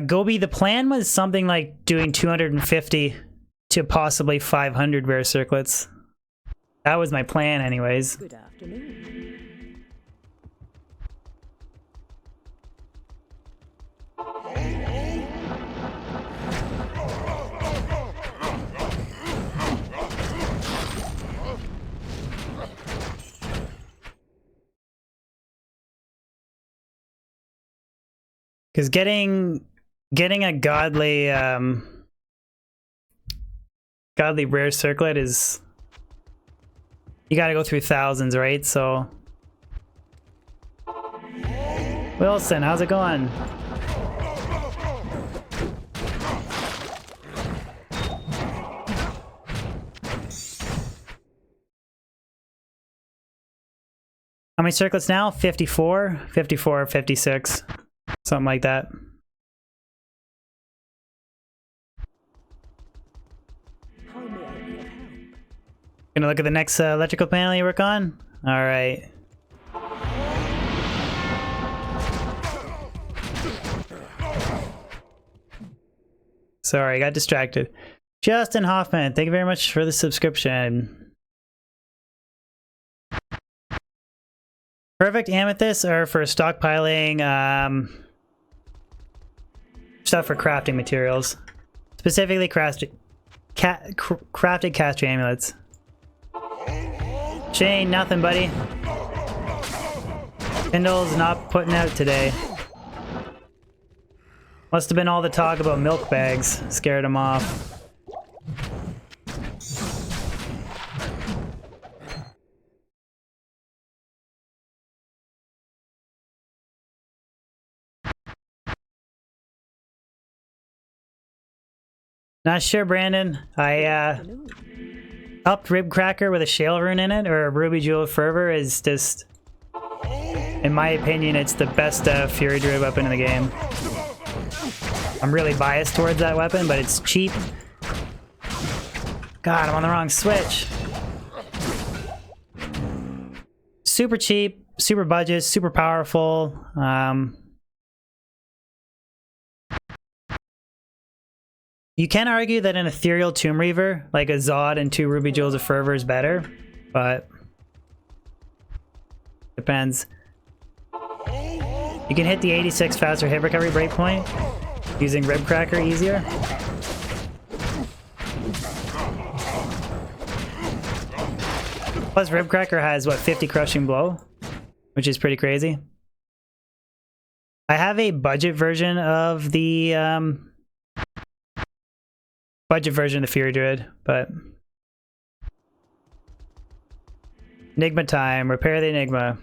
Gobi, the plan was something like doing 250 to possibly 500 rare circlets. That was my plan anyways. Good afternoon. Because getting a godly rare circlet is, you gotta go through thousands, right? So Wilson, how's it going? How many circlets now? 54? 54 or 56. Something like that. How may I be of help? Gonna look at the next electrical panel you work on? Alright. Sorry, I got distracted. Justin Hoffman, thank you very much for the subscription. Perfect amethysts are for stockpiling stuff for crafting materials. Specifically crafted caster amulets. Shane, nothing, buddy. Pindle's not putting out today. Must have been all the talk about milk bags. Scared him off. Not sure, Brandon. I Afternoon. upped Rib Cracker with a Shale Rune in it, or a Ruby Jewel of Fervor is just, in my opinion, it's the best Fury Druid weapon in the game. I'm really biased towards that weapon, but it's cheap. God, I'm on the wrong switch. Super cheap, super budget, super powerful. You can argue that an Ethereal Tomb Reaver, like a Zod and 2 Ruby Jewels of Fervor, is better, but depends. You can hit the 86 faster hit recovery breakpoint using Rib Cracker easier. Plus, Rib Cracker has, what, 50 Crushing Blow? Which is pretty crazy. I have a budget version of the, budget version of the Fury Druid, but... Enigma time. Repair the Enigma.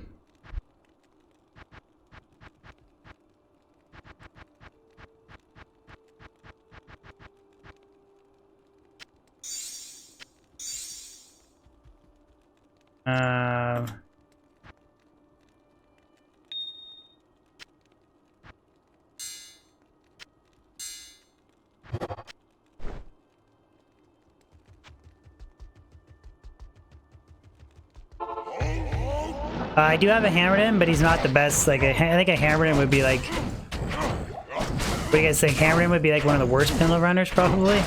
I do have a Hammerden, but he's not the best. Like, I think a Hammerden would be like... What do you guys think? Hammerden would be like one of the worst Pindle runners, probably.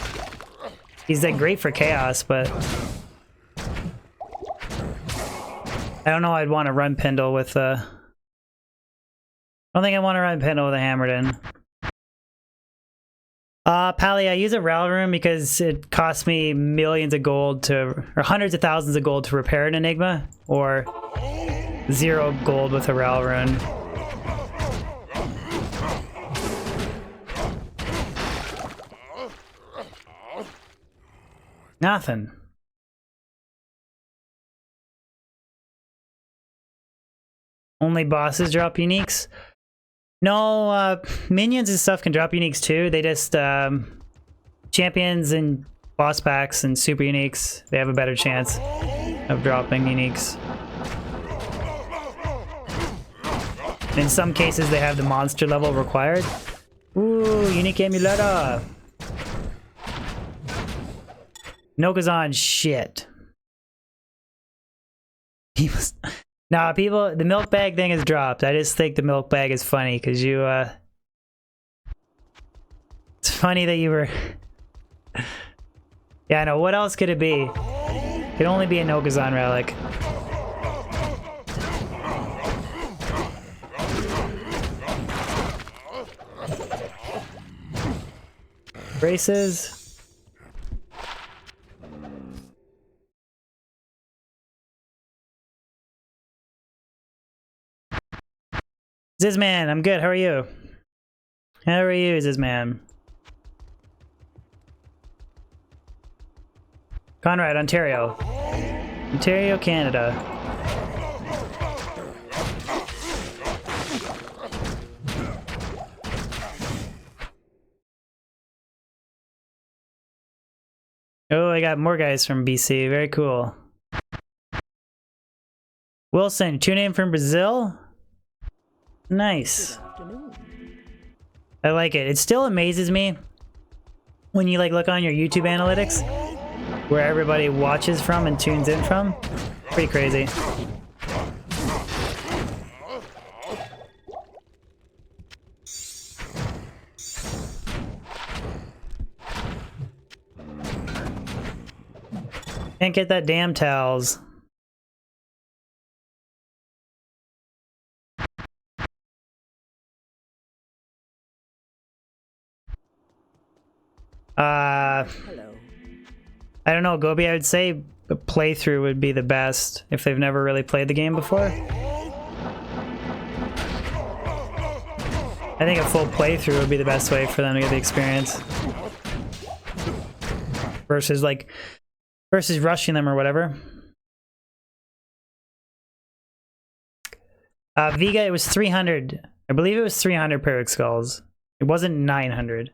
He's like great for chaos, but... I don't know I'd want to run Pindle with I don't think I want to run Pindle with a Hammerden. Pally, I use a Ral Rune because it costs me millions of gold to... Or hundreds of thousands of gold to repair an Enigma, or 0 gold with a Ral Rune. Nothing. Only bosses drop uniques? No, minions and stuff can drop uniques too. They just, champions and boss packs and super uniques, they have a better chance of dropping uniques. In some cases, they have the monster level required. Ooh, unique amuletta. Nokazan shit. He was... Nah, people, the milk bag thing has dropped. I just think the milk bag is funny because you, it's funny that you were... Yeah, I know. What else could it be? It could only be a Nokazan relic. Braces. Zizman, I'm good. How are you? How are you, Zizman? Conrad, Ontario. Ontario, Canada. Oh, I got more guys from BC. Very cool. Wilson, tune in from Brazil? Nice. Good afternoon. I like it. It still amazes me when you like look on your YouTube analytics where everybody watches from and tunes in from. Pretty crazy. Can't get that damn towels. Hello. I don't know, Gobi, I would say a playthrough would be the best if they've never really played the game before. I think a full playthrough would be the best way for them to get the experience. Versus rushing them or whatever. Vega, it was 300. I believe it was 300 Pyrrhic Skulls. It wasn't 900.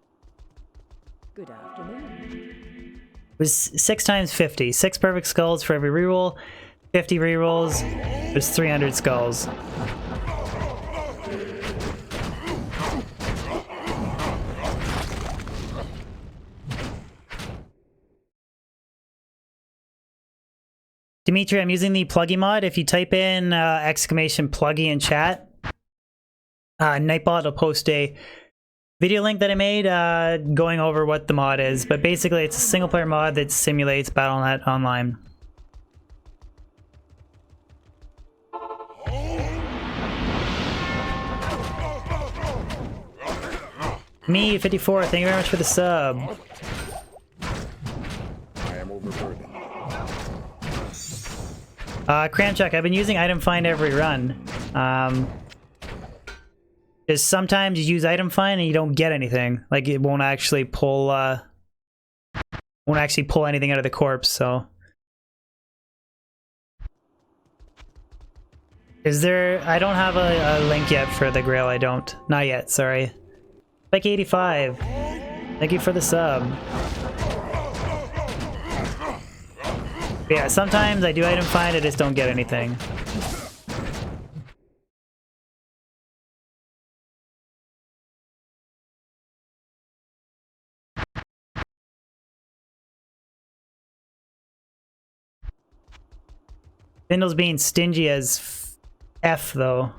Good afternoon. It was 6 times 50. 6 perfect skulls for every reroll. 50 rerolls. There's 300 skulls. Dimitri, I'm using the PlugY mod. If you type in exclamation PlugY in chat, Nightbot will post a video link that I made going over what the mod is. But basically, it's a single player mod that simulates Battle.net online. Me, 54, thank you very much for the sub. I am overburdened. Cramchuck, I've been using item find every run. Just sometimes you use item find and you don't get anything. Like it won't actually pull anything out of the corpse, so. Is there, I don't have a link yet for the Grail, I don't. Not yet, sorry. Like 85. Thank you for the sub. Yeah, sometimes I do item find, I just don't get anything. Pindle's being stingy as F, though.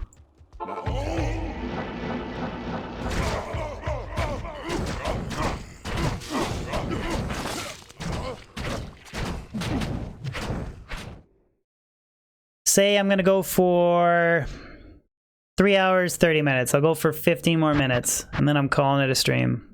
Say I'm gonna go for 3 hours, 30 minutes. I'll go for 15 more minutes, and then I'm calling it a stream.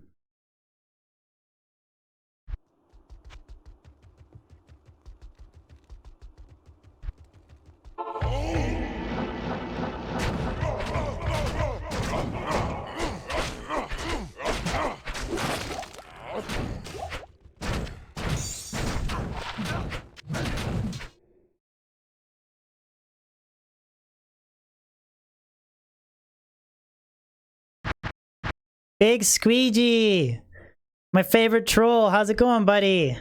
Big Squeegee! My favorite troll. How's it going, buddy?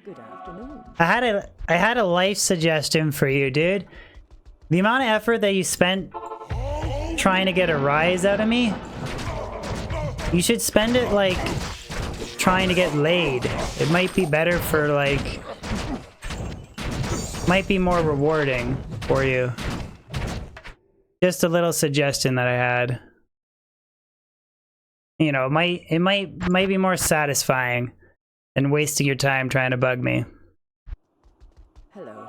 Good afternoon. I had a life suggestion for you, dude. The amount of effort that you spent trying to get a rise out of me, you should spend it, like, trying to get laid. It might be better for, like... Might be more rewarding for you. Just a little suggestion that I had. You know, it might be more satisfying than wasting your time trying to bug me. Hello.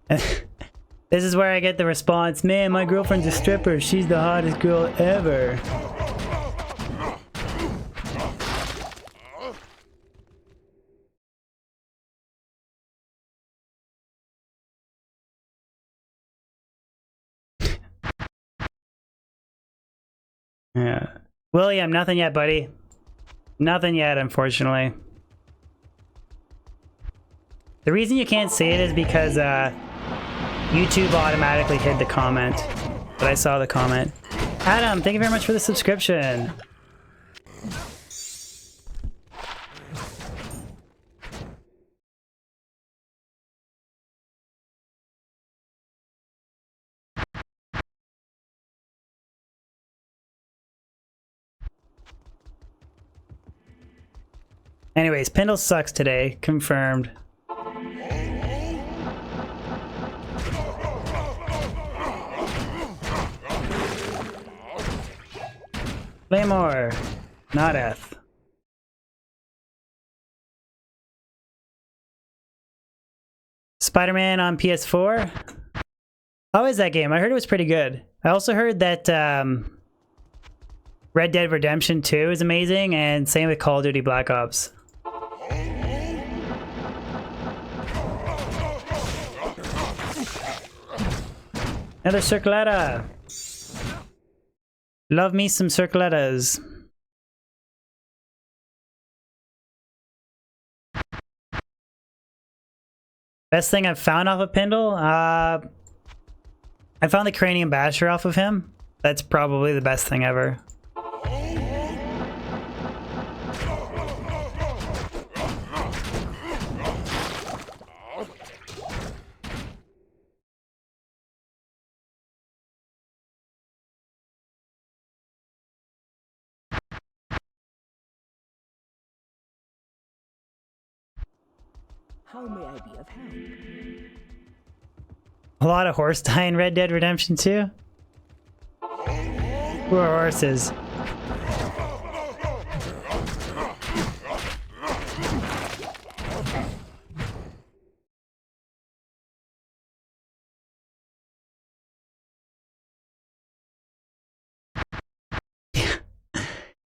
This is where I get the response, man, my girlfriend's a stripper. She's the hottest girl ever. Yeah. William, nothing yet, buddy. Nothing yet, unfortunately. The reason you can't see it is because YouTube automatically hid the comment. But I saw the comment. Adam, thank you very much for the subscription. Anyways, Pindle sucks today. Confirmed. Claymore. Not F. Spider-Man on PS4. How is that game? I heard it was pretty good. I also heard that Red Dead Redemption 2 is amazing, and same with Call of Duty Black Ops. Another circletta. Love me some circlettas. Best thing I've found off of Pindle? I found the Cranium Basher off of him. That's probably the best thing ever. How may I be of help? A lot of horse die in Red Dead Redemption 2. Who are horses?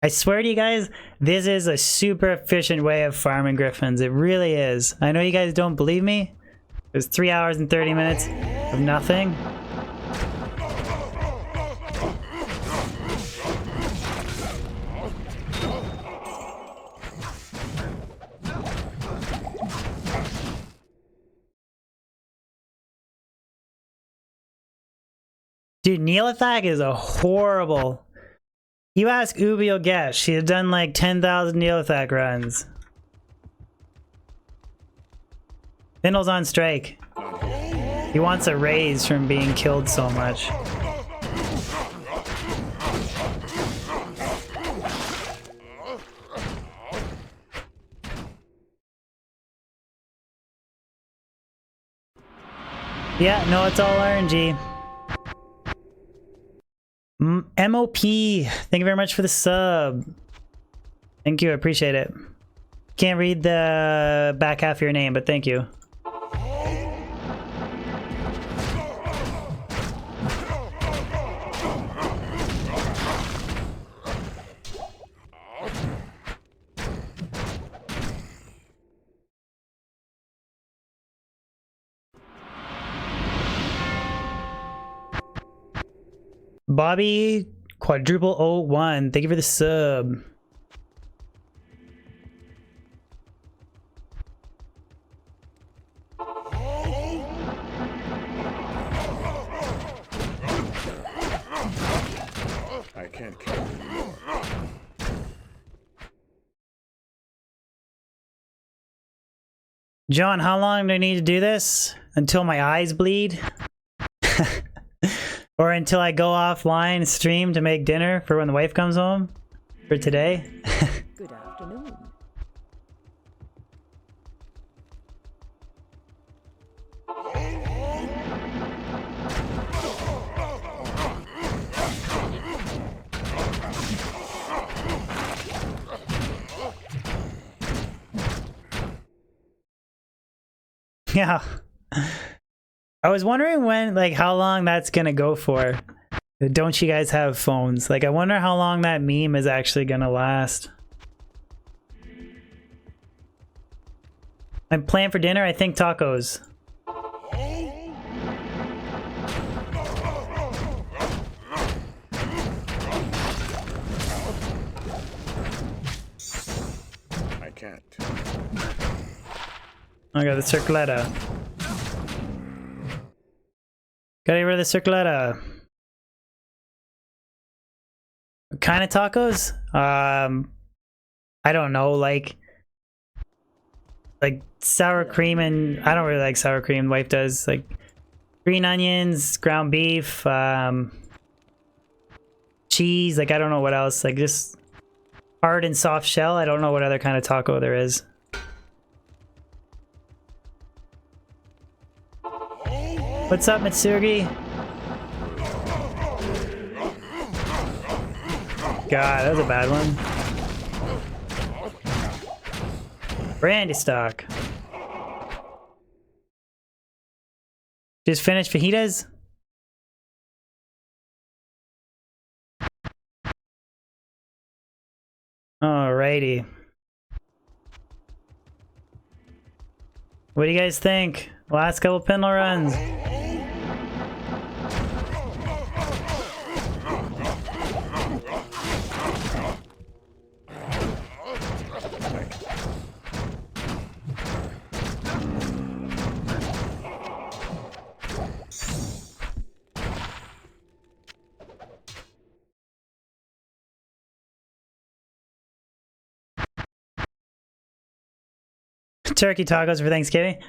I swear to you guys, this is a super efficient way of farming griffins. It really is. I know you guys don't believe me. It was 3 hours and 30 minutes of nothing. Dude, Neelathak is a horrible... You ask Ubi, you'll guess. She had done like 10,000 Neelathak runs. Pindle's on strike. He wants a raise from being killed so much. Yeah, no, it's all RNG. MOP, thank you very much for the sub. Thank you, I appreciate it. Can't read the back half of your name, but thank you. Bobby quadruple 01, thank you for the sub. I can't carry anymore. John, how long do I need to do this? Until my eyes bleed? Or until I go offline stream to make dinner for when the wife comes home? For today? Good afternoon. Yeah. I was wondering when, like, how long that's gonna go for. Don't you guys have phones? Like, I wonder how long that meme is actually gonna last. My plan for dinner, I think tacos. I can't. I got the circletta. Gotta get rid of the circletta. What kind of tacos? I don't know, like sour cream, and I don't really like sour cream. Wife does. Like green onions, ground beef, cheese. Like I don't know what else. Like just hard and soft shell. I don't know what other kind of taco there is. What's up, Mitsugi? God, that was a bad one. Brandy stock. Just finished fajitas? Alrighty. What do you guys think? Last couple Pindle runs. Turkey tacos for Thanksgiving.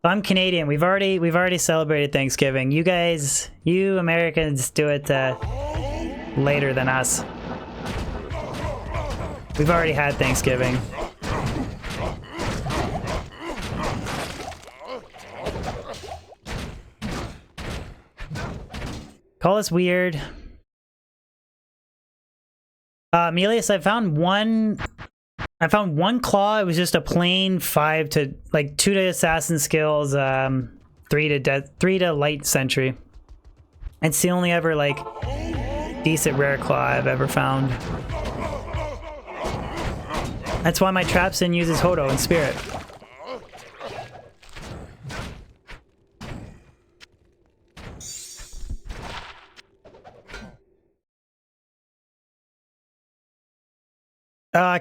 I'm Canadian. We've already celebrated Thanksgiving. You guys, you Americans do it later than us. We've already had Thanksgiving. Call us weird. Melius, I found one claw. It was just a plain 5 to like 2 to assassin skills, 3 to light sentry. It's the only ever like decent rare claw I've ever found. That's why my Trapsin uses Hodo and Spirit.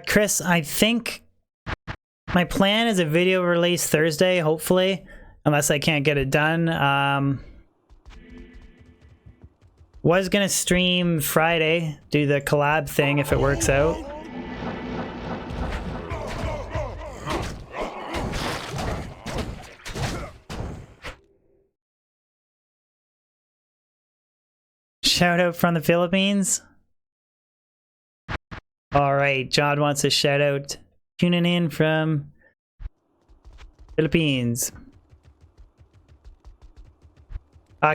Chris, I think my plan is a video release Thursday, hopefully, unless I can't get it done. Was gonna stream Friday, do the collab thing if it works out. Shout out from the Philippines. All right, John wants a shout out. Tuning in from Philippines.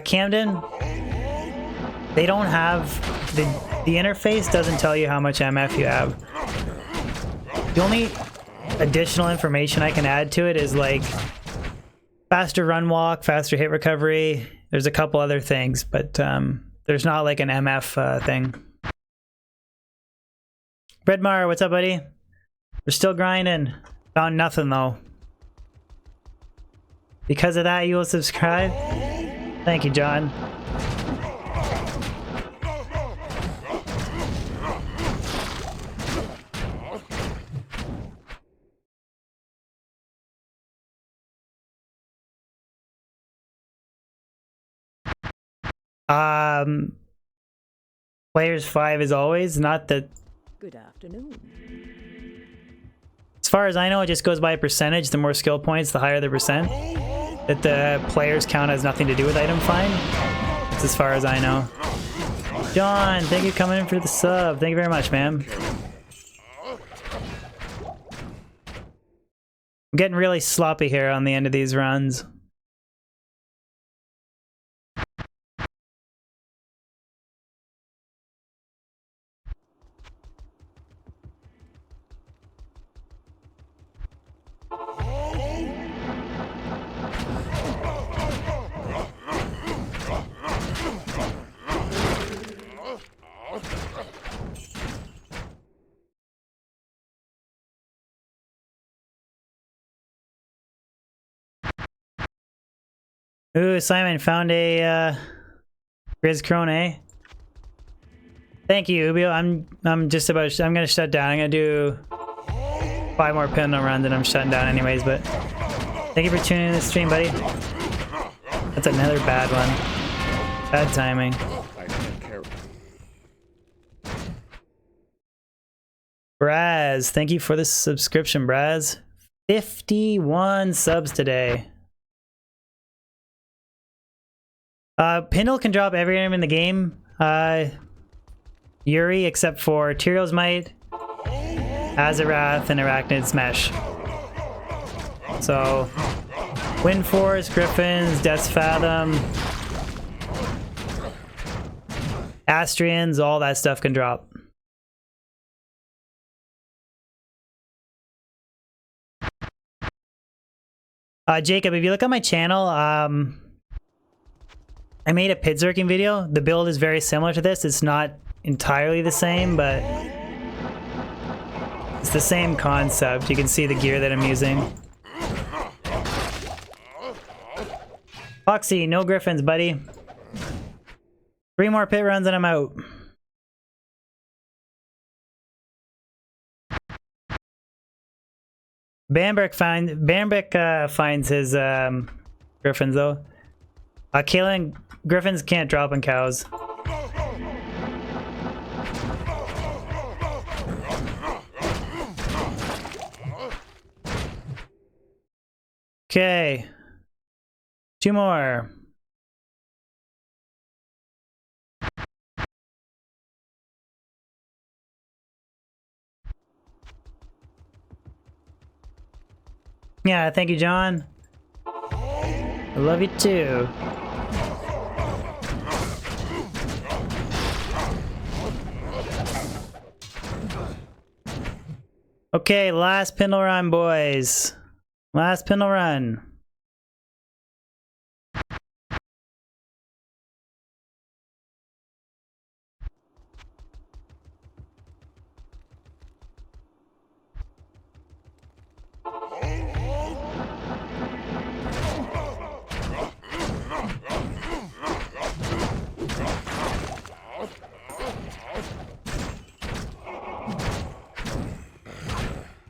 Camden, they don't have the interface doesn't tell you how much MF you have. The only additional information I can add to it is like faster run walk, faster hit recovery. There's a couple other things, but there's not like an MF thing. Redmar, what's up, buddy? We're still grinding. Found nothing though. Because of that, you will subscribe? Thank you, John. Players 5 as always, not that. Good afternoon. As far as I know, it just goes by a percentage. The more skill points, the higher the percent. That the players count has nothing to do with item find. That's as far as I know. John, thank you for coming in for the sub. Thank you very much, man. I'm getting really sloppy here on the end of these runs. Ooh, Simon found a Grizz Crone, eh? Thank you, Ubio. I'm gonna shut down. I'm gonna do 5 more Pindle runs and I'm shutting down anyways, but thank you for tuning in to the stream, buddy. That's another bad one. Bad timing. I can't carry. Braz, thank you for the subscription, Braz. 51 subs today. Pindle can drop every item in the game. Yuri, except for Tyrio's Might, Azarath, and Arachnid's Mesh. So, Wind Force, Griffins, Death's Fathom, Astrians, all that stuff can drop. Jacob, if you look at my channel, I made a Pindleskin video. The build is very similar to this. It's not entirely the same, but it's the same concept. You can see the gear that I'm using. Foxy, no Griffins, buddy. 3 more pit runs and I'm out. Bambrick finds his Griffins though. Kaelin, Griffins can't drop on cows. Okay. 2 more. Yeah, thank you, John. I love you too. Okay, last Pindle run, boys. Last Pindle run.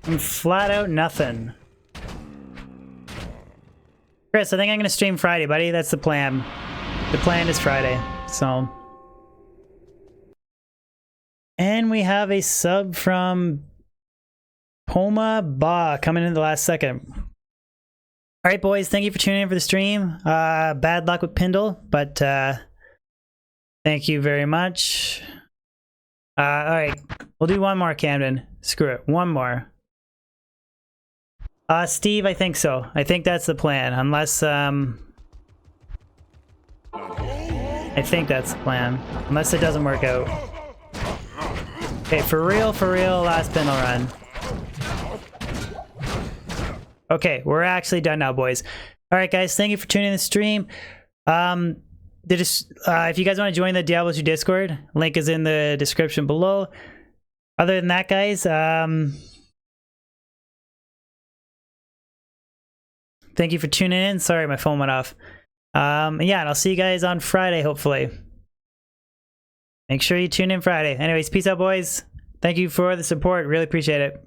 I'm flat out nothing. Chris, I think I'm gonna stream Friday, buddy. That's the plan. The plan is Friday, so. And we have a sub from Poma Ba coming in the last second. All right, boys, thank you for tuning in for the stream. Bad luck with Pindle, but thank you very much. All right, we'll do one more, Camden. Screw it, one more. Steve, I think so. I think that's the plan, unless I think that's the plan, unless it doesn't work out. Okay, for real, last Pindle run. Okay, we're actually done now, boys. All right, guys, thank you for tuning in the stream. If you guys want to join the Diablo 2 Discord, link is in the description below. Other than that, guys, thank you for tuning in. Sorry, my phone went off. Yeah, and I'll see you guys on Friday, hopefully. Make sure you tune in Friday. Anyways, peace out, boys. Thank you for the support. Really appreciate it.